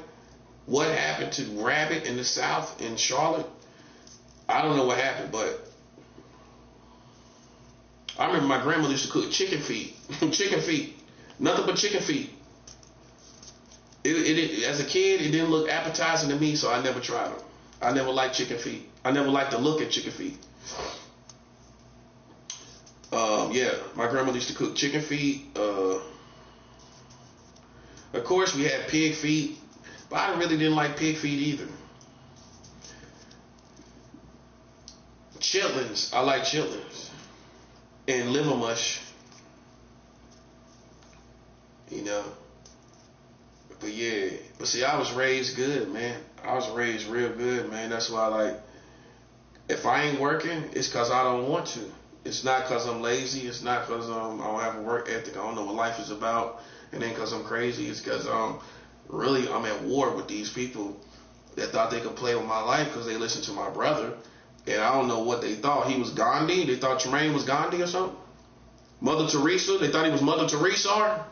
Speaker 1: What happened to rabbit in the South in Charlotte? I don't know what happened, but I remember my grandmother used to cook chicken feet. Chicken feet. Nothing but chicken feet. As a kid, it didn't look appetizing to me, so I never tried them. I never liked chicken feet. I never liked the look at chicken feet. Yeah, my grandmother used to cook chicken feet. Of course, we had pig feet, but I really didn't like pig feet either. Chitlins, I like chitlins. And liver mush. You know. But yeah, but see, I was raised good, man. I was raised real good, man. That's why, like, if I ain't working, it's because I don't want to. It's not because I'm lazy. It's not because I don't have a work ethic. I don't know what life is about. It ain't because I'm crazy. It's because I'm at war with these people that thought they could play with my life because they listened to my brother. And I don't know what they thought. He was Gandhi. They thought Tremaine was Gandhi or something. Mother Teresa. They thought he was Mother Teresa.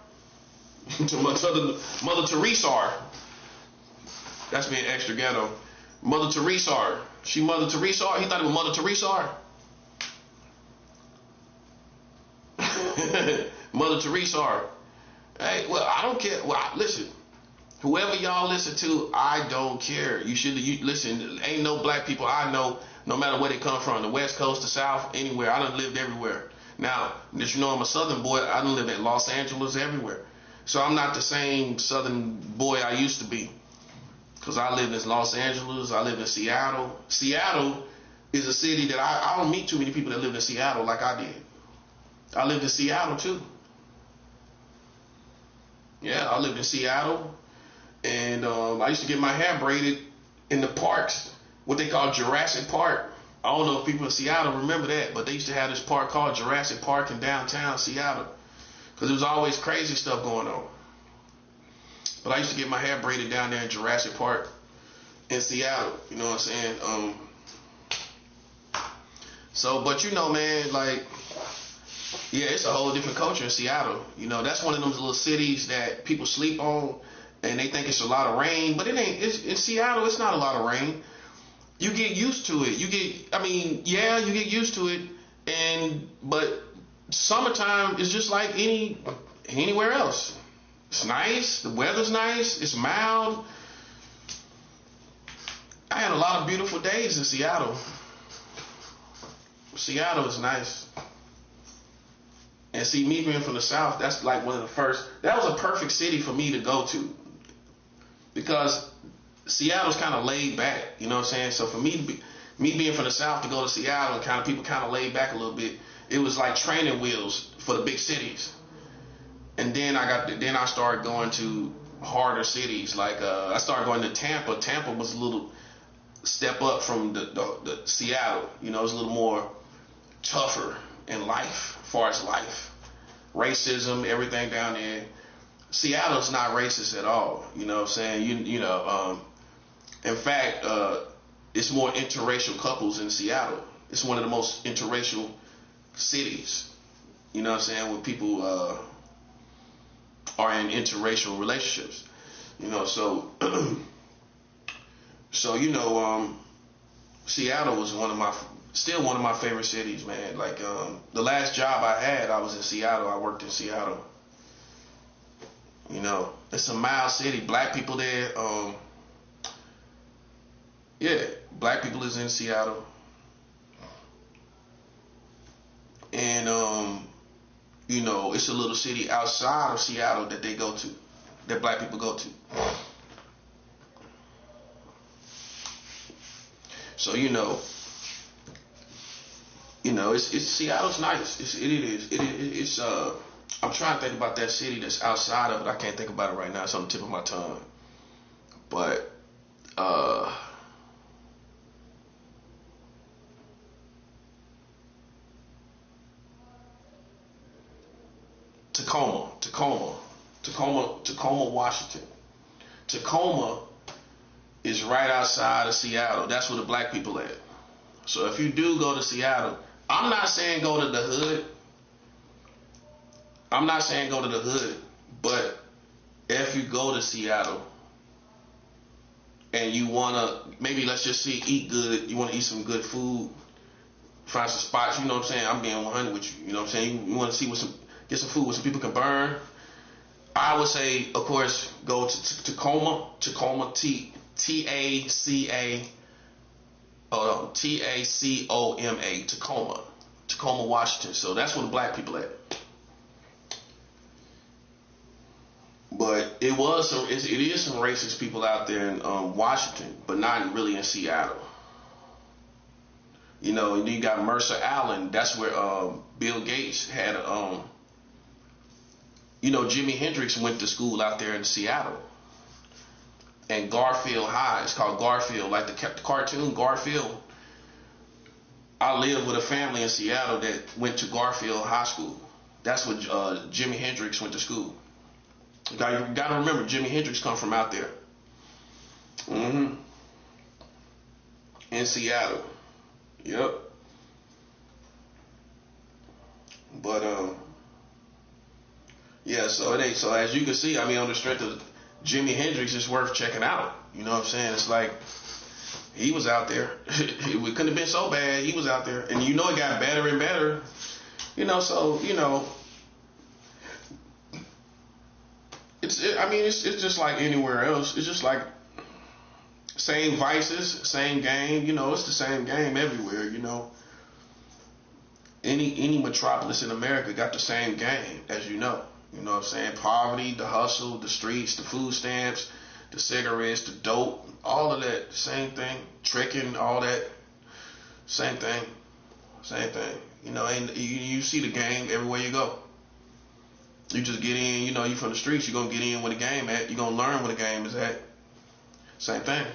Speaker 1: To Mother Teresa. That's being extra ghetto. Mother Teresa. She Mother Teresa. He thought it was Mother Teresa. Mother Teresa. Hey, well, I don't care. Well, listen. Whoever y'all listen to, I don't care. You listen. Ain't no black people I know, no matter where they come from, the West Coast, the South, anywhere. I done lived everywhere. Now, did you know I'm a Southern boy? I done lived in Los Angeles, everywhere. So I'm not the same Southern boy I used to be. Because I lived in Los Angeles, I lived in Seattle. Seattle is a city that I don't meet too many people that lived in Seattle like I did. I lived in Seattle too. Yeah, I lived in Seattle. And I used to get my hair braided in the parks, what they call Jurassic Park. I don't know if people in Seattle remember that, but they used to have this park called Jurassic Park in downtown Seattle. Because there was always crazy stuff going on. But I used to get my hair braided down there in Jurassic Park in Seattle. You know what I'm saying? But you know, man, like, yeah, it's a whole different culture in Seattle. You know, that's one of those little cities that people sleep on and they think it's a lot of rain. But it ain't. In Seattle, it's not a lot of rain. You get used to it. You get used to it. But summertime is just like anywhere else. It's nice. The weather's nice. It's mild. I had a lot of beautiful days in Seattle. Seattle is nice. And see, me being from the South, that's like one of the first. That was a perfect city for me to go to. Because Seattle's kind of laid back. You know what I'm saying? So for me being from the South to go to Seattle and people kind of laid back a little bit, it was like training wheels for the big cities. And then I started going to harder cities. Like I started going to Tampa. Tampa was a little step up from the Seattle. You know, it was a little more tougher in life, as far as life, racism, everything down there. Seattle's not racist at all. You know what I'm saying? In fact, it's more interracial couples in Seattle. It's one of the most interracial cities. You know what I'm saying? Where people are in interracial relationships, you know. So Seattle was still one of my favorite cities, man. Like the last job I had, I was in Seattle. I worked in Seattle. You know, it's a mild city. Black people there. Black people is in Seattle, and you know, it's a little city outside of Seattle that they go to, that black people go to. So it's Seattle's nice. It's I'm trying to think about that city that's outside of it. I can't think about it right now. It's on the tip of my tongue. But Tacoma, Washington. Tacoma is right outside of Seattle. That's where the black people at. So if you do go to Seattle, I'm not saying go to the hood. But if you go to Seattle and you wanna, maybe let's just see, eat good. You wanna eat some good food, find some spots. You know what I'm saying? I'm being 100 with you. You know what I'm saying? You wanna see get some food where some people can burn. I would say, of course, go to Tacoma, Tacoma, Washington. So that's where the black people at. But it is some racist people out there in Washington, but not really in Seattle. You know, and you got Mercer Island. That's where Bill Gates had Jimi Hendrix went to school out there in Seattle. And Garfield High, it's called Garfield, like the cartoon Garfield. I lived with a family in Seattle that went to Garfield High School. That's where Jimi Hendrix went to school. You gotta remember, Jimi Hendrix come from out there. In Seattle. Yep. But Yeah, so it ain't. So as you can see, I mean, on the strength of Jimi Hendrix, it's worth checking out. You know what I'm saying? It's like he was out there. It couldn't have been so bad. He was out there, and you know it got better and better. You know, so you know, I mean, it's just like anywhere else. It's just like same vices, same game. You know, it's the same game everywhere. You know, any metropolis in America got the same game, as you know. You know what I'm saying? Poverty, the hustle, the streets, the food stamps, the cigarettes, the dope, all of that, same thing. Tricking, all that, same thing. Same thing. You know, and you see the game everywhere you go. You just get in, you know, you from the streets, you're going to get in where the game at. You're going to learn where the game is at. Same thing.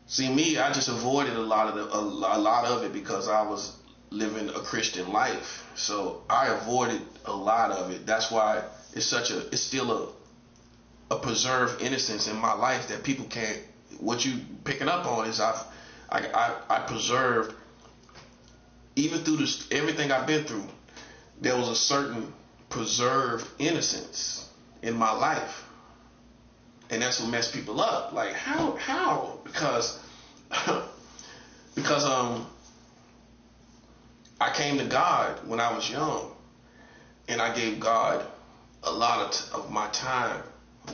Speaker 1: See, me, I just avoided a lot of it because I was living a Christian life. So I avoided a lot of it. That's why it's still a preserved innocence in my life that people can't. What you picking up on is I preserved, even through everything I've been through, there was a certain preserved innocence in my life. And that's what messed people up. Like how? Because I came to God when I was young, and I gave God a lot of my time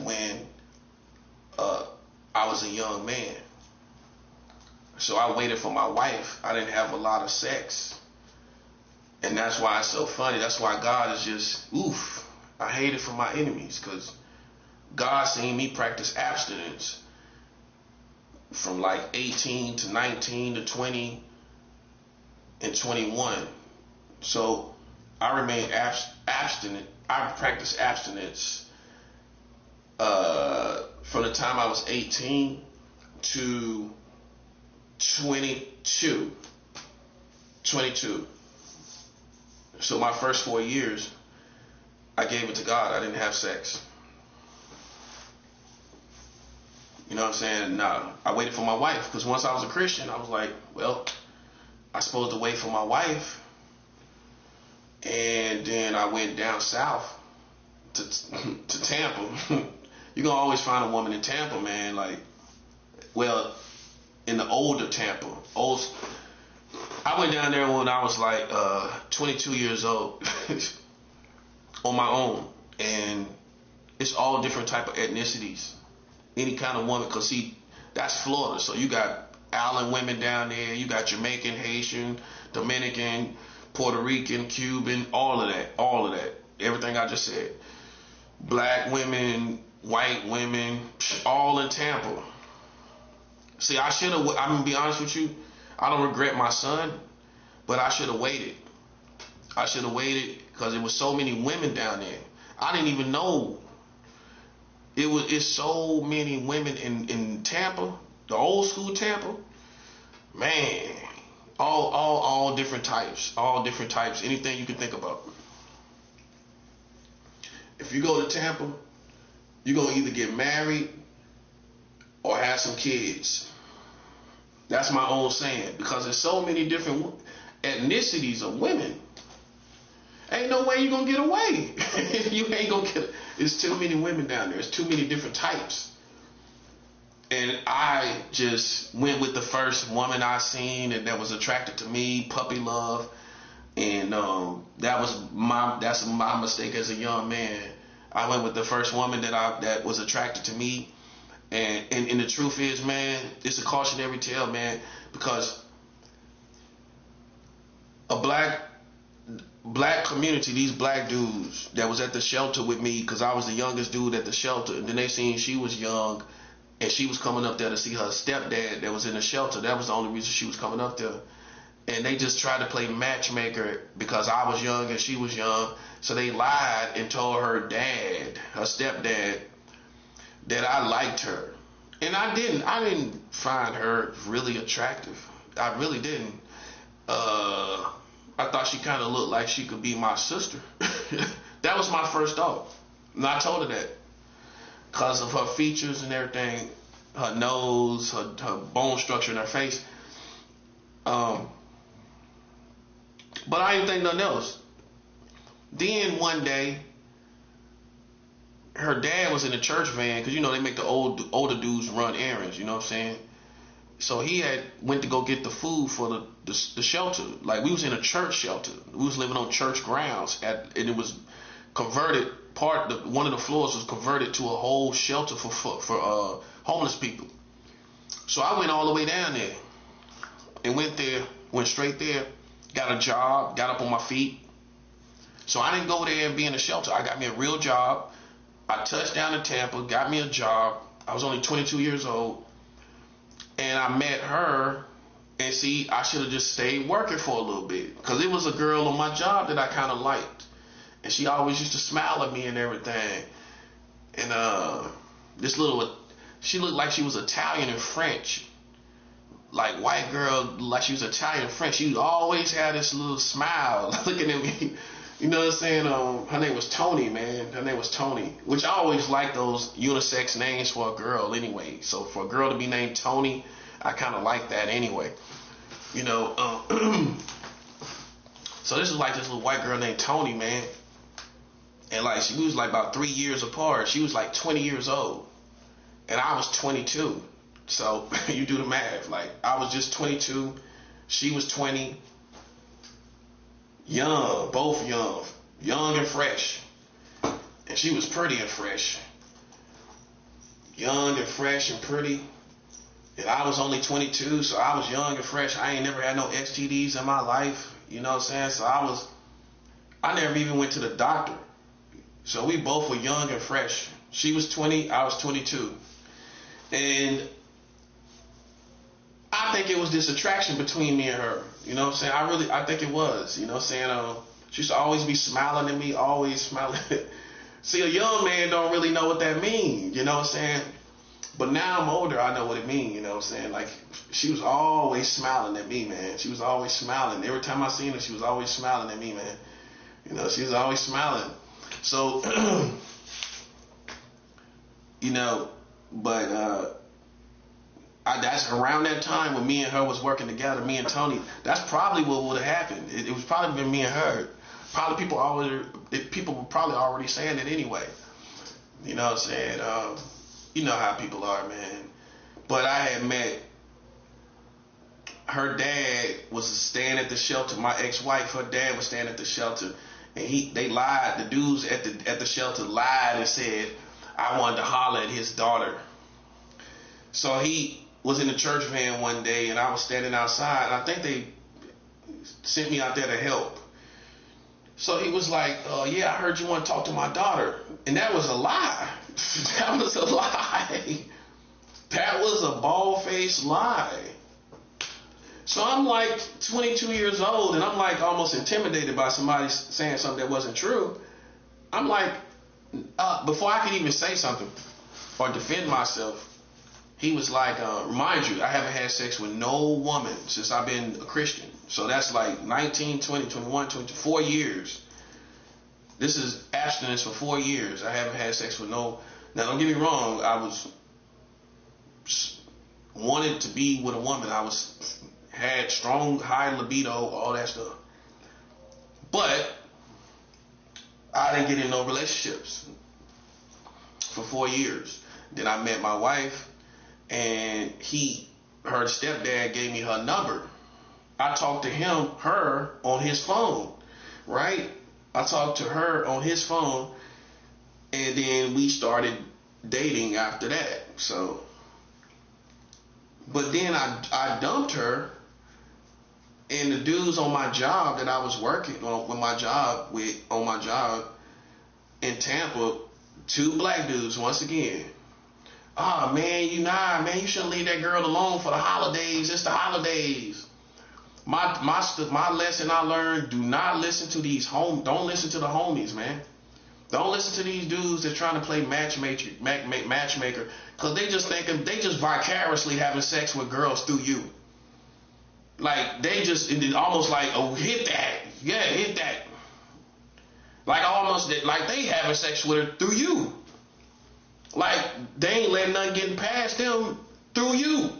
Speaker 1: when I was a young man. So I waited for my wife. I didn't have a lot of sex. And that's why it's so funny. That's why God is just, oof. I hate it for my enemies, because God seen me practice abstinence from like 18 to 19 to 20 and 21. So I remained abstinent. I practiced abstinence from the time I was 18 to 22. So my first 4 years, I gave it to God. I didn't have sex. You know what I'm saying? Nah, I waited for my wife, because once I was a Christian, I was like, well, I'm supposed to wait for my wife. And then I went down south to Tampa. You're going to always find a woman in Tampa, man. Like, well, in the older Tampa. I went down there when I was like 22 years old on my own. And it's all different type of ethnicities. Any kind of woman, because see, that's Florida. So you got island women down there. You got Jamaican, Haitian, Dominican, Puerto Rican, Cuban, all of that. Everything I just said. Black women, white women, all in Tampa. See, I'm going to be honest with you, I don't regret my son, but I should have waited. Because there was so many women down there. I didn't even know. It's so many women in Tampa, the old school Tampa. Man, all different types, anything you can think about. If you go to Tampa, you're going to either get married or have some kids. That's my own saying, because there's so many different ethnicities of women. Ain't no way you're going to get away. You ain't going to get. There's too many women down there. There's too many different types. And I just went with the first woman I seen and that was attracted to me, puppy love. And that's my mistake as a young man. I went with the first woman that was attracted to me. And the truth is, man, it's a cautionary tale, man, because a black community, these black dudes that was at the shelter with me, because I was the youngest dude at the shelter, and then they seen she was young, and she was coming up there to see her stepdad that was in the shelter. That was the only reason she was coming up there. And they just tried to play matchmaker because I was young and she was young. So they lied and told her stepdad, that I liked her. And I didn't find her really attractive. I really didn't. I thought she kind of looked like she could be my sister. That was my first thought. And I told her that. Because of her features and everything, her nose, her bone structure in her face. But I didn't think nothing else. Then one day, her dad was in a church van because they make the older dudes run errands. You know what I'm saying? So he had went to go get the food for the shelter. Like, we was in a church shelter. We was living on church grounds, and it was converted. One of the floors was converted to a whole shelter for homeless people. So I went all the way down there and went straight there, got a job, got up on my feet. So I didn't go there and be in a shelter. I got me a real job. I touched down in Tampa, got me a job. I was only 22 years old. And I met her, and see, I should have just stayed working for a little bit. Because it was a girl on my job that I kind of liked. And she always used to smile at me and everything. And she looked like she was Italian and French. Like, white girl, like she was Italian and French. She always had this little smile looking at me. You know what I'm saying? Her name was Tony, man. Her name was Tony. Which I always like those unisex names for a girl anyway. So for a girl to be named Tony, I kind of like that anyway. So this is like this little white girl named Tony, man. And like, we was like about 3 years apart. She was like 20 years old. And I was 22. So you do the math. Like, I was just 22. She was 20. Young, both young and fresh. And she was pretty and fresh. Young and fresh and pretty. And I was only 22, so I was young and fresh. I ain't never had no STDs in my life. You know what I'm saying? So I never even went to the doctor. So we both were young and fresh. She was 20, I was 22. And I think it was this attraction between me and her. You know what I'm saying? I think it was. You know what I'm saying? She used to always be smiling at me, always smiling. See, a young man don't really know what that means. You know what I'm saying? But now I'm older, I know what it means. You know what I'm saying? Like, she was always smiling at me, man. She was always smiling. Every time I seen her, she was always smiling at me, man. You know, she was always smiling. So, that's around that time when me and her was working together, me and Tony. That's probably what would have happened. It was probably been me and her. Probably people were probably already saying it anyway. You know what I'm saying? You know how people are, man. But I had met her dad was staying at the shelter. My ex-wife, her dad was staying at the shelter, and they lied. The dudes at the shelter lied and said I wanted to holler at his daughter. So he was in the church van one day, and I was standing outside, and I think they sent me out there to help. So he was like, yeah, I heard you want to talk to my daughter. And that was a lie. That was a lie. That was a bald-faced lie. So I'm like 22 years old, and I'm like almost intimidated by somebody saying something that wasn't true. I'm like, before I could even say something or defend myself, he was like, mind you, I haven't had sex with no woman since I've been a Christian. So that's like 19, 20, 21, 22, 4 years. This is abstinence for 4 years. I haven't had sex with no. Now, don't get me wrong. I was wanted to be with a woman. Had strong, high libido, all that stuff. But I didn't get in no relationships for 4 years. Then I met my wife, and her stepdad gave me her number. I talked to her on his phone, right? I talked to her on his phone, and then we started dating after that. So, but then I dumped her, and the dudes on my job that I was working on on my job in Tampa, 2 black dudes once again. Man, you shouldn't leave that girl alone for the holidays. It's the holidays. My lesson I learned: do not listen to don't listen to the homies, man. Don't listen to these dudes that trying to play matchmaker, because they just vicariously having sex with girls through you. Like, they just almost like, oh, hit that, yeah, hit that. Like almost like they having sex with her through you. Like, they ain't letting nothing get past them through you.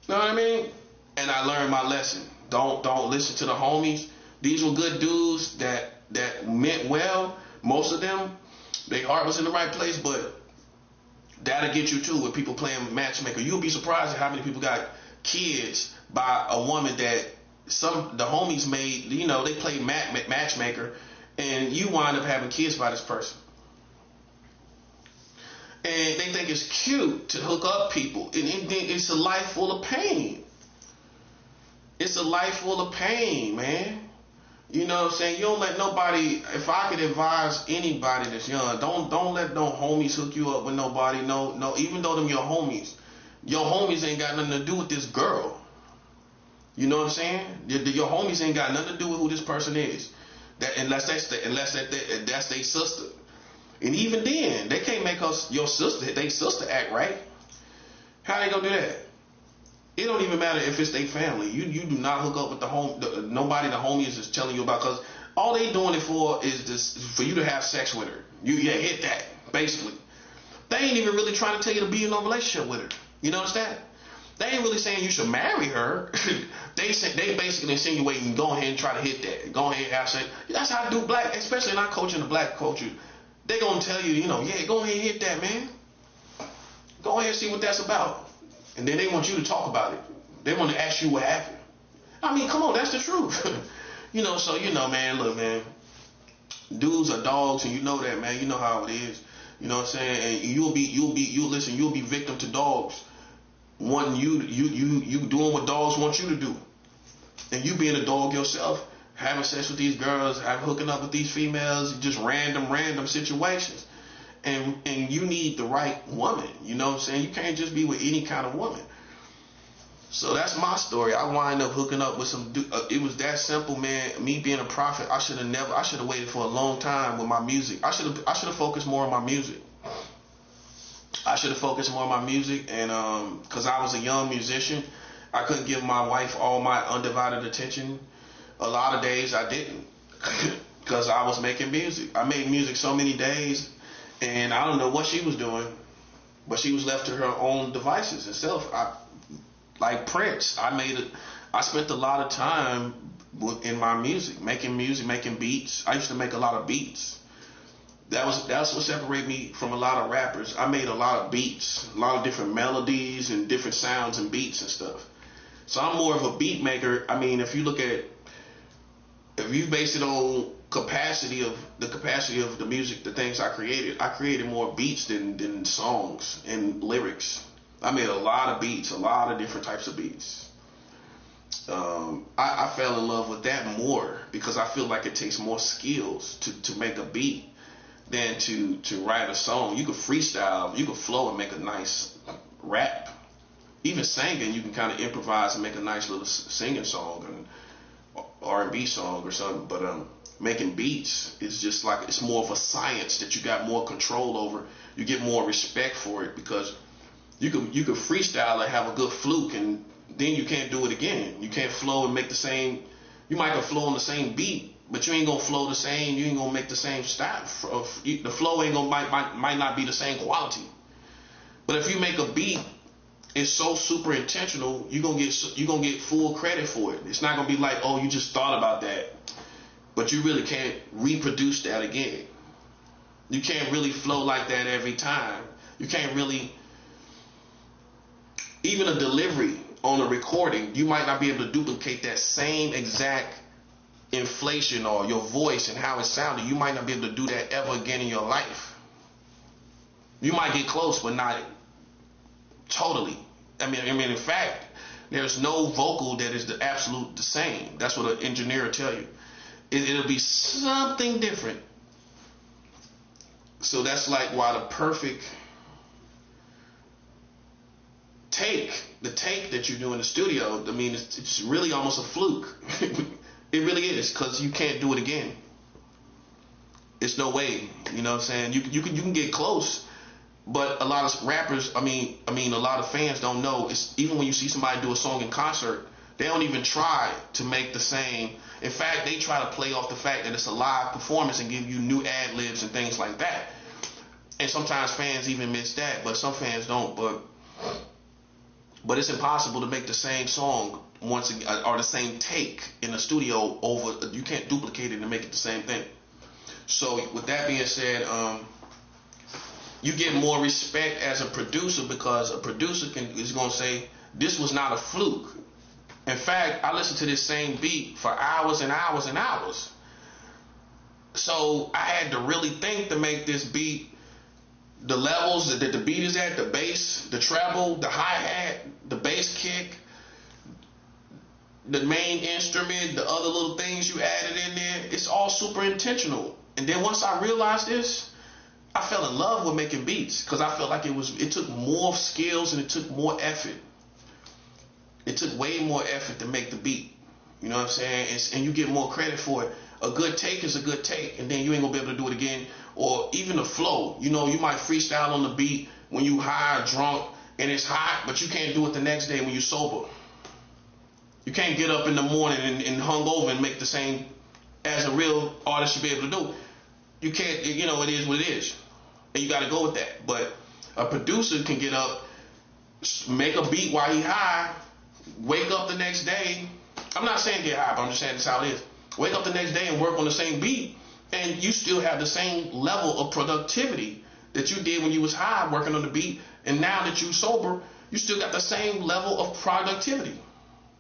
Speaker 1: Know what I mean? And I learned my lesson. Don't listen to the homies. These were good dudes that meant well. Most of them, their heart was in the right place, but that'll get you too with people playing matchmaker. You'll be surprised at how many people got kids by a woman that the homies made. You know, they played matchmaker, and you wind up having kids by this person. And they think it's cute to hook up people, and it's a life full of pain. It's a life full of pain, man. You know what I'm saying? You don't let nobody. If I could advise anybody that's young, don't let no homies hook you up with nobody. No. Even though them your homies ain't got nothing to do with this girl. You know what I'm saying? Your homies ain't got nothing to do with who this person is. Unless that's their sister. And even then, they can't make us your sister. They sister act right. How they gonna do that? It don't even matter if it's their family. You do not hook up with nobody the homies is telling you about, because all they doing it for is this, for you to have sex with her. You hit that basically. They ain't even really trying to tell you to be in no relationship with her. You understand? They ain't really saying you should marry her. They basically insinuating go ahead and try to hit that. Go ahead and have sex. That's how I do black, especially in our culture, in the black culture. They gonna tell you, yeah, go ahead and hit that, man. Go ahead and see what that's about. And then they want you to talk about it. They want to ask you what happened. I mean, come on, that's the truth. Man, look, man. Dudes are dogs, and you know that, man. You know how it is. You know what I'm saying? And you'll be victim to dogs wanting you doing what dogs want you to do. And you being a dog yourself, having sex with these girls, hooking up with these females, just random situations. And you need the right woman. You know what I'm saying? You can't just be with any kind of woman. So that's my story. I wind up hooking up with some dude. It was that simple, man. Me being a prophet, I should have waited for a long time with my music. I should have focused more on my music. And because I was a young musician, I couldn't give my wife all my undivided attention. A lot of days I didn't, because I was making music. I made music so many days, and I don't know what she was doing, but she was left to her own devices herself. Like Prince, I spent a lot of time in my music, making beats. I used to make a lot of beats. That's what separated me from a lot of rappers. I made a lot of beats, a lot of different melodies and different sounds and beats and stuff. So I'm more of a beat maker. I mean, if you base it on the capacity of the music, the things I created more beats than songs and lyrics. I made a lot of beats, a lot of different types of beats. I fell in love with that more because I feel like it takes more skills to make a beat than to write a song. You can freestyle, you can flow and make a nice rap. Even singing, you can kind of improvise and make a nice little singing song and R&B song or something. But making beats is just like, it's more of a science that you got more control over. You get more respect for it, because you can freestyle and have a good fluke, and then you can't do it again. You can't flow and make the same. You might can flow on the same beat, but you ain't gonna flow the same. You ain't gonna make the same style. The flow ain't gonna might not be the same quality. But if you make a beat, it's so super intentional. You gonna get full credit for it. It's not gonna be like, oh, you just thought about that, but you really can't reproduce that again. You can't really flow like that every time. You can't really. Even a delivery on a recording, you might not be able to duplicate that same exact inflation or your voice and how it sounded. You might not be able to do that ever again in your life. You might get close, but not totally. I mean, in fact, there's no vocal that is the same. That's what an engineer will tell you. It'll be something different. So that's like why the perfect the take that you do in the studio, I mean, it's really almost a fluke. It really is, because you can't do it again. It's no way. You know what I'm saying? You can get close, but a lot of rappers, I mean a lot of fans don't know. It's even when you see somebody do a song in concert, they don't even try to make the same. In fact, they try to play off the fact that it's a live performance and give you new ad libs and things like that. And sometimes fans even miss that, but some fans don't. But But it's impossible to make the same song once again, or the same take in the studio over. You can't duplicate it and make it the same thing. So with that being said, you get more respect as a producer because a producer is gonna say this was not a fluke. In fact, I listened to this same beat for hours and hours and hours. So I had to really think to make this beat. The levels that the beat is at, the bass, the treble, the hi-hat, the bass kick, the main instrument, the other little things you added in there, it's all super intentional. And then once I realized this, I fell in love with making beats because I felt like it took more skills and it took more effort. It took way more effort to make the beat. You know what I'm saying? And you get more credit for it. A good take is a good take, and then you ain't gonna be able to do it again. Or even the flow. You know, you might freestyle on the beat when you high or drunk and it's hot, but you can't do it the next day when you're sober. You can't get up in the morning and hung over and make the same as a real artist should be able to do. You can't, you know, it is what it is. And you gotta go with that. But a producer can get up, make a beat while he high, wake up the next day. I'm not saying get high, but I'm just saying that's how it is. Wake up the next day and work on the same beat, and you still have the same level of productivity that you did when you was high working on the beat. And now that you sober, you still got the same level of productivity.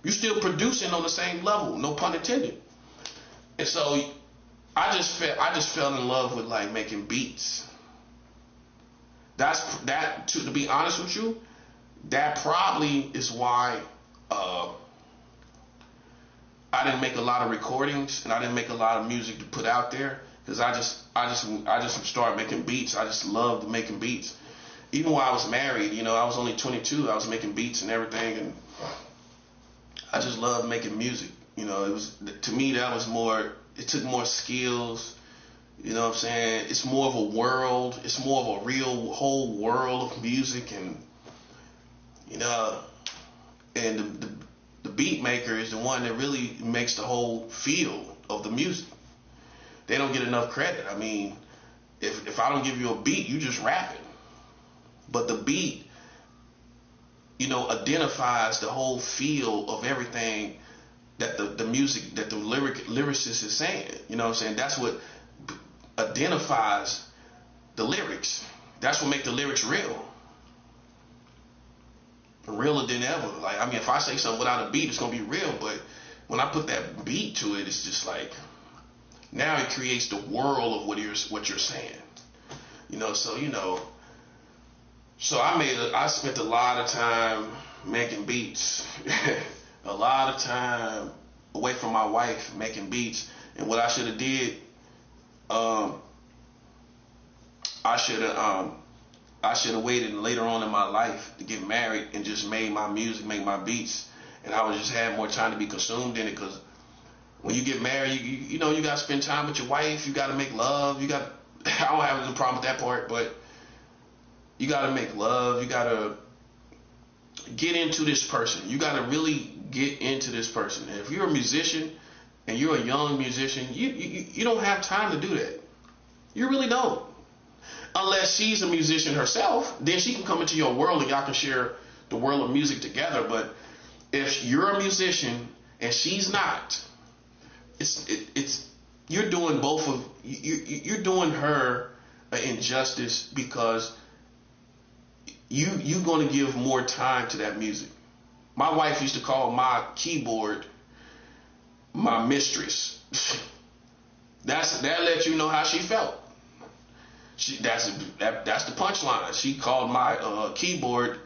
Speaker 1: You still producing on the same level, no pun intended. And so I just fell in love with like making beats. To be honest with you, that probably is why I didn't make a lot of recordings and I didn't make a lot of music to put out there because I just started making beats. I just loved making beats. Even while I was married, you know, I was only 22. I was making beats and everything, and I just loved making music. You know, it was, to me, that was more. It took more skills. You know what I'm saying? It's more of a world. It's more of a real whole world of music, and you know, and the beat maker is the one that really makes the whole feel of the music. They don't get enough credit. I mean, if I don't give you a beat, you just rapping. But the beat, you know, identifies the whole feel of everything that the music, that the lyricist is saying. You know what I'm saying? That's what identifies the lyrics. That's what makes the lyrics real. Realer than ever. Like, I mean, if I say something without a beat, it's gonna be real. But when I put that beat to it, it's just like, now it creates the world of what you're saying. You know, so you know. So I spent a lot of time making beats, a lot of time away from my wife making beats. And what I should have did, I should have waited later on in my life to get married and just made my music, make my beats, and I would just have more time to be consumed in it. Because when you get married, you know you got to spend time with your wife. You got to make love. I don't have any problem with that part, but you got to make love. You got to get into this person. You got to really get into this person. And if you're a musician and you're a young musician, you don't have time to do that. You really don't. Unless she's a musician herself, then she can come into your world and y'all can share the world of music together. But if you're a musician and she's not, you're doing both of you're doing her an injustice because you're going to give more time to that music. My wife used to call my keyboard my mistress. That lets you know how she felt. That's the punchline. She called my keyboard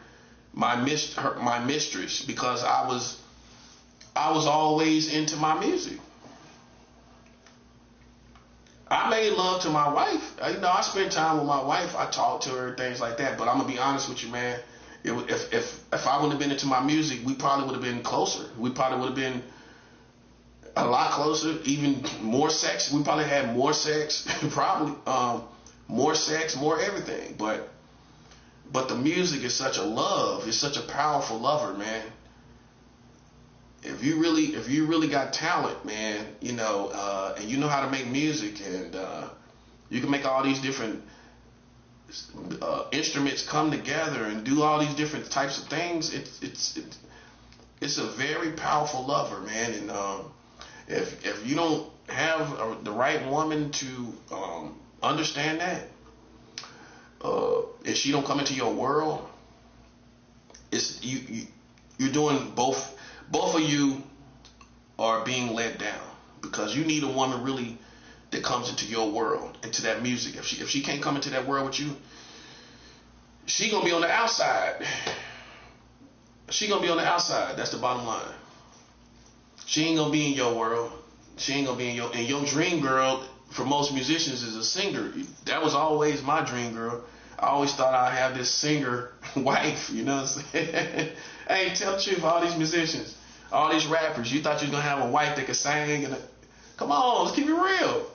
Speaker 1: my mistress because I was always into my music. I made love to my wife. You know, I spent time with my wife. I talked to her, things like that. But I'm gonna be honest with you, man. If I wouldn't have been into my music, we probably would have been closer. We probably would have been a lot closer, even more sex. We probably had more sex, probably. More sex, more everything, but the music is such a love. It's such a powerful lover, man. If you really got talent, man, you know, and you know how to make music, and you can make all these different instruments come together and do all these different types of things. It's a very powerful lover, man. And if you don't have the right woman to understand that, if she don't come into your world, it's you're doing both of you are being let down, because you need a woman really that comes into your world, into that music. If she can't come into that world with you, she gonna be on the outside. She gonna be on the outside. That's the bottom line. She ain't gonna be in your world. She ain't gonna be in your dream girl. For most musicians, is a singer. That was always my dream girl. I always thought I'd have this singer wife. You know what I'm saying? Hey, tell the truth. All these musicians, all these rappers, you thought you was gonna have a wife that could sing and come on, let's keep it real.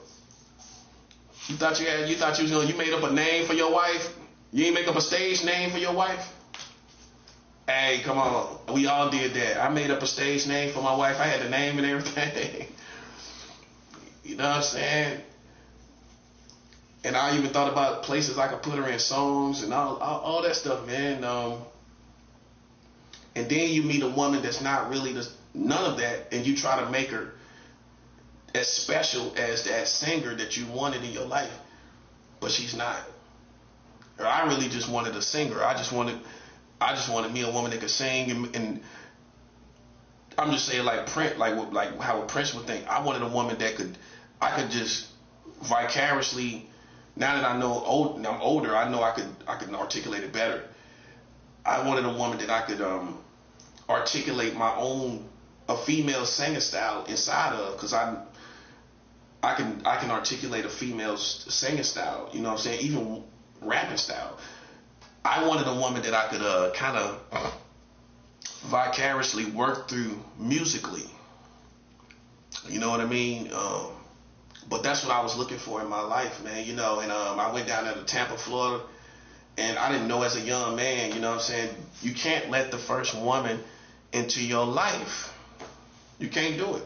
Speaker 1: You thought you made up a name for your wife. You ain't make up a stage name for your wife. Hey, come on. We all did that. I made up a stage name for my wife. I had the name and everything. You know what I'm saying? And I even thought about places I could put her in songs and all that stuff, man. And then you meet a woman that's not really none of that, and you try to make her as special as that singer that you wanted in your life, but she's not. Or I really just wanted a singer. I just wanted me a woman that could sing, and I'm just saying, like Prince, like how a Prince would think. I wanted a woman that I could just vicariously. Now that I know I'm older, I know I could articulate it better. I wanted a woman that I could articulate a female singing style inside of, because I can articulate a female singing style. You know what I'm saying? Even rapping style. I wanted a woman that I could kind of vicariously work through musically. You know what I mean? But that's what I was looking for in my life, man. You know, and I went down there to Tampa, Florida, and I didn't know as a young man, you know what I'm saying, you can't let the first woman into your life. You can't do it.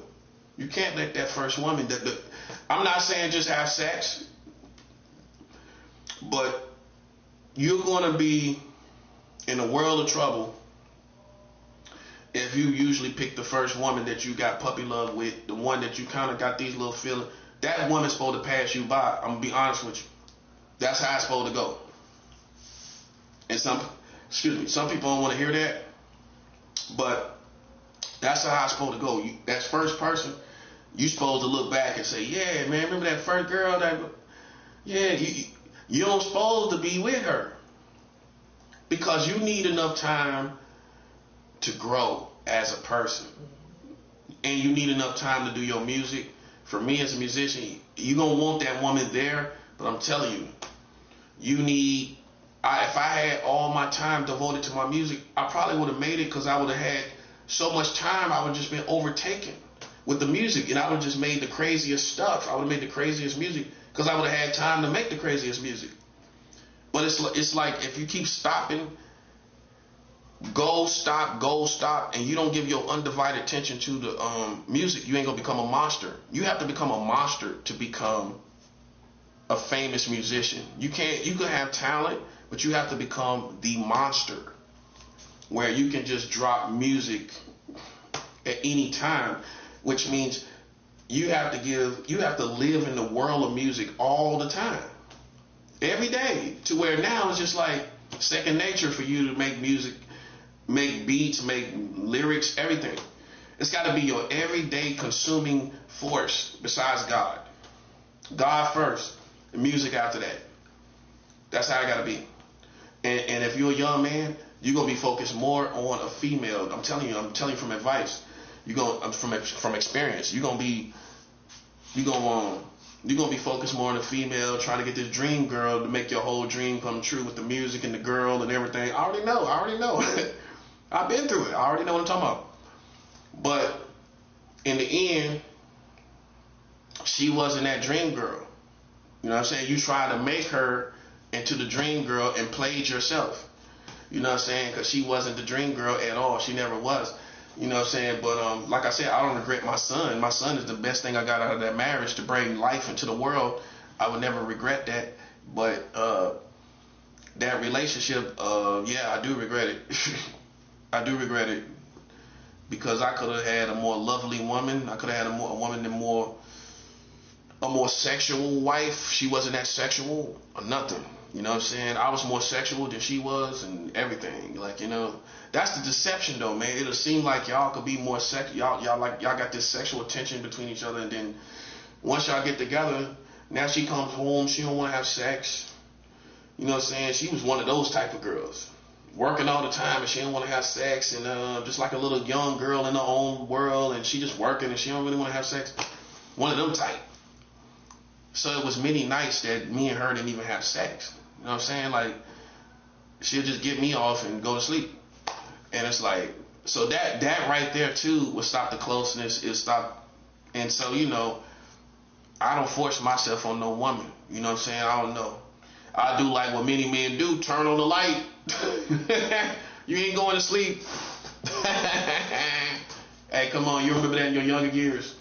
Speaker 1: You can't let that first woman. I'm not saying just have sex, but you're going to be in a world of trouble if you usually pick the first woman that you got puppy love with, the one that you kind of got these little feelings. That woman's supposed to pass you by. I'm going to be honest with you. That's how it's supposed to go. And some people don't want to hear that, but that's how it's supposed to go. That first person, you supposed to look back and say, yeah, man, remember that first girl you don't supposed to be with her, because you need enough time to grow as a person, and you need enough time to do your music. For me as a musician, you're going to want that woman there, but I'm telling you, if I had all my time devoted to my music, I probably would have made it, because I would have had so much time. I would have just been overtaken with the music, and I would have just made the craziest stuff. I would have made the craziest music, because I would have had time to make the craziest music. But it's like if you keep stopping, go stop, and you don't give your undivided attention to the music, you ain't gonna become a monster. You have to become a monster to become a famous musician. You can have talent, but you have to become the monster, where you can just drop music at any time, which means you have to live in the world of music all the time, every day, to where now it's just like second nature for you to make music, make beats, make lyrics, everything. It's got to be your everyday consuming force besides God. God first, and music after that. That's how it got to be. And if you're a young man, you're going to be focused more on a female. I'm telling you from advice. From experience. You're going to be focused more on a female, trying to get this dream girl to make your whole dream come true with the music and the girl and everything. I already know. I've been through it. I already know what I'm talking about. But in the end, she wasn't that dream girl. You know what I'm saying? You tried to make her into the dream girl and played yourself. You know what I'm saying? Because she wasn't the dream girl at all. She never was. You know what I'm saying? But like I said, I don't regret my son. My son is the best thing I got out of that marriage, to bring life into the world. I would never regret that. But that relationship, yeah, I do regret it. I do regret it because I could have had a more lovely woman. I could have had a woman that a more sexual wife. She wasn't that sexual or nothing. You know what I'm saying? I was more sexual than she was and everything. Like, you know, that's the deception though, man. It'll seem like y'all could be more y'all got this sexual tension between each other, and then once y'all get together, now she comes home, she don't want to have sex. You know what I'm saying? She was one of those type of girls. Working all the time and she don't want to have sex, and just like a little young girl in her own world, and she just working and she don't really want to have sex. One of them type. So it was many nights that me and her didn't even have sex. You know what I'm saying? Like, she'll just get me off and go to sleep. And it's like, so that right there too would stop the closeness. It'll stop. And so, you know, I don't force myself on no woman. You know what I'm saying? I don't know. I do like what many men do, turn on the light. You ain't going to sleep. Hey, come on, you remember that in your younger years?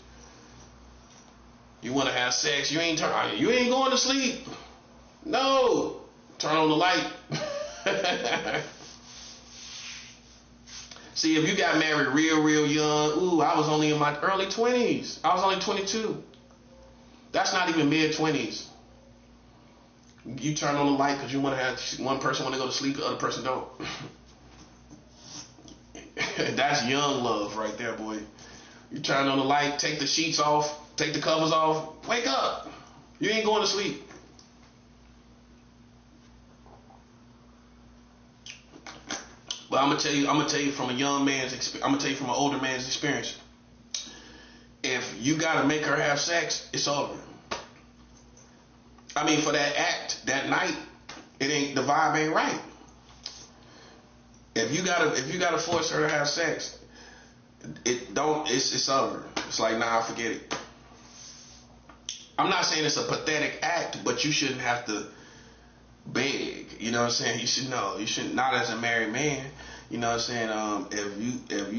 Speaker 1: You want to have sex, you ain't going to sleep. No, turn on the light. See, if you got married real young, I was only in my early 20s. I was only 22. That's not even mid 20s. You turn on the light because you want to have one person want to go to sleep, the other person don't. That's young love right there, boy. You turn on the light, take the sheets off, take the covers off, wake up. You ain't going to sleep. But I'm gonna tell you from an older man's experience. If you gotta make her have sex, it's over. I mean, for that act, that night, the vibe ain't right. If you gotta force her to have sex, it's over. It's like, nah, forget it. I'm not saying it's a pathetic act, but you shouldn't have to beg. You know what I'm saying? You should know. You should not, as a married man. You know what I'm saying? If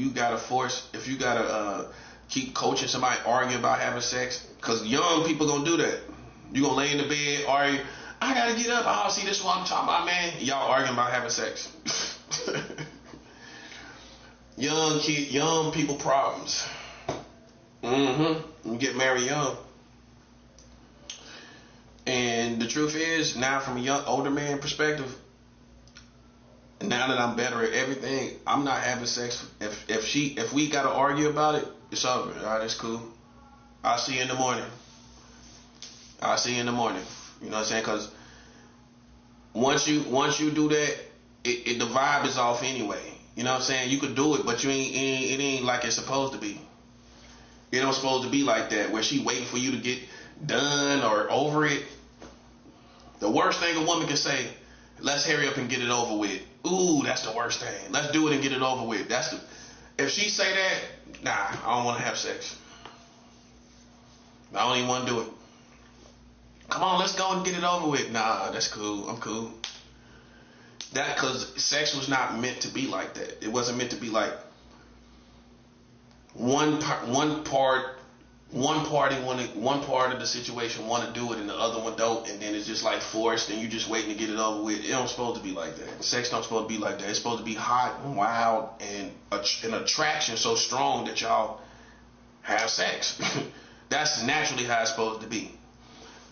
Speaker 1: you gotta keep coaching somebody arguing about having sex, because young people gonna do that. You gonna lay in the bed argue. I gotta get up. Oh, see, this is what I'm talking about, man. Y'all arguing about having sex. Young people problems. You get married young. And the truth is, now from a older man perspective, now that I'm better at everything, I'm not having sex. If we gotta argue about it, it's over. All right, it's cool. I'll see you in the morning. You know what I'm saying? Because once you do that, the vibe is off anyway. You know what I'm saying? You could do it, but it ain't like it's supposed to be. It don't supposed to be like that, where she waiting for you to get done or over it. The worst thing a woman can say, let's hurry up and get it over with. Ooh, that's the worst thing. Let's do it and get it over with. If she say that, nah, I don't want to have sex. I don't even want to do it. Come on, let's go and get it over with. Nah, that's cool. I'm cool. Because sex was not meant to be like that. It wasn't meant to be like one part of the situation want to do it and the other one don't, and then it's just like forced and you just waiting to get it over with. It don't supposed to be like that. Sex don't supposed to be like that. It's supposed to be hot and wild and an attraction so strong that y'all have sex. That's naturally how it's supposed to be.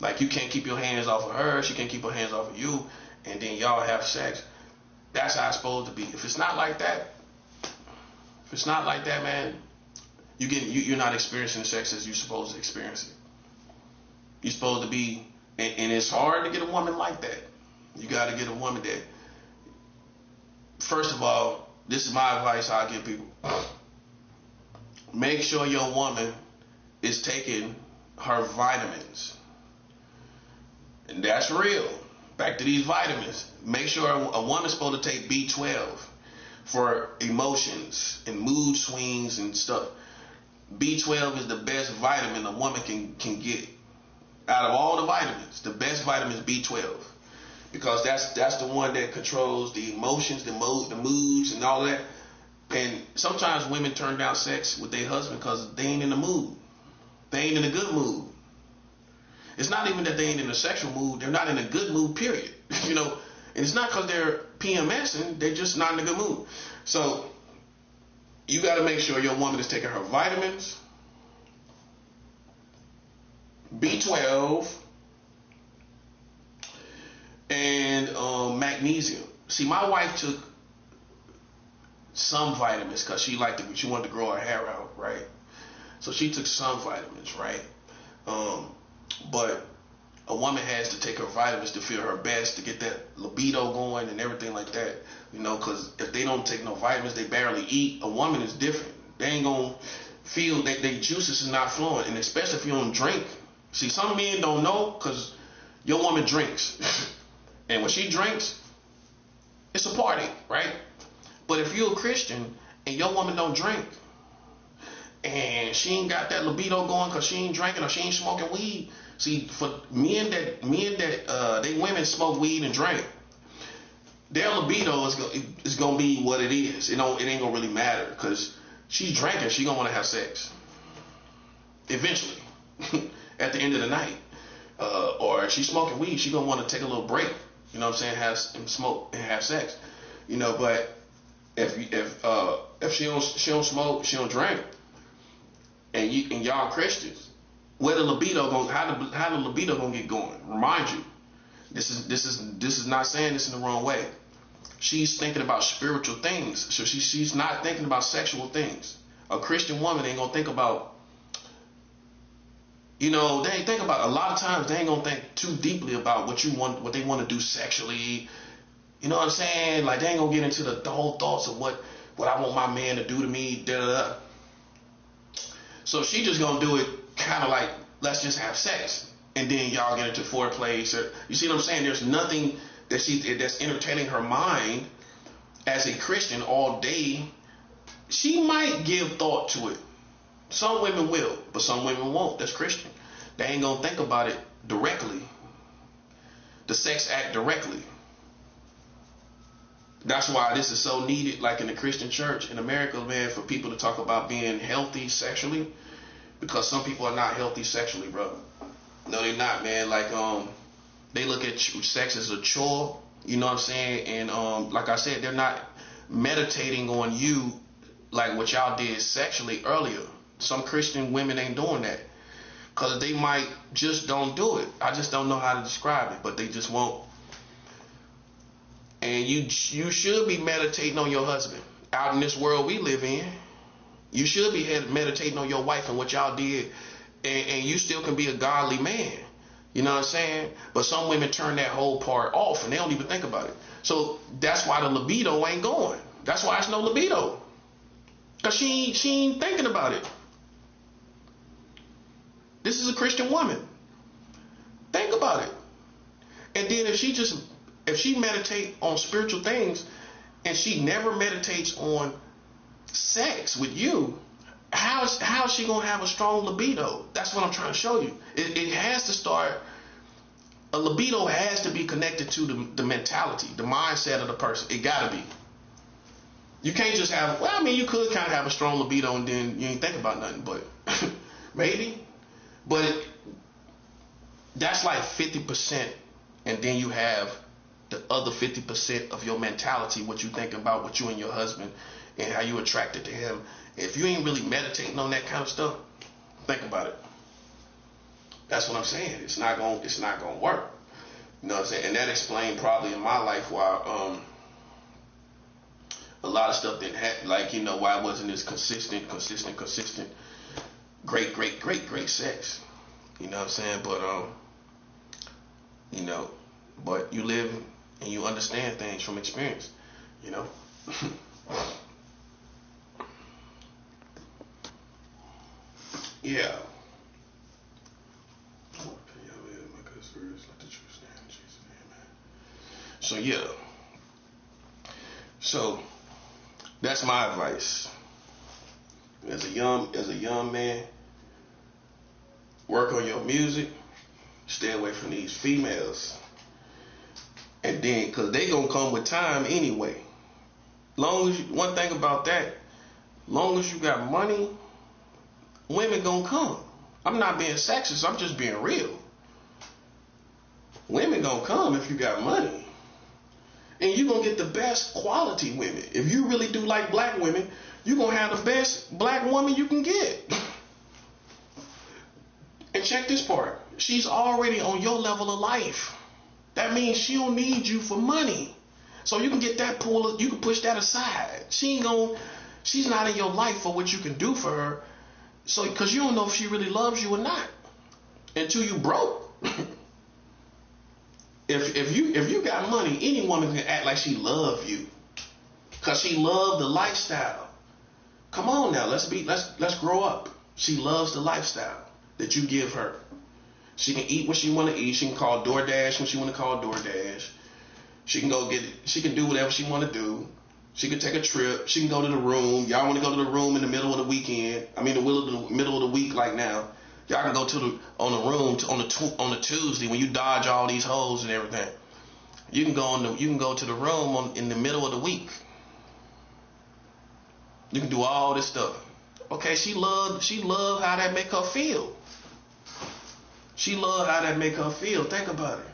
Speaker 1: Like, you can't keep your hands off of her, she can't keep her hands off of you, and then y'all have sex. That's how it's supposed to be. If it's not like that, man, you're not experiencing sex as you're supposed to experience it. You're supposed to be, and it's hard to get a woman like that. You got to get a woman that, first of all, this is my advice I give people. Make sure your woman is taking her vitamins. And that's real. Back to these vitamins. Make sure a woman's supposed to take B12 for emotions and mood swings and stuff. B12 is the best vitamin a woman can get. Out of all the vitamins, the best vitamin is B12. Because that's the one that controls the emotions, the moods, and all that. And sometimes women turn down sex with their husband because they ain't in the mood. They ain't in a good mood. It's not even that they ain't in a sexual mood. They're not in a good mood, period. You know, And it's not because they're PMSing, they're just not in a good mood. So you got to make sure your woman is taking her vitamins, B12, and magnesium. See, my wife took some vitamins because she wanted to grow her hair out, right? So she took some vitamins, right? But a woman has to take her vitamins to feel her best, to get that libido going and everything like that, because if they don't take no vitamins, they barely eat. A woman is different. They ain't gonna feel that their juices is not flowing, and especially if you don't drink. See, some men don't know because your woman drinks, and when she drinks, it's a party, right? But if you're a Christian and your woman don't drink, and she ain't got that libido going because she ain't drinking or she ain't smoking weed. See, for men that they women smoke weed and drink, their libido is gonna be what it is. It ain't gonna really matter because she's drinking. She gonna want to have sex eventually at the end of the night. Or if she's smoking weed, she gonna want to take a little break. You know what I'm saying? Smoke and have sex. But if she don't smoke, she don't drink, and y'all Christians, where the libido how the libido gonna get going? Remind you, this is not saying this in the wrong way. She's thinking about spiritual things, so she's not thinking about sexual things. A Christian woman ain't gonna think about, they ain't think about, a lot of times they ain't gonna think too deeply about what they want to do sexually. You know what I'm saying? Like, they ain't gonna get into the whole thoughts of what I want my man to do to me, da da da. So she just gonna do it kind of like, let's just have sex, and then y'all get into foreplay. So you see what I'm saying? There's nothing that's entertaining her mind as a Christian all day. She might give thought to it. Some women will, but some women won't. That's Christian. They ain't gonna think about it directly. The sex act directly. That's why this is so needed, like in the Christian church in America, man, for people to talk about being healthy sexually, because some people are not healthy sexually, bro. No, they're not, man. Like, they look at sex as a chore, you know what I'm saying? And like I said, they're not meditating on you like what y'all did sexually earlier. Some Christian women ain't doing that because they might just don't do it. I just don't know how to describe it, but they just won't. And you should be meditating on your husband. Out in this world we live in, you should be meditating on your wife and what y'all did, and you still can be a godly man. You know what I'm saying? But some women turn that whole part off and they don't even think about it. So that's why the libido ain't going. That's why it's no libido, because she ain't thinking about it. This is a Christian woman. Think about it. And then if she meditate on spiritual things and she never meditates on sex with you, how is she gonna have a strong libido? That's what I'm trying to show you. It has to start. A libido has to be connected to the mentality, the mindset of the person. It gotta be. You can't just have, well, I mean, you could kind of have a strong libido and then you ain't think about nothing, but maybe. But that's like 50%, and then you have the other 50% of your mentality, what you think about with you and your husband and how you attracted to him. If you ain't really meditating on that kind of stuff, think about it. That's what I'm saying. It's not gonna work. You know what I'm saying? And that explained probably in my life why a lot of stuff didn't happen. Like, why I wasn't as consistent, great sex. You know what I'm saying? But but you live and you understand things from experience, Yeah. So yeah. So that's my advice. As a young man, work on your music, stay away from these females. And then, cause they gonna come with time anyway. One thing about that, long as you got money, women gonna come. I'm not being sexist, I'm just being real. Women gonna come if you got money. And you're going to get the best quality women. If you really do like black women, you're going to have the best black woman you can get. And check this part. She's already on your level of life. That means she don't need you for money. So you can get that pull, you can push that aside. She's not in your life for what you can do for her. So, because you don't know if she really loves you or not until you broke. If you got money, any woman can act like she love you, cause she love the lifestyle. Come on now, let's grow up. She loves the lifestyle that you give her. She can eat what she want to eat. She can call DoorDash when she want to call DoorDash. She can go get it. She can do whatever she want to do. She can take a trip. She can go to the room. Y'all want to go to the room in the middle of the weekend. I mean, the middle of the week like now. Y'all can go to the on the Tuesday when you dodge all these hoes and everything. You can go to the room in the middle of the week. You can do all this stuff. Okay, she love how that make her feel. She love how that make her feel. Think about it.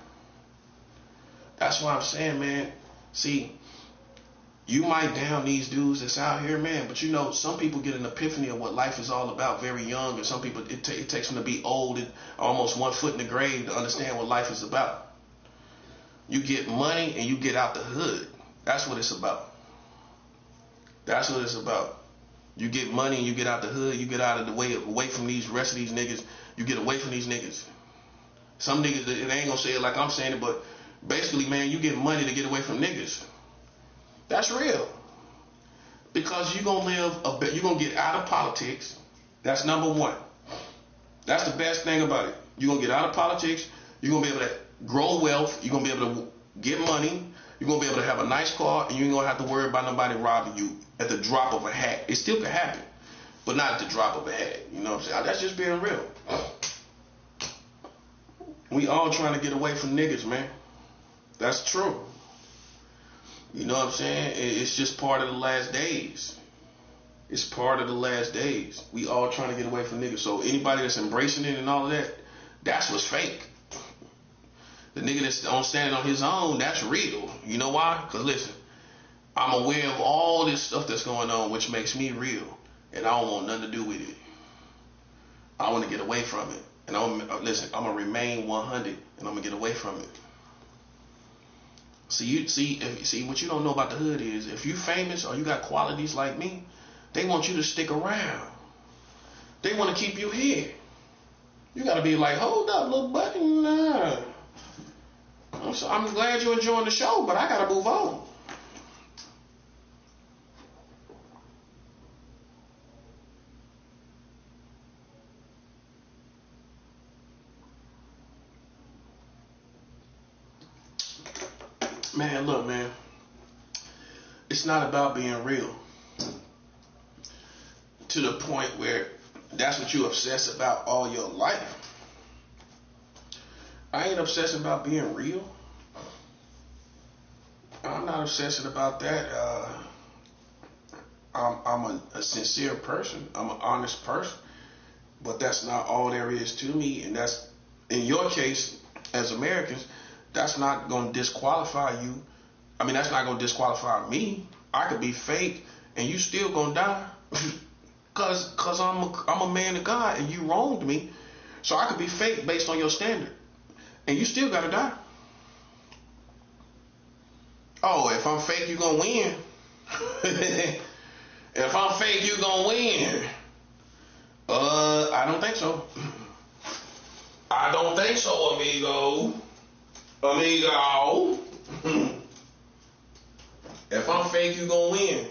Speaker 1: That's why I'm saying, man. See, you might down these dudes that's out here, man, but you know, some people get an epiphany of what life is all about very young, and some people, it takes them to be old and almost 1 foot in the grave to understand what life is about. You get money and you get out the hood. That's what it's about. That's what it's about. You get money and you get out the hood. You get out of the way, away from these rest of these niggas. You get away from these niggas. Some niggas, they ain't gonna say it like I'm saying it, but basically, man, you get money to get away from niggas. That's real. Because you're going to get out of politics. That's number one. That's the best thing about it. You're going to get out of politics. You're going to be able to grow wealth. You're going to be able to get money. You're going to be able to have a nice car. And you ain't going to have to worry about nobody robbing you at the drop of a hat. It still can happen. But not at the drop of a hat. You know what I'm saying? That's just being real. We all trying to get away from niggas, man. That's true. You know what I'm saying? It's just part of the last days. It's part of the last days. We all trying to get away from niggas. So anybody that's embracing it and all of that, that's what's fake. The nigga that's standing on his own, that's real. You know why? Because listen, I'm aware of all this stuff that's going on, which makes me real. And I don't want nothing to do with it. I want to get away from it. And I'm going to remain 100 and I'm going to get away from it. See, what you don't know about the hood is, if you famous or you got qualities like me, they want you to stick around. They want to keep you here. You got to be like, hold up, little buddy. Nah. I'm glad you're enjoying the show, but I got to move on. Man, look, man. It's not about being real. To the point where that's what you obsess about all your life. I ain't obsessing about being real. I'm not obsessing about that. I'm a sincere person. I'm an honest person. But that's not all there is to me. And that's, in your case, as Americans, that's not going to disqualify you. I mean, that's not going to disqualify me. I could be fake and you still going to die. Cause I'm a man of God and you wronged me. So I could be fake based on your standard. And you still got to die. Oh, if I'm fake, you going to win. If I'm fake, you going to win. I don't think so. I don't think so, amigo. Amigo. If I'm fake, you gonna win.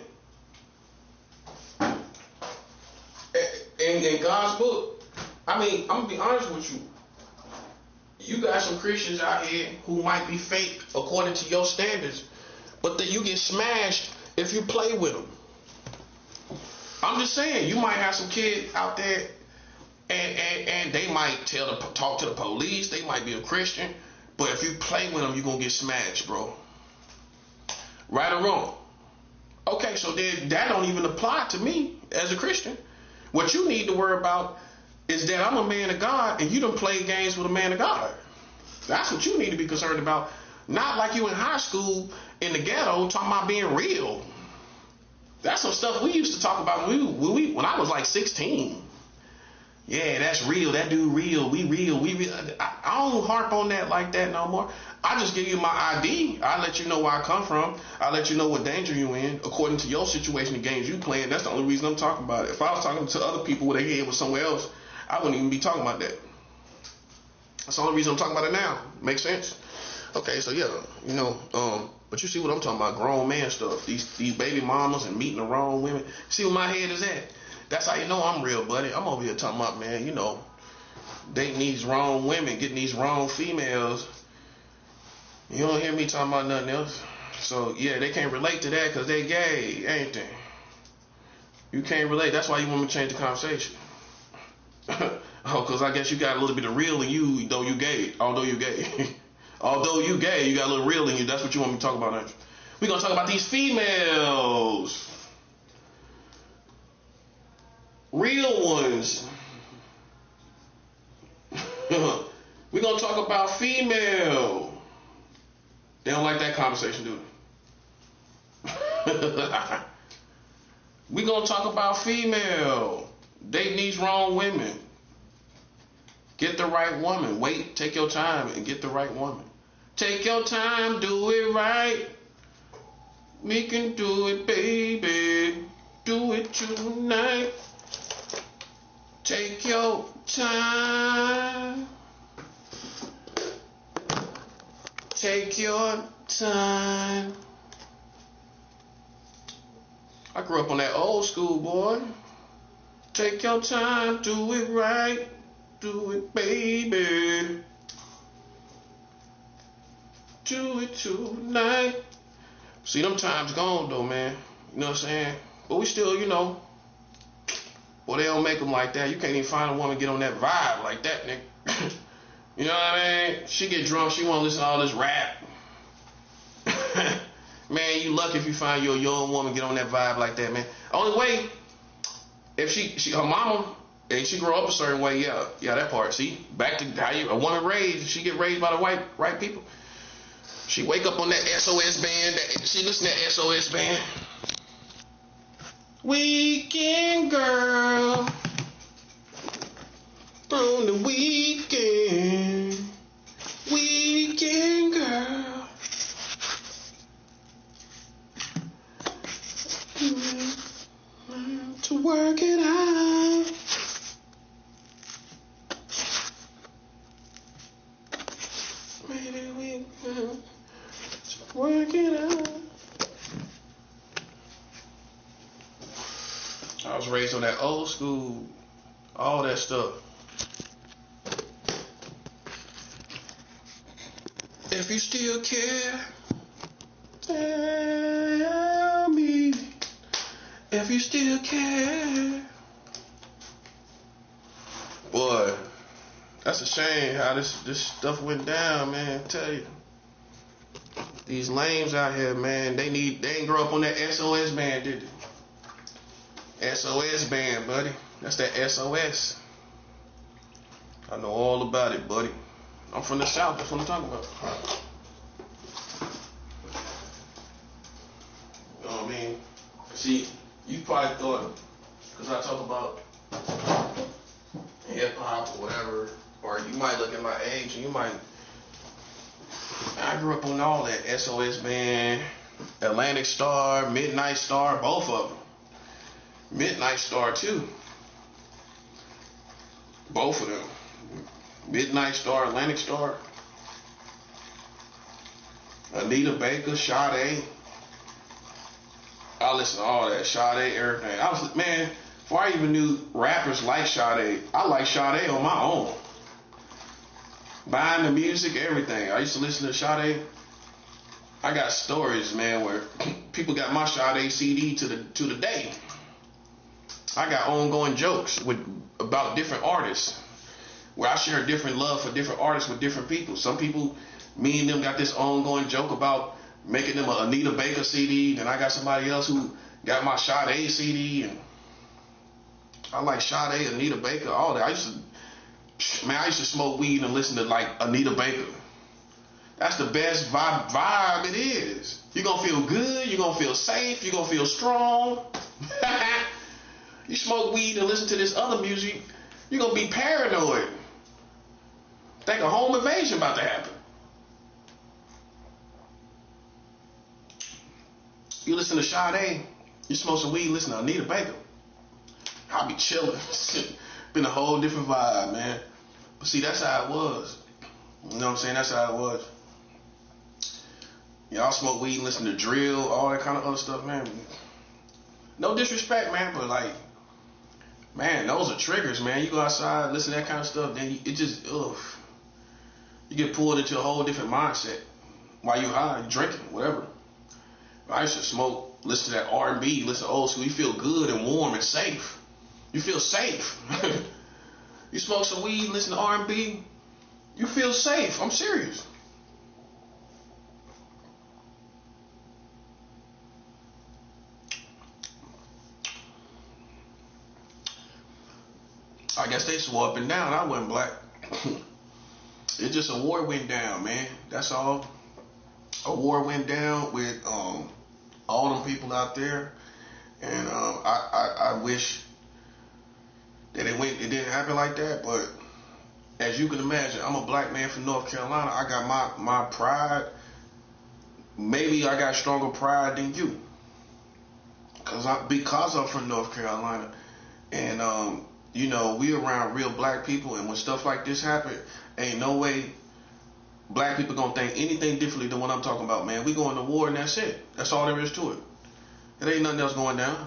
Speaker 1: In God's book, I mean, I'm gonna be honest with you. You got some Christians out here who might be fake according to your standards, but then you get smashed if you play with them. I'm just saying, you might have some kid out there, and they might talk to the police. They might be a Christian. But if you play with them, you're going to get smashed, bro. Right or wrong? Okay, so then that don't even apply to me as a Christian. What you need to worry about is that I'm a man of God and you done played games with a man of God. That's what you need to be concerned about. Not like you in high school in the ghetto talking about being real. That's some stuff we used to talk about when I was like 16. Yeah, that's real. That dude real. We real. I don't harp on that like that no more. I just give you my ID. I let you know where I come from. I let you know what danger you in according to your situation, the games you playing. That's the only reason I'm talking about it. If I was talking to other people where their head was somewhere else, I wouldn't even be talking about that. That's the only reason I'm talking about it now. Makes sense? Okay, so yeah, but you see what I'm talking about, grown man stuff. These baby mamas and meeting the wrong women. See where my head is at? That's how you know I'm real, buddy. I'm over here talking about, man, dating these wrong women, getting these wrong females. You don't hear me talking about nothing else. So yeah, they can't relate to that because they gay, ain't they? You can't relate. That's why you want me to change the conversation. Oh, because I guess you got a little bit of real in you, although you gay. Although you gay, you got a little real in you. That's what you want me to talk about, aren't you? We're going to talk about these females. Real ones. We're going to talk about female. They don't like that conversation, do they? We're going to talk about female. Dating these wrong women. Get the right woman. Wait, take your time and get the right woman. Take your time, do it right. We can do it, baby. Do it tonight. Take your time. Take your time. I grew up on that old school, boy. Take your time, do it right. Do it, baby. Do it tonight. See, them times gone, though, man. You know what I'm saying? But we still, boy, they don't make them like that. You can't even find a woman get on that vibe like that, nigga. You know what I mean? She get drunk, she want to listen to all this rap. Man, you lucky if you find your young woman get on that vibe like that, man. Only way, if she her mama, and she grow up a certain way, yeah, that part. See, back to how a woman raised, she get raised by the right people. She wake up on that SOS band. She listen to that SOS band. Weekend girl, on the weekend, weekend girl. To work it out. Maybe we will work it out. I was raised on that old school, all that stuff. If you still care, tell me. If you still care. Boy, that's a shame how this stuff went down, man. I tell you. These lames out here, man, they ain't grow up on that SOS band, did they? SOS band, buddy. That's that SOS. I know all about it, buddy. I'm from the South, that's what I'm talking about. You know what I mean? See, you probably thought, because I talk about hip hop or whatever, or you might look at my age and you might. I grew up on all that. SOS Band, Atlantic Star, Midnight Star, both of them. Midnight Star too. Both of them. Midnight Star, Atlantic Star. Anita Baker, Sade. I listen to all that. Sade, everything. Before I even knew rappers like Sade, I like Sade on my own. Buying the music, everything. I used to listen to Sade. I got stories, man, where people got my Sade CD to the day. I got ongoing jokes about different artists, where I share different love for different artists with different people. Some people, me and them got this ongoing joke about making them a Anita Baker CD, and I got somebody else who got my Sade CD, and I like Sade, Anita Baker, all that. I used to smoke weed and listen to like Anita Baker. That's the best vibe it is. You're going to feel good. You're going to feel safe. You're going to feel strong. You smoke weed and listen to this other music, you're going to be paranoid. Think a home invasion about to happen. You listen to Sade, you smoke some weed, listen to Anita Baker. I'll be chilling. Been a whole different vibe, man. But see, that's how it was. You know what I'm saying? That's how it was. Y'all smoke weed and listen to drill, all that kind of other stuff, man. No disrespect, man, but like, man, those are triggers, man. You go outside, listen to that kind of stuff, then it just, ugh. You get pulled into a whole different mindset while you high, drinking, whatever. I used to smoke, listen to that R&B, listen to old school. You feel good and warm and safe. You feel safe. You smoke some weed, listen to R&B, you feel safe. I'm serious. I guess they swore up and down. I wasn't black. It's just a war went down, man. That's all. A war went down with all them people out there, and I wish that it didn't happen like that. But as you can imagine, I'm a black man from North Carolina. I got my pride. Maybe I got stronger pride than you, because I'm from North Carolina, and you know, we around real black people, and when stuff like this happen, ain't no way black people gonna think anything differently than what I'm talking about, man. We going to war and that's it. That's all there is to it. There ain't nothing else going down.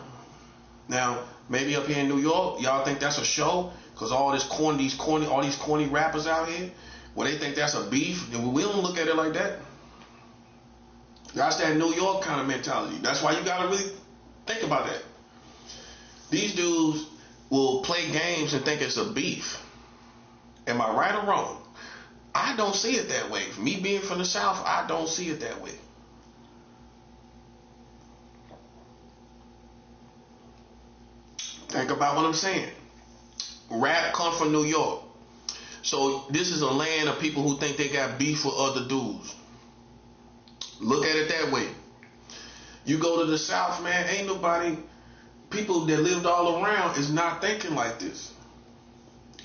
Speaker 1: Now, maybe up here in New York, y'all think that's a show, cause all these corny rappers out here, well, they think that's a beef, and we don't look at it like that. That's that New York kind of mentality. That's why you gotta really think about that. These dudes will play games and think it's a beef. Am I right or wrong? I don't see it that way. Me being from the South, I don't see it that way. Think about what I'm saying. Rap come from New York. So this is a land of people who think they got beef with other dudes. Look at it that way. You go to the South, man, ain't nobody, people that lived all around is not thinking like this.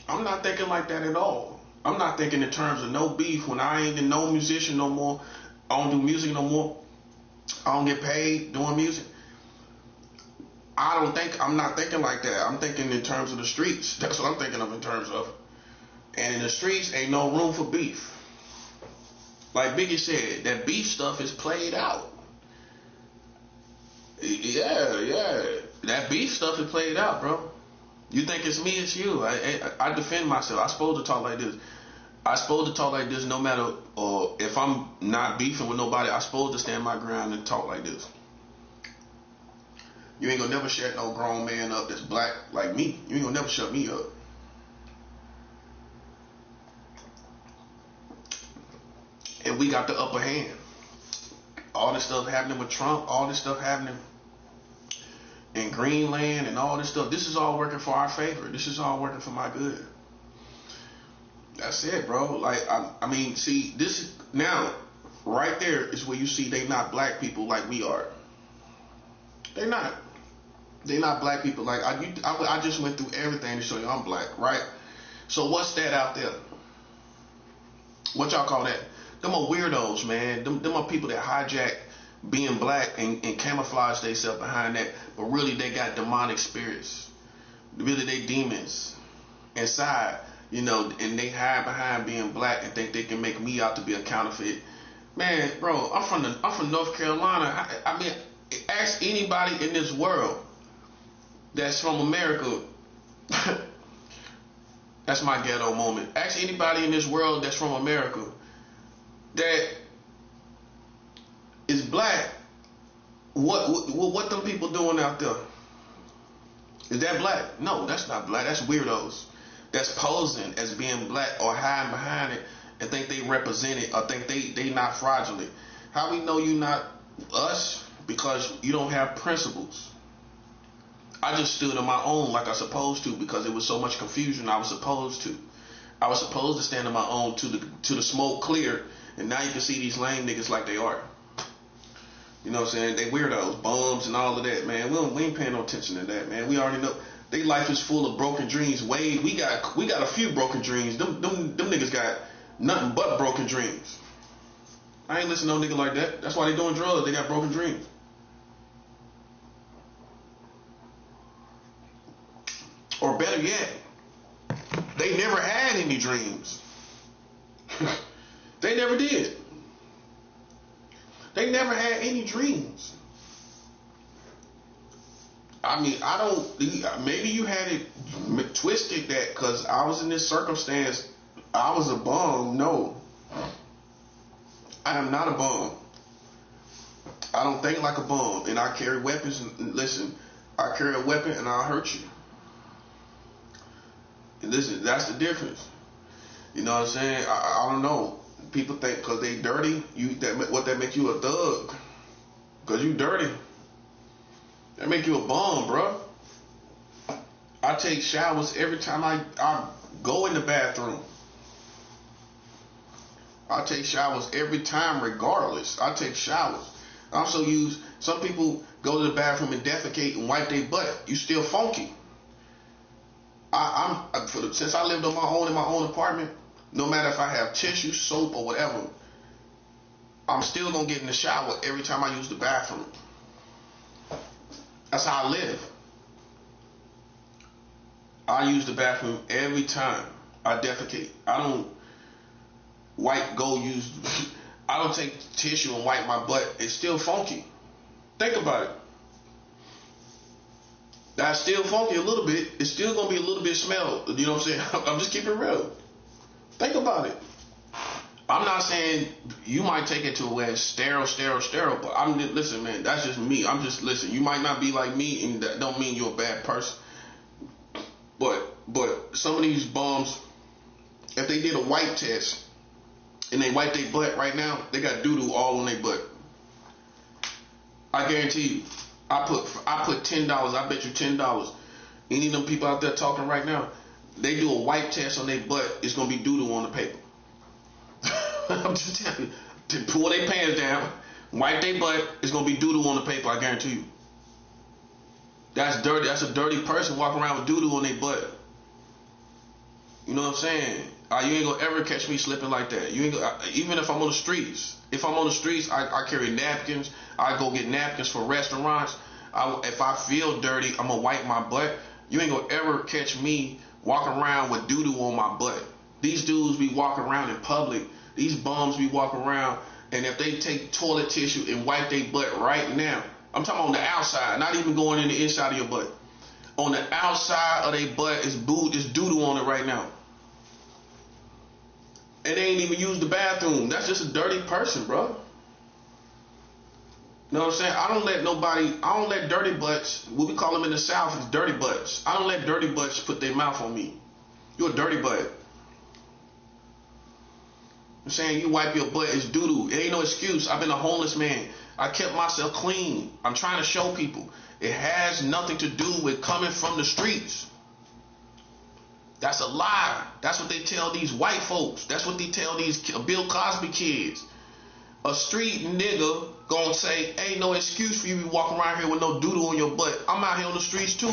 Speaker 1: I'm not thinking like that at all. I'm not thinking in terms of no beef when I ain't no musician no more. I don't do music no more. I don't get paid doing music. I'm not thinking like that. I'm thinking in terms of the streets. That's what I'm thinking of in terms of. And in the streets, ain't no room for beef. Like Biggie said, that beef stuff is played out. Yeah. That beef stuff is played out, bro. You think it's me, it's you. I defend myself. I'm supposed to talk like this. I'm supposed to talk like this no matter if I'm not beefing with nobody. I'm supposed to stand my ground and talk like this. You ain't gonna never shut no grown man up that's black like me. You ain't gonna never shut me up. And we got the upper hand. All this stuff happening with Trump, all this stuff happening in Greenland and all this stuff, this is all working for our favor. This is all working for my good. That's it, bro. Like, I mean, see, this is, now, right there is where you see they not black people like we are. They're not. They're not black people. Like, I just went through everything to show you I'm black, right? So what's that out there? What y'all call that? Them are weirdos, man. Them are people that hijack being black and camouflage themselves behind that, but really they got demonic spirits. Really they demons inside, you know, and they hide behind being black and think they can make me out to be a counterfeit. Man, bro, I'm from North Carolina. I mean, ask anybody in this world that's from America. That's my ghetto moment. Ask anybody in this world that's from America that is black, what them people doing out there? Is that black? No, that's not black. That's weirdos. That's posing as being black or hiding behind it and think they represent it or think they not fraudulent. How we know you not us? Because you don't have principles. I just stood on my own like I supposed to because there was so much confusion I was supposed to. I was supposed to stand on my own to the smoke clear, and now you can see these lame niggas like they are. You know what I'm saying? They weirdos, bums, and all of that, man. We ain't paying no attention to that, man. We already know their life is full of broken dreams. We got a few broken dreams. Them niggas got nothing but broken dreams. I ain't listening to no nigga like that. That's why they doing drugs. They got broken dreams. Or better yet, they never had any dreams. They never did. They never had any dreams. I mean, I don't, maybe you had it twisted that because I was in this circumstance, I was a bum. No. I am not a bum. I don't think like a bum. And I carry weapons. And listen, I carry a weapon and I'll hurt you. And listen, that's the difference. You know what I'm saying? I don't know. People think because they dirty, that make you a thug. Because you dirty. That make you a bum, bro. I take showers every time I go in the bathroom. I take showers every time regardless. I take showers. I also use, some people go to the bathroom and defecate and wipe their butt. You still funky. Since I lived on my own in my own apartment, no matter if I have tissue, soap, or whatever, I'm still gonna get in the shower every time I use the bathroom. That's how I live. I use the bathroom every time I defecate. I don't I don't take tissue and wipe my butt. It's still funky. Think about it. That's still funky a little bit. It's still gonna be a little bit smell. You know what I'm saying? I'm just keeping it real. Think about it. I'm not saying you might take it to where it's sterile, but listen, man, that's just me. Listen, you might not be like me, and that don't mean you're a bad person. But some of these bums, if they did a wipe test and they wipe their butt right now, they got doo-doo all on their butt. I guarantee you. I put $10. I bet you $10. Any of them people out there talking right now, they do a wipe test on their butt, it's gonna be doo-doo on the paper. I'm just telling you, to pull their pants down, wipe their butt, it's gonna be doo-doo on the paper. I guarantee you. That's dirty. That's a dirty person walking around with doo-doo on their butt. You know what I'm saying? You ain't gonna ever catch me slipping like that. You ain't even if I'm on the streets. If I'm on the streets, I carry napkins. I go get napkins for restaurants. If I feel dirty, I'm gonna wipe my butt. You ain't gonna ever catch me walking around with doo-doo on my butt. These dudes be walking around in public. These bums be walking around, and if they take toilet tissue and wipe their butt right now, I'm talking on the outside, not even going in the inside of your butt. On the outside of their butt is doo-doo on it right now. And they ain't even used the bathroom. That's just a dirty person, bro. You know what I'm saying? I don't let dirty butts, what we call them in the South is dirty butts. I don't let dirty butts put their mouth on me. You're a dirty butt. I'm saying you wipe your butt, it's doo-doo. It ain't no excuse. I've been a homeless man. I kept myself clean. I'm trying to show people. It has nothing to do with coming from the streets. That's a lie. That's what they tell these white folks. That's what they tell these Bill Cosby kids. A street nigga gonna say, ain't no excuse for you to be walking around here with no doo-doo on your butt. I'm out here on the streets too.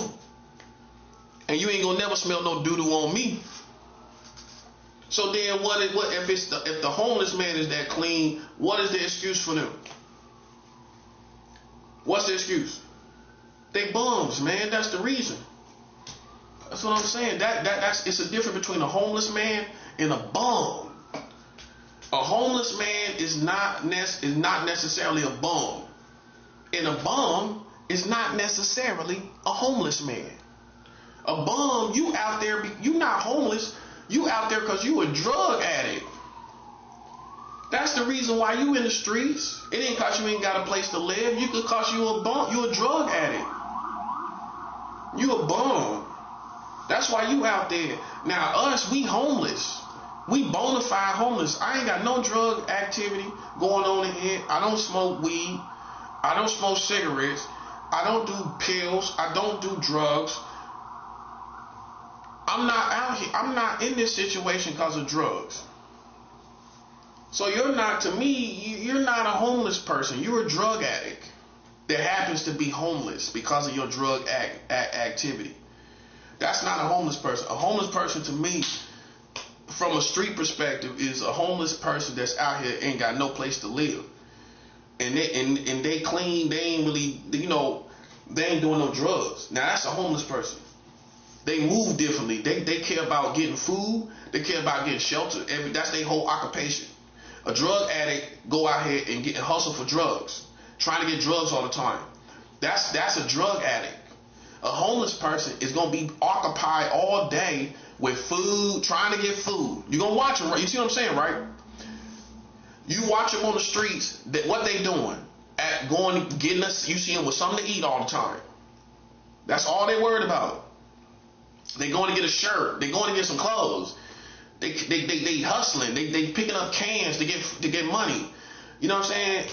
Speaker 1: And you ain't gonna never smell no doo-doo on me. So then if the homeless man is that clean, what is the excuse for them? What's the excuse? They bums, man. That's the reason. That's what I'm saying. It's a difference between a homeless man and a bum. A homeless man is not necessarily a bum, and a bum is not necessarily a homeless man. A bum, you out there, you not homeless. You out there because you a drug addict. That's the reason why you in the streets. It ain't cause you ain't got a place to live. You could cause you a bum. You a drug addict. You a bum. That's why you out there. Now us, we homeless. We bona fide homeless. I ain't got no drug activity going on in here. I don't smoke weed. I don't smoke cigarettes. I don't do pills. I don't do drugs. I'm not out here. I'm not in this situation because of drugs. So you're not, to me, you're not a homeless person. You're a drug addict that happens to be homeless because of your drug activity. That's not a homeless person. A homeless person, to me, from a street perspective, is a homeless person that's out here ain't got no place to live. And they clean, they ain't really, they ain't doing no drugs. Now that's a homeless person. They move differently. They care about getting food. They care about getting shelter. That's their whole occupation. A drug addict go out here and hustle for drugs, trying to get drugs all the time. That's a drug addict. A homeless person is gonna be occupied all day with food, trying to get food. You're gonna watch them, right? You see what I'm saying, right? You watch them on the streets. What they doing? Getting us. You see them with something to eat all the time. That's all they worried about. They going to get a shirt. They going to get some clothes. They hustling. They picking up cans to get money. You know what I'm saying?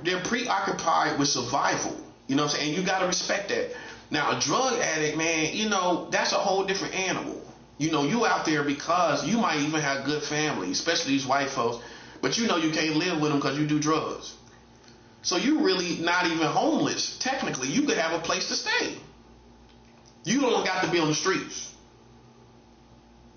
Speaker 1: They're preoccupied with survival. You know what I'm saying? And you gotta respect that. Now a drug addict, man, that's a whole different animal. You out there because you might even have good family, especially these white folks, but you can't live with them because you do drugs. So you really not even homeless. Technically, you could have a place to stay. You don't got to be on the streets.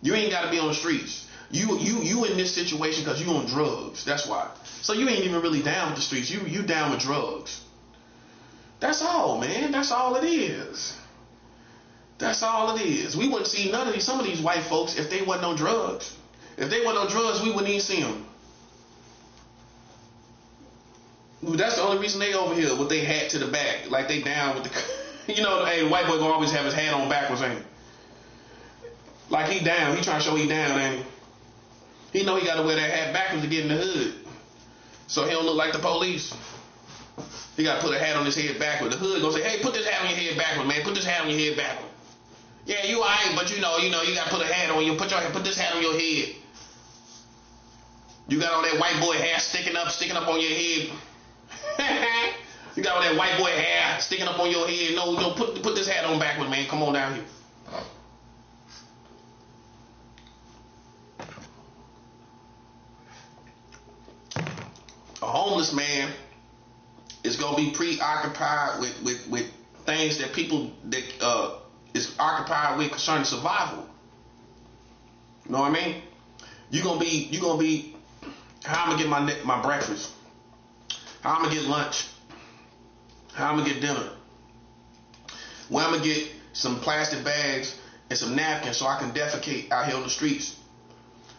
Speaker 1: You ain't got to be on the streets. You in this situation because you on drugs. That's why. So you ain't even really down with the streets. You down with drugs. That's all, man. That's all it is. That's all it is. We wouldn't see some of these white folks if they wasn't on drugs. If they wasn't on drugs, we wouldn't even see them. That's the only reason they over here with their hat to the back, like they down with the, hey, white boy gonna always have his hat on backwards, ain't he? Like he down, he trying to show he down, ain't he? He know he gotta wear that hat backwards to get in the hood, so he don't look like the police. He gotta put a hat on his head backwards. The hood gonna say, hey, put this hat on your head backwards, man. Put this hat on your head backwards. Yeah, you alright, but you gotta put a hat on you. Put this hat on your head. You got all that white boy hair sticking up on your head. You got all that white boy hair sticking up on your head. No, put this hat on backwards, man. Come on down here. A homeless man is gonna be preoccupied with things that people that is occupied with concerning survival. You know what I mean? You gonna be how I'm gonna get my breakfast, how I'm gonna get lunch, how I'm gonna get dinner, where I'm gonna get some plastic bags and some napkins so I can defecate out here on the streets.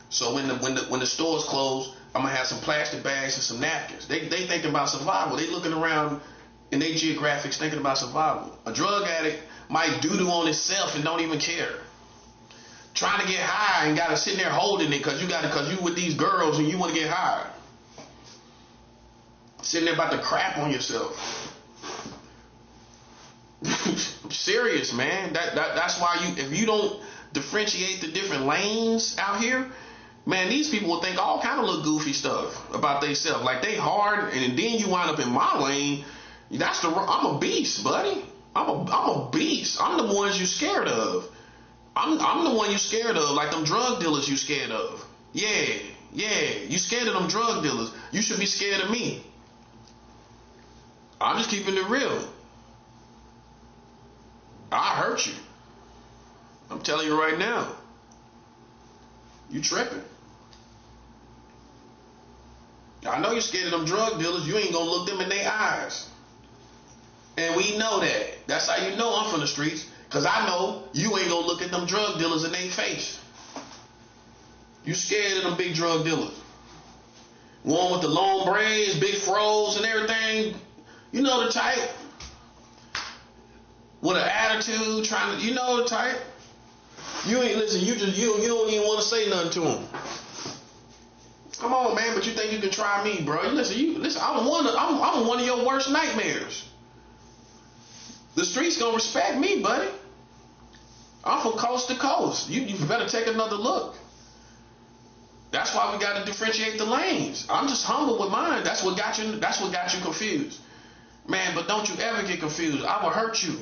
Speaker 1: So when the stores close, I'm gonna have some plastic bags and some napkins. They thinking about survival. They looking around in their geographics thinking about survival. A drug addict might doo-doo on himself and don't even care. Trying to get high and gotta sit there holding it because you with these girls and you want to get high. Sitting there about to crap on yourself. I'm serious, man. That's why if you don't differentiate the different lanes out here, man, these people will think all kind of little goofy stuff about themselves. Like they hard, and then you wind up in my lane. I'm a beast, buddy. I'm a beast. I'm the ones you scared of. I'm the one you scared of, like them drug dealers you scared of. Yeah. You scared of them drug dealers. You should be scared of me. I'm just keeping it real. I hurt you. I'm telling you right now. You tripping. I know you're scared of them drug dealers. You ain't gonna look them in their eyes. And we know that. That's how you know I'm from the streets. Because I know you ain't gonna look at them drug dealers in their face. You scared of them big drug dealers. One with the long braids, big froze and everything. You know the type. With an attitude, you know the type. You ain't listen, you don't even want to say nothing to them. Come on, man, but you think you can try me, bro. Listen, I'm one of your worst nightmares. The streets gonna respect me, buddy. I'm from coast to coast. You better take another look. That's why we gotta differentiate the lanes. I'm just humble with mine. That's what got you confused. Man, but don't you ever get confused. I will hurt you.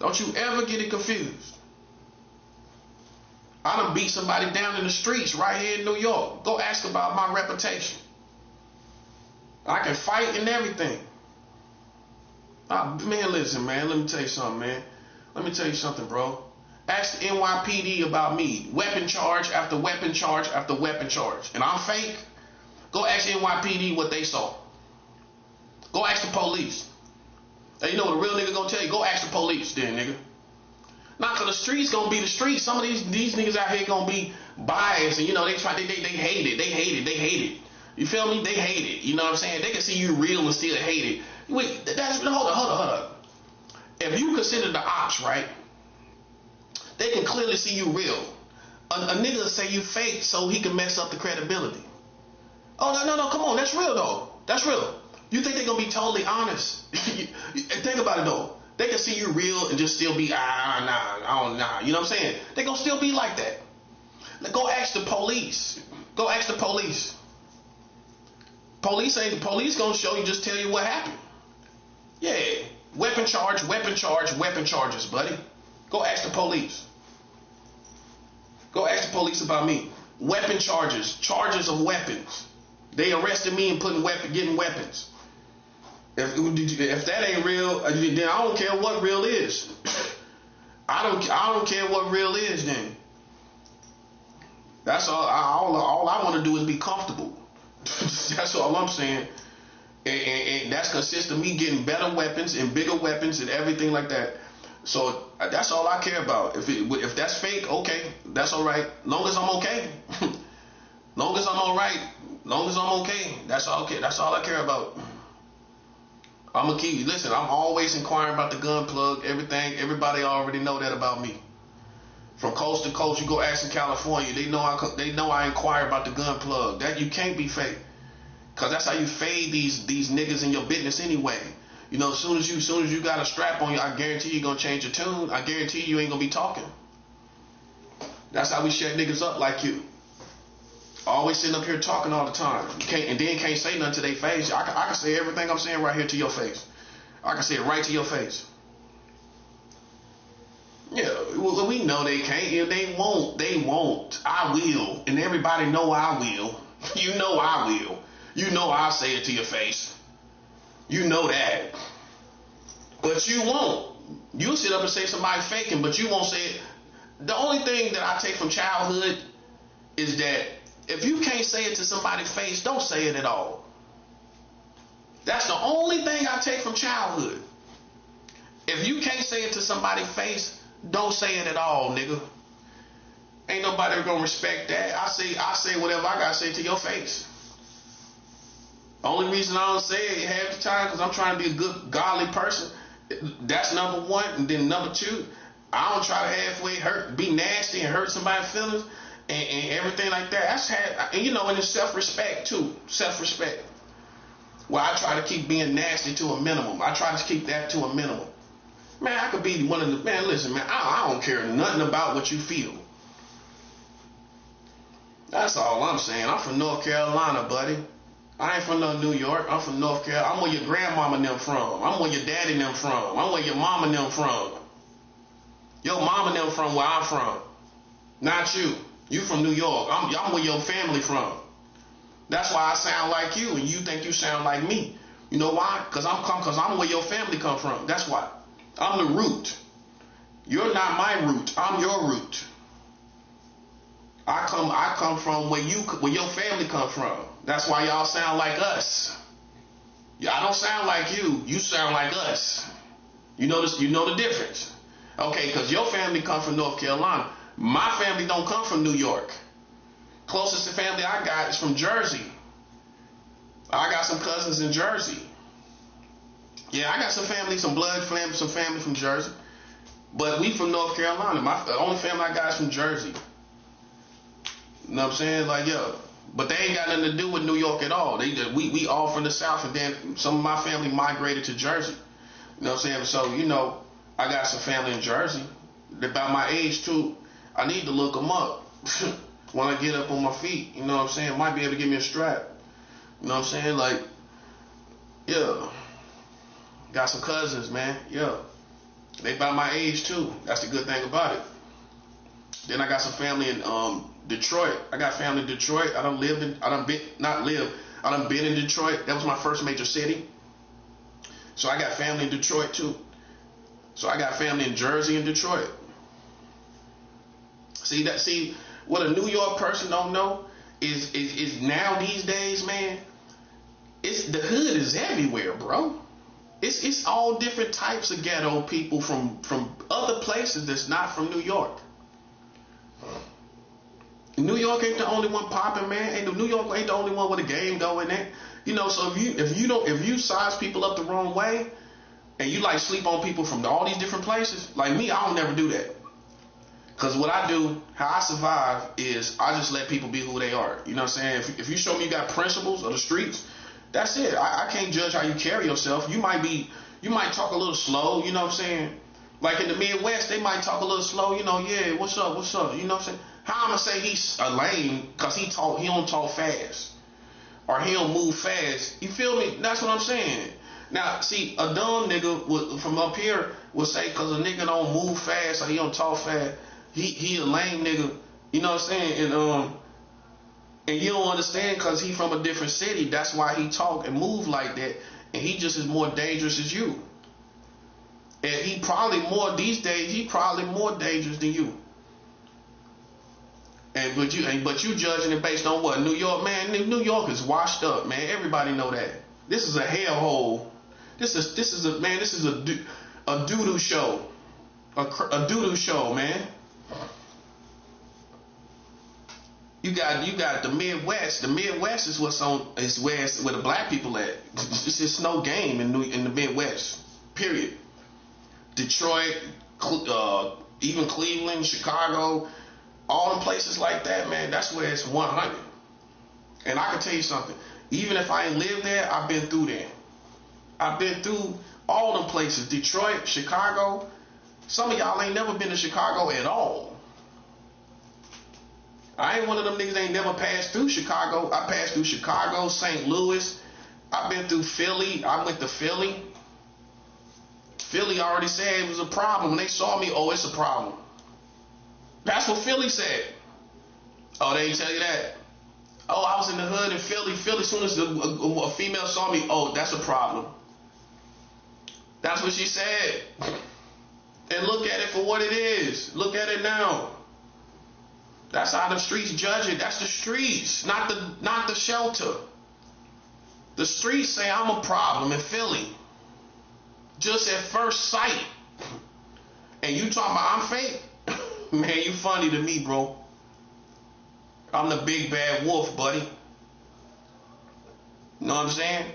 Speaker 1: Don't you ever get it confused. I done beat somebody down in the streets right here in New York. Go ask about my reputation. I can fight and everything. Man, listen, man. Let me tell you something, man. Let me tell you something, bro. Ask the NYPD about me. Weapon charge after weapon charge after weapon charge. And I'm fake. Go ask NYPD what they saw. Go ask the police. And you know what a real nigga gonna tell you? Go ask the police then, nigga. Not cause the streets gonna be the streets. Some of these niggas out here gonna be biased, and you know they hate it. You feel me? They hate it. You know what I'm saying? They can see you real and still hate it. Wait, hold up. If you consider the ops, right? They can clearly see you real. A nigga say you fake so he can mess up the credibility. Oh no, come on, that's real though. That's real. You think they're gonna be totally honest? Think about it though. They can see you real and just still be nah. You know what I'm saying? They gonna still be like that. Go ask the police. Police gonna show you, just tell you what happened. Yeah. Weapon charges, buddy. Go ask the police. Go ask the police about me. Weapon charges of weapons. They arrested me and getting weapons. If that ain't real, then I don't care what real is. I don't care what real is then. That's all I want to do is be comfortable. That's all I'm saying. And that's consists of me getting better weapons and bigger weapons and everything like that. So that's all I care about. If that's fake, okay, that's all right. Long as I'm okay. Long as I'm all right. Long as I'm okay. That's all okay. That's all I care about. I'm gonna keep. Listen, I'm always inquiring about the gun plug. Everything. Everybody already know that about me. From coast to coast, you go ask in California. They know I inquire about the gun plug. That you can't be fake, cause that's how you fade these niggas in your business anyway. You know, as soon as you got a strap on you, I guarantee you're gonna change your tune. I guarantee you ain't gonna be talking. That's how we shut niggas up like you. Always sitting up here talking all the time. You can't say nothing to their face. I can say everything I'm saying right here to your face. I can say it right to your face. Yeah, well, we know they can't. They won't. I will. And everybody know I will. You know I will. You know I'll say it to your face. You know that. But you won't. You'll sit up and say somebody faking, but you won't say it. The only thing that I take from childhood is that if you can't say it to somebody's face, don't say it at all. That's the only thing I take from childhood. If you can't say it to somebody's face, don't say it at all, nigga. Ain't nobody gonna respect that. I say whatever I gotta say to your face. Only reason I don't say it half the time because I'm trying to be a good, godly person. That's number one. And then number two, I don't try to halfway be nasty and hurt somebody's feelings and everything like that. And it's self-respect too. Self-respect. Well, I try to keep being nasty to a minimum. I try to keep that to a minimum. Man, I could be one of the, man, listen, man, I don't care nothing about what you feel. That's all I'm saying. I'm from North Carolina, buddy. I ain't from no New York. I'm from North Carolina. I'm where your grandmama and them from. I'm where your daddy and them from. I'm where your mama and them from. Your mama and them from where I'm from. Not you. You from New York. I'm where your family from. That's why I sound like you and you think you sound like me. You know why? Because I'm where your family come from. That's why. I'm the root. You're not my root. I'm your root. I come from where your family come from. That's why y'all sound like us. I don't sound like you. You sound like us. You know this. You know the difference. Okay, because your family come from North Carolina. My family don't come from New York. Closest family I got is from Jersey. I got some cousins in Jersey. Yeah, I got some family, some blood family, some family from Jersey. But we from North Carolina. The only family I got is from Jersey. You know what I'm saying? Like, yo. But they ain't got nothing to do with New York at all. We all from the South, and then some of my family migrated to Jersey. You know what I'm saying? So, I got some family in Jersey. They're about my age, too. I need to look them up when I get up on my feet. You know what I'm saying? Might be able to give me a strap. You know what I'm saying? Like, yeah. Got some cousins, man. Yeah. They about my age too. That's the good thing about it. Then I got some family in Detroit. I got family in Detroit. I done been in Detroit. That was my first major city. So I got family in Detroit too. So I got family in Jersey and Detroit. See what a New York person don't know is now these days, man, it's the hood is everywhere, bro. It's all different types of ghetto people from other places that's not from New York. New York ain't the only one popping, man. New York ain't the only one with a game going there. You know, so if you size people up the wrong way and you like sleep on people from all these different places, like me, I don't never do that. Cause what I do, how I survive is I just let people be who they are. You know what I'm saying? If you show me you got principles of the streets, that's it. I can't judge how you carry yourself. You might talk a little slow, you know what I'm saying? Like in the Midwest, they might talk a little slow, you know, yeah, what's up, you know what I'm saying? How I'm gonna say he's a lame cause he don't talk fast. Or he don't move fast. You feel me? That's what I'm saying. Now, see, a dumb nigga from up here will say cause a nigga don't move fast or he don't talk fast, he a lame nigga, you know what I'm saying? And you don't understand because he from a different city. That's why he talk and move like that. And he just is more dangerous as you. And he probably more these days. He probably more dangerous than you. But you judging it based on what? New York, man. New York is washed up, man. Everybody know that. This is a hellhole. This is a doo-doo show. A doo-doo show, man. You got the Midwest. The Midwest is where the black people at. It's just no game in the Midwest. Period. Detroit, even Cleveland, Chicago, all the places like that, man. That's where it's 100. And I can tell you something. Even if I ain't lived there, I've been through there. I've been through all them places. Detroit, Chicago. Some of y'all ain't never been to Chicago at all. I ain't one of them niggas that ain't never passed through Chicago. I passed through Chicago, St. Louis. I've been through Philly. I went to Philly. Philly already said it was a problem. When they saw me, oh, it's a problem. That's what Philly said. Oh, they didn't tell you that? Oh, I was in the hood in Philly. Philly, as soon as a female saw me, oh, that's a problem. That's what she said. And look at it for what it is. Look at it now. That's how the streets judge it. That's the streets, not the shelter. The streets say I'm a problem in Philly. Just at first sight. And you talking about I'm fake? Man, you funny to me, bro. I'm the big bad wolf, buddy. You know what I'm saying?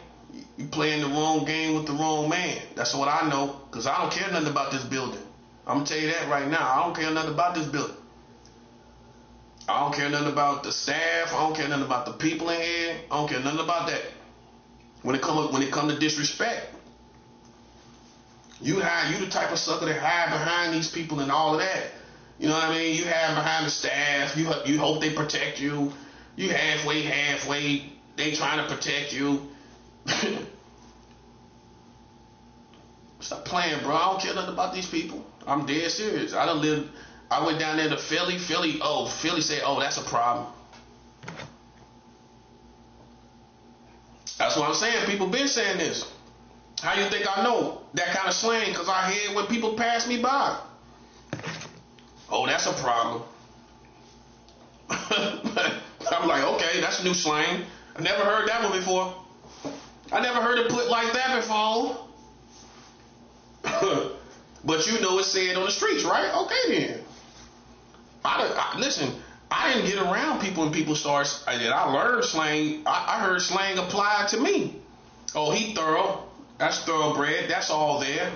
Speaker 1: You playing the wrong game with the wrong man. That's what I know. Because I don't care nothing about this building. I'm going to tell you that right now. I don't care nothing about this building. I don't care nothing about the staff. I don't care nothing about the people in here. I don't care nothing about that. When it come to disrespect, you the type of sucker that hide behind these people and all of that. You know what I mean? You hide behind the staff. You hope they protect you. You halfway. They trying to protect you. Stop playing, bro. I don't care nothing about these people. I'm dead serious. I went down there to Philly. Philly said, oh, that's a problem. That's what I'm saying. People been saying this. How you think I know that kind of slang? Because I hear it when people pass me by. Oh, that's a problem. I'm like, okay, that's new slang. I never heard that one before. I never heard it put like that before. But you know it's said on the streets, right? Okay then. Listen, I didn't get around people and people start, and I learned slang. I heard slang applied to me. Oh, he thorough. That's thoroughbred. That's all there.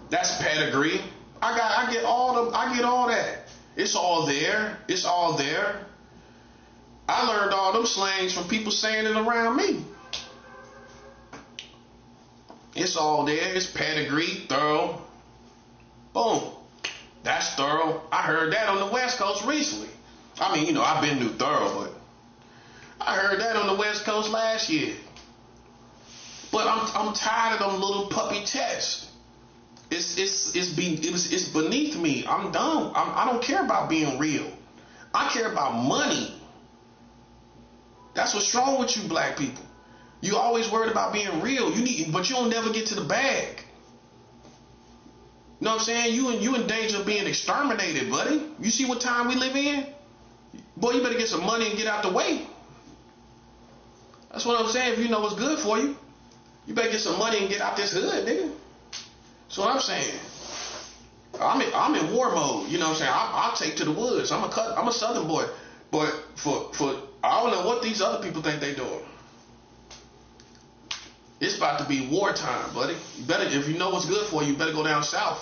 Speaker 1: That's pedigree. I get all that. It's all there. It's all there. I learned all them slangs from people saying it around me. It's all there. It's pedigree, thorough. Boom. That's thorough. I heard that on the West Coast recently. I mean, I've been through thorough, but I heard that on the West Coast last year. But I'm tired of them little puppy tests. It's beneath me. I'm done. I don't care about being real. I care about money. That's what's wrong with you black people. You always worried about being real. But you'll never get to the bag. You know what I'm saying? You in danger of being exterminated, buddy. You see what time we live in? Boy, you better get some money and get out the way. That's what I'm saying. If you know what's good for you, you better get some money and get out this hood, nigga. That's what I'm saying. I'm in war mode. You know what I'm saying? I'll take to the woods. I'm a Southern boy. But for I don't know what these other people think they doing. It's about to be wartime, buddy. You better, if you know what's good for you, you better go down south.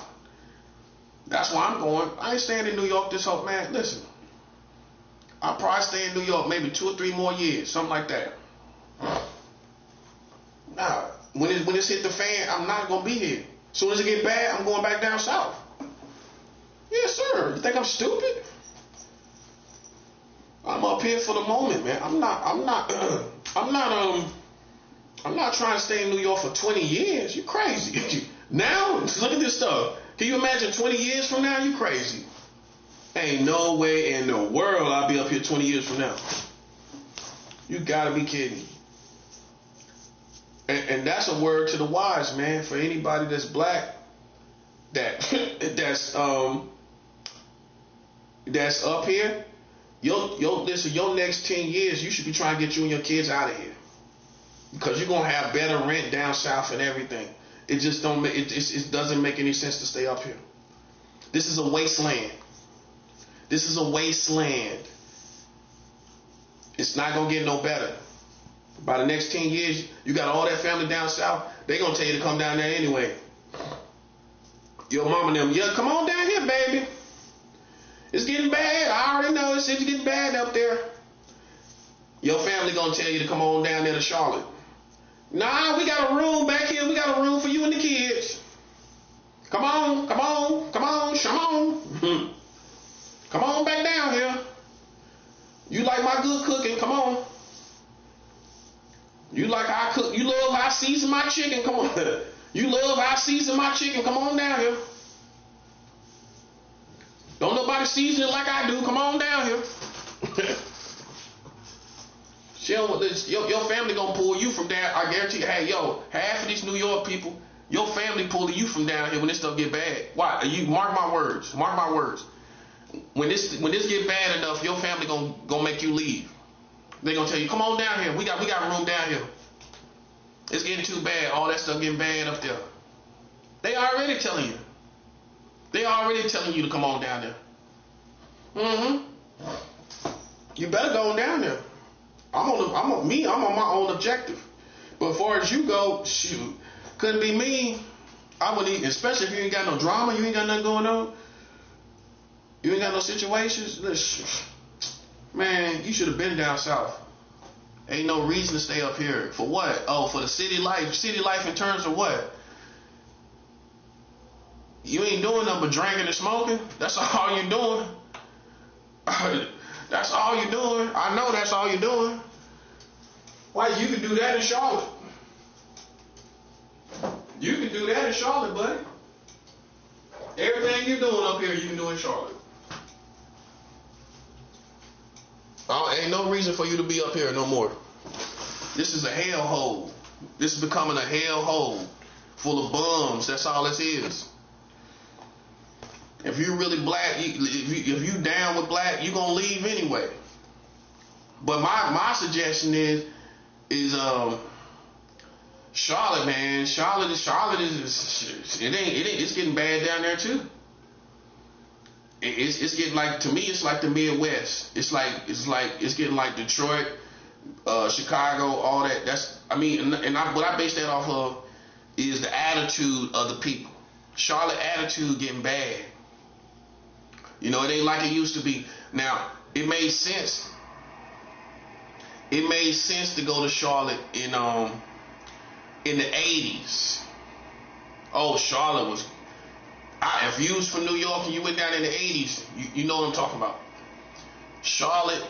Speaker 1: That's why I'm going. I ain't staying in New York this whole, man. Listen, I'll probably stay in New York maybe 2 or 3 more years, something like that. Nah, when it's hit the fan, I'm not gonna be here. As soon as it get bad, I'm going back down south. Yes, sir. You think I'm stupid? I'm up here for the moment, man. I'm not trying to stay in New York for 20 years. You crazy. Now, look at this stuff. Can you imagine 20 years from now? You crazy. Ain't no way in the world I'll be up here 20 years from now. You gotta be kidding. And that's a word to the wise, man. For anybody that's black, that's up here. Listen, your next 10 years, you should be trying to get you and your kids out of here. Because you're gonna have better rent down south and everything. It just don't make it doesn't make any sense to stay up here. This is a wasteland. This is a wasteland. It's not gonna get no better. By the next 10 years, you got all that family down south, they gonna tell you to come down there anyway. Your mama and them, yeah, come on down here, baby. It's getting bad. I already know it's getting bad up there. Your family gonna tell you to come on down there to Charlotte. Nah, we got a room back here. We got a room for you and the kids. Come on, come on, come on, come on. Come on back down here. You like my good cooking, come on. You like how I cook, you love how I season my chicken, come on. You love how I season my chicken, come on down here. Don't nobody season it like I do, come on down here. Your family gonna pull you from there. I guarantee you, hey, yo, half of these New York people, your family pulling you from down here when this stuff get bad. Why? You mark my words. Mark my words. When this get bad enough, your family gonna make you leave. They gonna tell you, come on down here. We got room down here. It's getting too bad. All that stuff getting bad up there. They already telling you. They already telling you to come on down there. You better go on down there. I'm on my own objective. But as far as you go, shoot, couldn't be me. I wouldn't even, especially if you ain't got no drama, you ain't got nothing going on. You ain't got no situations. Man, you should have been down south. Ain't no reason to stay up here. For what? Oh, for the city life. City life in terms of what? You ain't doing nothing but drinking and smoking. That's all you're doing. That's all you're doing. I know that's all you're doing. Why, you can do that in Charlotte. You can do that in Charlotte, buddy. Everything you're doing up here, you can do in Charlotte. Ain't no reason for you to be up here no more. This is a hellhole. This is becoming a hellhole full of bums. That's all this is. If you're really black, if you down with black, you're gonna leave anyway. But my suggestion is Charlotte, man. Charlotte is it's getting bad down there too. It's getting like, to me, it's like the Midwest. It's getting like Detroit, Chicago, all that. What I base that off of is the attitude of the people. Charlotte attitude getting bad. You know, it ain't like it used to be. Now, it made sense. It made sense to go to Charlotte in the 80s. Oh, Charlotte was. If you was from New York and you went down in the 80s, you know what I'm talking about. Charlotte,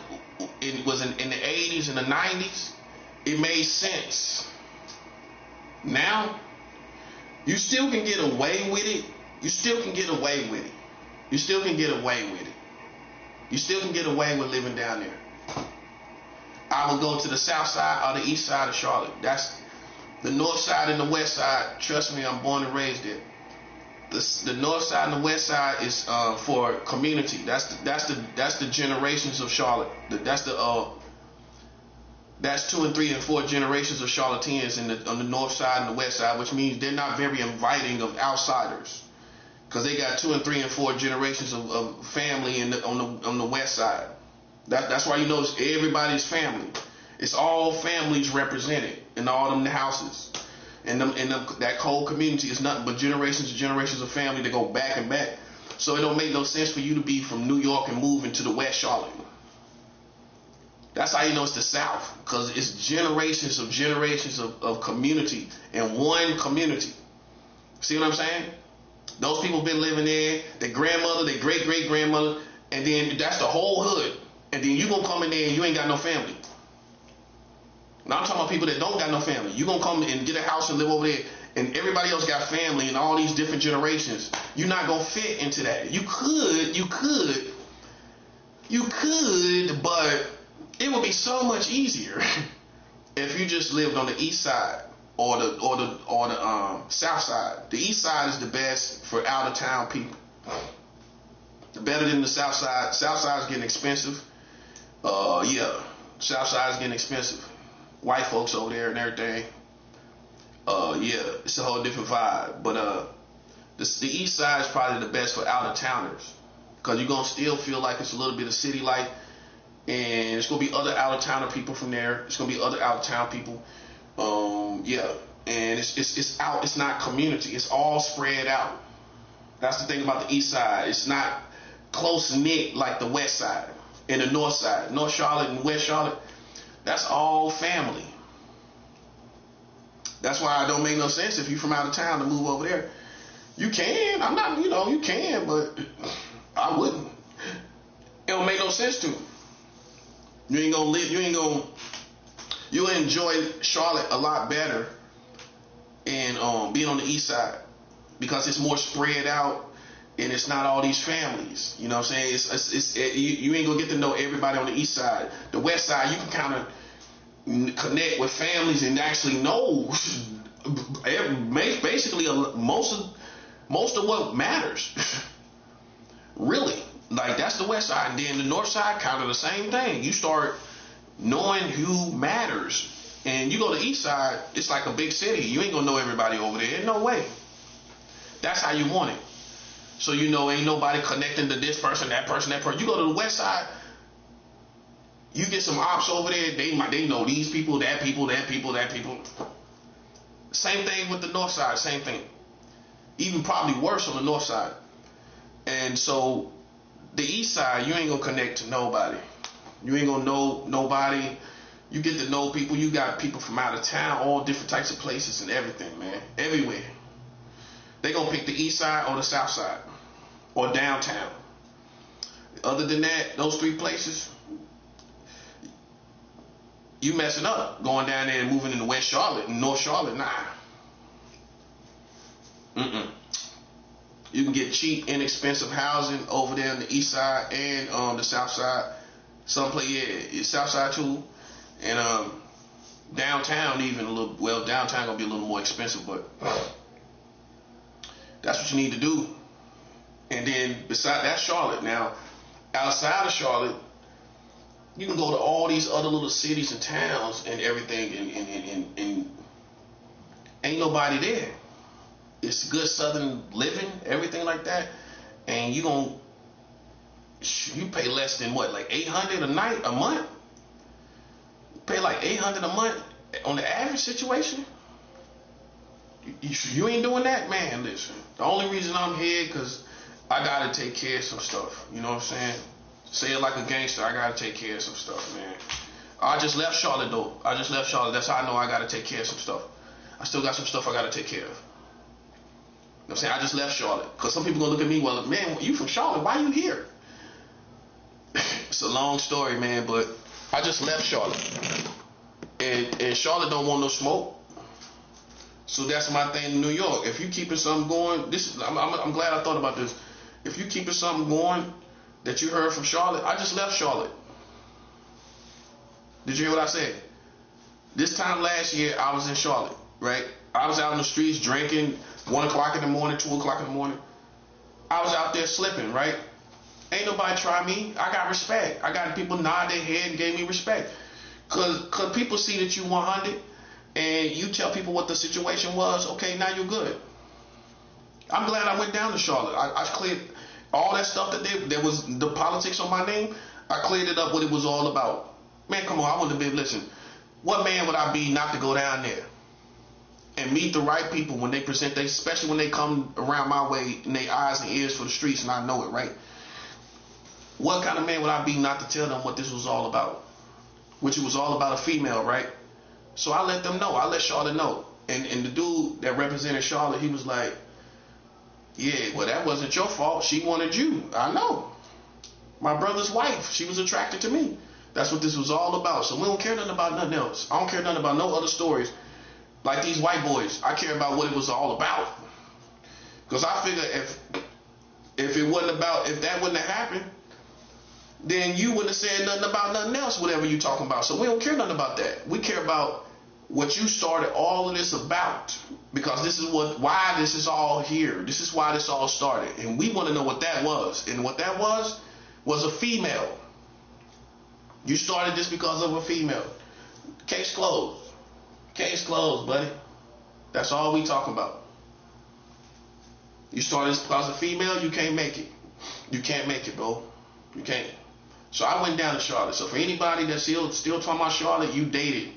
Speaker 1: it was in the 80s and the 90s. It made sense. Now, You still can get away with it. You still can get away with it. You still can get away with it. You still can get away with living down there. I would go to the south side or the east side of Charlotte. That's the north side and the west side. Trust me, I'm born and raised there. The north side and the west side is for community. That's the generations of Charlotte. That's 2 and 3 and 4 generations of Charlotteans on the north side and the west side, which means they're not very inviting of outsiders, because they got 2 and 3 and 4 generations of family on the west side. That's why you notice everybody's family. It's all families represented in all them houses. And that whole community is nothing but generations and generations of family that go back and back. So it don't make no sense for you to be from New York and move into the West Charlotte. That's how you know it's the South, because it's generations of community in one community. See what I'm saying? Those people been living there, their grandmother, their great-great-grandmother, and then that's the whole hood. And then you gonna come in there and you ain't got no family. Now I'm talking about people that don't got no family. You gonna come and get a house and live over there, and everybody else got family and all these different generations. You're not gonna fit into that. You could, but it would be so much easier if you just lived on the east side or the south side. The east side is the best for out of town people. Better than the south side. South side is getting expensive. South side is getting expensive. White folks over there and everything. It's a whole different vibe. But the east side is probably the best for out of towners, because you're gonna still feel like it's a little bit of city life, and it's gonna be other out of towner people from there. It's gonna be other out of town people. And it's out. It's not community. It's all spread out. That's the thing about the east side. It's not close knit like the west side and the north side. North Charlotte and West Charlotte, that's all family. That's why it don't make no sense if you from out of town to move over there. You can. I'm not, you can, but I wouldn't. It don't make no sense to. You ain't gonna live, you'll enjoy Charlotte a lot better and being on the east side, because it's more spread out and it's not all these families. You know what I'm saying? You ain't gonna get to know everybody on the east side. The west side, you can kind of connect with families and actually know basically most of what matters. Really. Like, that's the west side. And then the north side, kind of the same thing. You start knowing who matters. And you go to the east side, it's like a big city. You ain't gonna know everybody over there. No way. That's how you want it. So ain't nobody connecting to this person, that person, that person. You go to the west side, you get some ops over there, they know these people, that people, that people, that people. Same thing with the north side, same thing. Even probably worse on the north side. And so the east side, you ain't gonna connect to nobody. You ain't gonna know nobody. You get to know people. You got people from out of town, all different types of places and everything, man. Everywhere. They gonna pick the east side or the south side or downtown. Other than that, those three places, you messing up going down there and moving into West Charlotte and North Charlotte. Nah. You can get cheap, inexpensive housing over there on the east side and the south side. It's south side too, and downtown even a little. Well, downtown gonna be a little more expensive, but that's what you need to do. And then beside that, Charlotte. Now, outside of Charlotte, you can go to all these other little cities and towns and everything, and ain't nobody there. It's good southern living, everything like that, and you pay less than what, like $800 a month. You pay like $800 a month on the average situation. You ain't doing that, man. Listen, the only reason I'm here because I gotta take care of some stuff. You know what I'm saying? Say it like a gangster. I gotta take care of some stuff, man. I just left Charlotte though. That's how I know I gotta take care of some stuff. I still got some stuff I gotta take care of. You know what I'm saying? I just left Charlotte. Because some people gonna look at me, well, man, you from Charlotte, why you here? It's a long story, man, but I just left Charlotte. And Charlotte don't want no smoke. So that's my thing in New York. If you keeping something going, I'm glad I thought about this. If you keeping something going that you heard from Charlotte, I just left Charlotte. Did you hear what I said? This time last year, I was in Charlotte, right? I was out in the streets drinking, 1 o'clock in the morning, 2 o'clock in the morning. I was out there slipping, right? Ain't nobody try me. I got respect. I got people nod their head and gave me respect. Cause people see that you 100 and you tell people what the situation was, okay, now you're good. I'm glad I went down to Charlotte. I cleared all that stuff that there was the politics on my name. I cleared it up what it was all about. Man, come on, I wouldn't have been, listen, what man would I be not to go down there and meet the right people when they present, especially when they come around my way and they eyes and ears for the streets and I know it, right? What kind of man would I be not to tell them what this was all about? Which it was all about a female, right? So I let them know. I let Charlotte know. And the dude that represented Charlotte, he was like, yeah, well, that wasn't your fault. She wanted you. I know. My brother's wife, she was attracted to me. That's what this was all about. So we don't care nothing about nothing else. I don't care nothing about no other stories like these white boys. I care about what it was all about. Because I figure if it wasn't about, if that wouldn't have happened, then you wouldn't have said nothing about nothing else, whatever you talking about. So we don't care nothing about that. We care about what you started all of this about. Because this is why this is all here. This is why this all started. And we want to know what that was. And what that was a female. You started this because of a female. Case closed. Case closed, buddy. That's all we talking about. You started this because of a female, you can't make it. You can't make it, bro. You can't. So I went down to Charlotte. So for anybody that's still talking about Charlotte, you dated.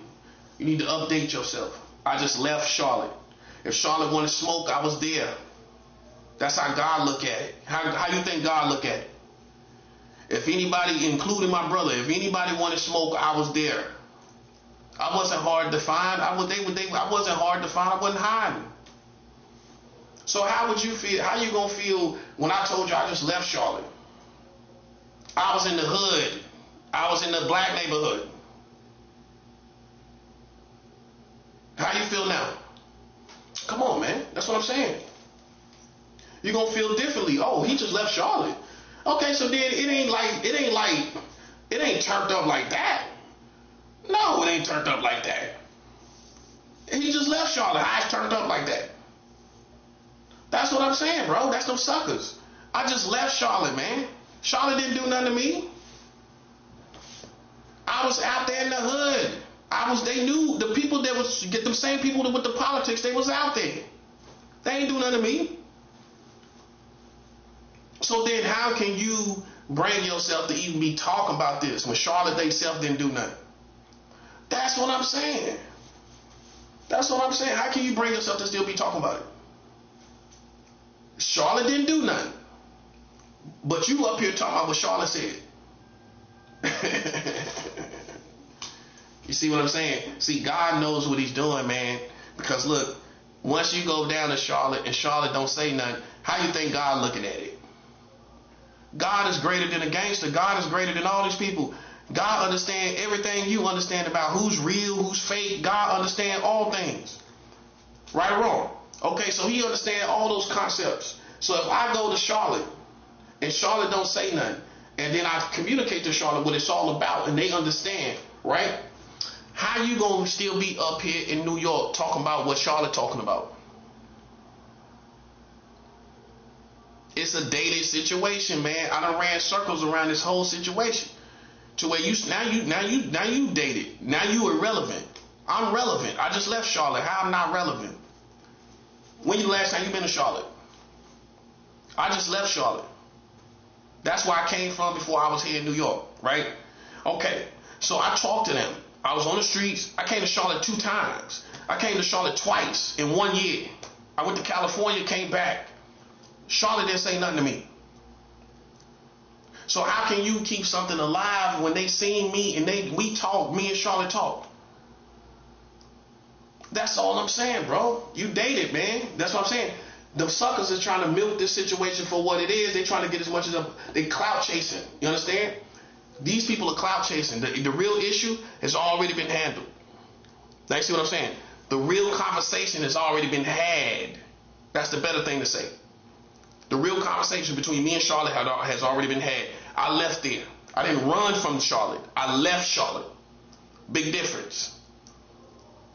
Speaker 1: You need to update yourself. I just left Charlotte. If Charlotte wanted smoke, I was there. That's how God look at it. How you think God look at it? If anybody, including my brother, if anybody wanted smoke, I was there. I wasn't hard to find. I wasn't hard to find. I wasn't hiding. So how would you feel? How you gonna feel when I told you I just left Charlotte? I was in the hood. I was in the black neighborhood. How you feel now? Come on, man. That's what I'm saying. You're gonna feel differently. Oh, he just left Charlotte. Okay, so then it ain't turned up like that. No, it ain't turned up like that. He just left Charlotte. How it's turned up like that? That's what I'm saying, bro. That's them suckers. I just left Charlotte, man. Charlotte didn't do nothing to me. I was out there in the hood. They knew the people that was, get them same people with the politics, they was out there. They ain't do nothing to me. So then how can you bring yourself to even be talking about this when Charlotte they self didn't do nothing? That's what I'm saying. That's what I'm saying. How can you bring yourself to still be talking about it? Charlotte didn't do nothing. But you up here talking about what Charlotte said. You see what I'm saying? See, God knows what he's doing, man. Because look, once you go down to Charlotte and Charlotte don't say nothing, how you think God looking at it? God is greater than a gangster. God is greater than all these people. God understands everything you understand about who's real, who's fake. God understands all things. Right or wrong? Okay, so he understands all those concepts. So if I go to Charlotte and Charlotte don't say nothing, and then I communicate to Charlotte what it's all about and they understand, right? How you gonna still be up here in New York talking about what Charlotte talking about? It's a dated situation, man. I done ran circles around this whole situation to where now you dated. Now you irrelevant. I'm relevant. I just left Charlotte. How I'm not relevant? When you last time you been to Charlotte? I just left Charlotte. That's where I came from before I was here in New York, right? Okay, so I talked to them. I was on the streets. I came to Charlotte 2 times. I came to Charlotte twice in 1 year. I went to California, came back. Charlotte didn't say nothing to me. So how can you keep something alive when they seen me and me and Charlotte talked? That's all I'm saying, bro. You dated, man. That's what I'm saying. The suckers is trying to milk this situation for what it is. They trying to get as much as they clout chasing. You understand? These people are clout chasing. The real issue has already been handled. Now you see what I'm saying? The real conversation has already been had. That's the better thing to say. The real conversation between me and Charlotte has already been had. I left there. I didn't run from Charlotte. I left Charlotte. Big difference.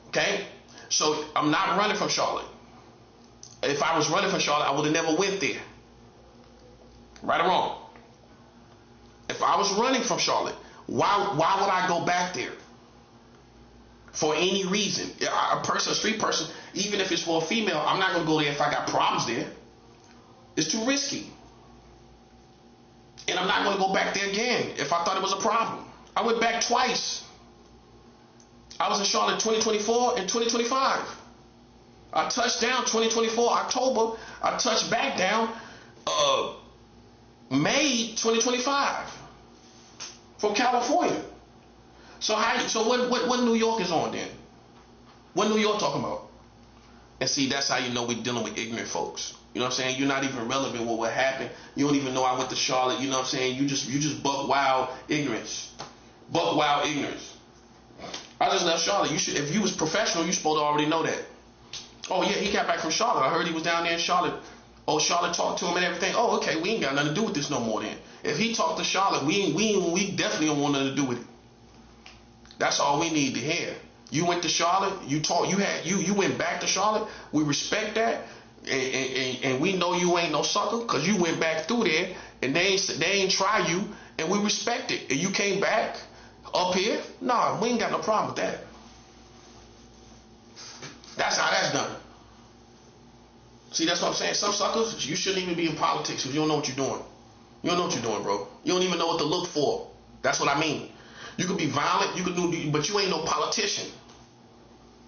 Speaker 1: Okay? So I'm not running from Charlotte. If I was running from Charlotte, I would have never went there. Right or wrong? If I was running from Charlotte, why would I go back there? For any reason. A street person, even if it's for a female, I'm not going to go there if I got problems there. It's too risky. And I'm not going to go back there again if I thought it was a problem. I went back twice. I was in Charlotte 2024 and 2025. I touched down 2024 October. I touched back down May 2025 from California. So what New York is on then? What New York talking about? And see, that's how you know we're dealing with ignorant folks. You know what I'm saying? You're not even relevant with what happened. You don't even know I went to Charlotte. You know what I'm saying? You just buck wild ignorance. Buck wild ignorance. I just left Charlotte. If you was professional, you supposed to already know that. Oh yeah, he got back from Charlotte. I heard he was down there in Charlotte. Oh, Charlotte talked to him and everything. Oh, okay, we ain't got nothing to do with this no more then. If he talked to Charlotte, we definitely don't want nothing to do with it. That's all we need to hear. You went to Charlotte, you went back to Charlotte. We respect that. And we know you ain't no sucker because you went back through there and they ain't try you, and we respect it. And you came back up here, nah, we ain't got no problem with that. That's how that's done. See, that's what I'm saying. Some suckers, you shouldn't even be in politics if you don't know what you're doing. You don't know what you're doing, bro. You don't even know what to look for. That's what I mean. You could be violent, but you ain't no politician.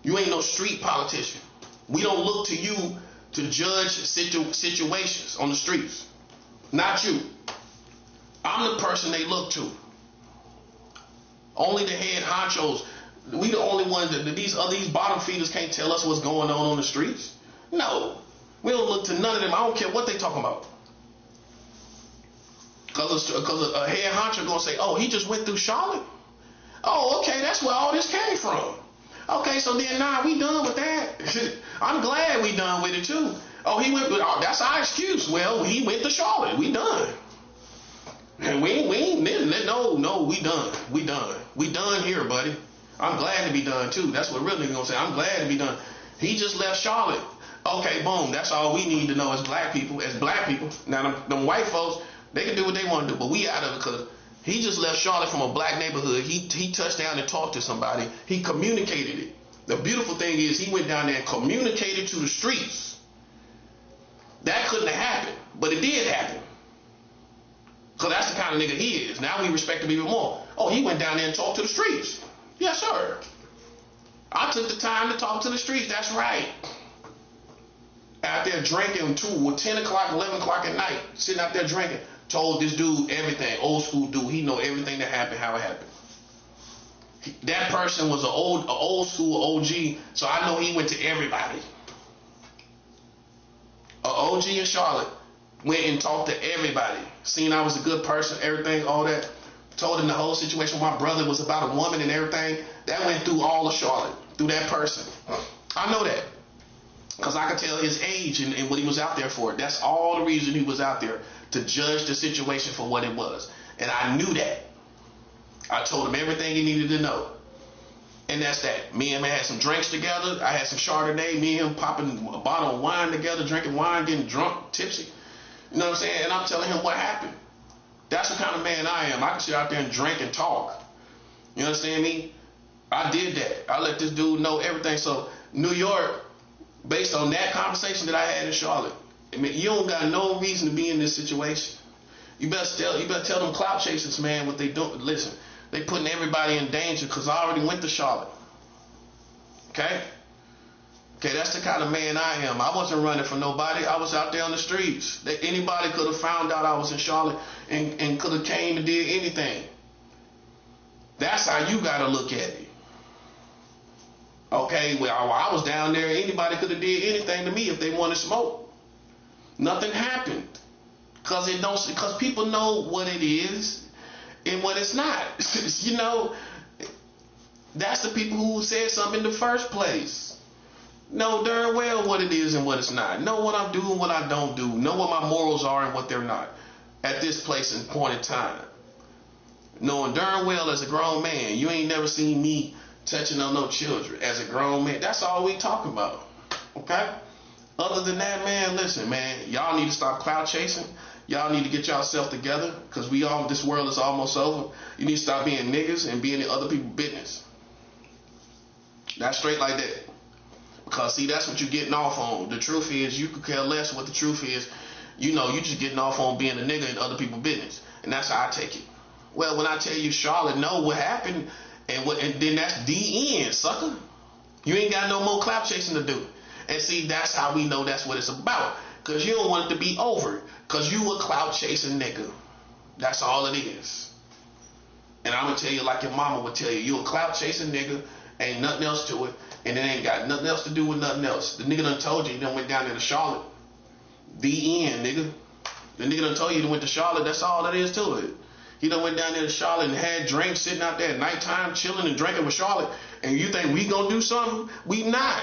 Speaker 1: You ain't no street politician. We don't look to you to judge situations on the streets. Not you. I'm the person they look to. Only the head honchos. We the only ones that these bottom feeders can't tell us what's going on the streets. No. We don't look to none of them. I don't care what they talking about. Because a head honcho gonna say, oh, he just went through Charlotte? Oh, okay, that's where all this came from. Okay, so then we done with that. I'm glad we done with it too. Oh, he went. That's our excuse. Well, he went to Charlotte. We done. And we ain't no. We done. We done here, buddy. I'm glad to be done too. That's what real niggas gonna say. I'm glad to be done. He just left Charlotte. Okay, boom. That's all we need to know as black people. Now, them white folks, they can do what they want to do, but we out of it because he just left Charlotte from a black neighborhood. He touched down and talked to somebody. He communicated it. The beautiful thing is he went down there and communicated to the streets. That couldn't have happened, but it did happen. So that's the kind of nigga he is. Now we respect him even more. Oh, he went down there and talked to the streets. Yes, sir. I took the time to talk to the streets. That's right. Out there drinking 10 o'clock, 11 o'clock at night, sitting out there drinking. Told this dude everything. Old school dude. He know everything that happened, how it happened. That person was an old school OG, so I know he went to everybody. An OG in Charlotte went and talked to everybody. Seen I was a good person, everything, all that. Told him the whole situation. My brother was about a woman and everything. That went through all of Charlotte, through that person. I know that. Because I could tell his age and what he was out there for. That's all the reason he was out there, to judge the situation for what it was. And I knew that. I told him everything he needed to know. And that's that. Me and him had some drinks together. I had some Chardonnay. Me and him popping a bottle of wine together, drinking wine, getting drunk, tipsy. You know what I'm saying? And I'm telling him what happened. That's the kind of man I am. I can sit out there and drink and talk. You understand me? I did that. I let this dude know everything. So New York, based on that conversation that I had in Charlotte, I mean, you don't got no reason to be in this situation. You better tell them clout chasers, man, what they doing. Listen, they putting everybody in danger because I already went to Charlotte. Okay, that's the kind of man I am. I wasn't running from nobody. I was out there on the streets. Anybody could have found out I was in Charlotte and could have came and did anything. That's how you got to look at it. Okay, well, I was down there. Anybody could have did anything to me if they wanted smoke. Nothing happened. Because people know what it is and what it's not. You know, that's the people who said something in the first place. Know darn well what it is and what it's not. Know what I'm doing, what I don't do. Know what my morals are and what they're not. At this place and point in time. Knowing darn well as a grown man, you ain't never seen me touching on no children as a grown man. That's all we talking about. Okay? Other than that, man, listen, man, y'all need to stop clout chasing. Y'all need to get yourself together, because this world is almost over. You need to stop being niggas and being in other people's business. That's straight like that. Because see, that's what you're getting off on. The truth is, you could care less what the truth is. You know, you just getting off on being a nigga in other people's business. And that's how I take it. Well, when I tell you Charlotte know what happened, and then that's the end, sucker. You ain't got no more clout chasing to do. And see, that's how we know that's what it's about. Because you don't want it to be over. Because you a clout chasing nigga. That's all it is. And I'm going to tell you like your mama would tell you. You a clout chasing nigga. Ain't nothing else to it. And it ain't got nothing else to do with nothing else. The nigga done told you he done went down there to Charlotte. The end, nigga. The nigga done told you he went to Charlotte. That's all that is to it. He done went down there to Charlotte and had drinks sitting out there at nighttime chilling and drinking with Charlotte. And you think we gonna do something? We not.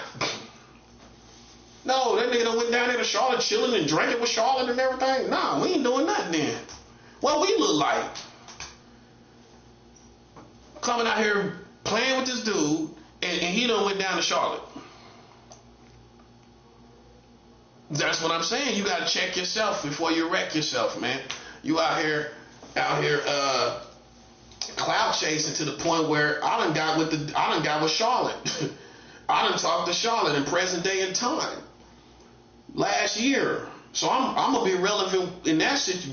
Speaker 1: No, that nigga done went down there to Charlotte chilling and drinking with Charlotte and everything. Nah, we ain't doing nothing then. What we look like? Coming out here playing with this dude and he done went down to Charlotte. That's what I'm saying. You gotta check yourself before you wreck yourself, man. You out here cloud chasing to the point where I done got with Charlotte. I done talked to Charlotte in present day and time last year. So I'm gonna be relevant in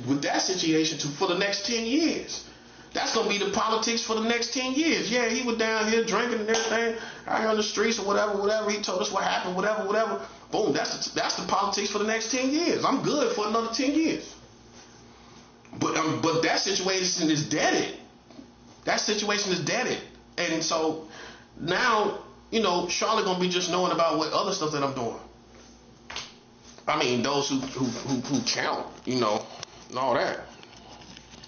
Speaker 1: with that situation for the next 10 years. That's gonna be the politics for the next 10 years. Yeah, he was down here drinking and everything out here on the streets or whatever. He told us what happened, whatever. Boom, that's the politics for the next 10 years. I'm good for another 10 years. But that situation is deaded. That situation is deaded. And so now, you know, Charlotte gonna be just knowing about what other stuff that I'm doing. I mean, those who count, you know, and all that.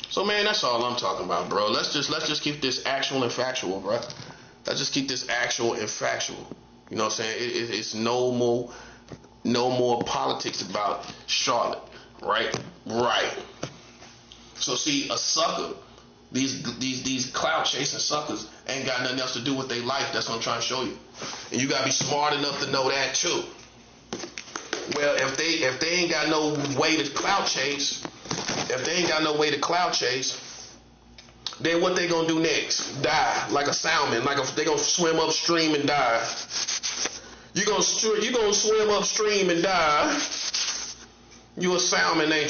Speaker 1: So man, that's all I'm talking about, bro. Let's just keep this actual and factual, bro. Let's just keep this actual and factual. You know what I'm saying? It's no more politics about Charlotte, right? Right. So see, a sucker, these clout chasing suckers ain't got nothing else to do with their life. That's what I'm trying to show you. And you gotta be smart enough to know that too. Well, if they ain't got no way to clout chase, then what they gonna do next? Die like a salmon, they gonna swim upstream and die. You gonna swim upstream and die. You a salmon, ain't you?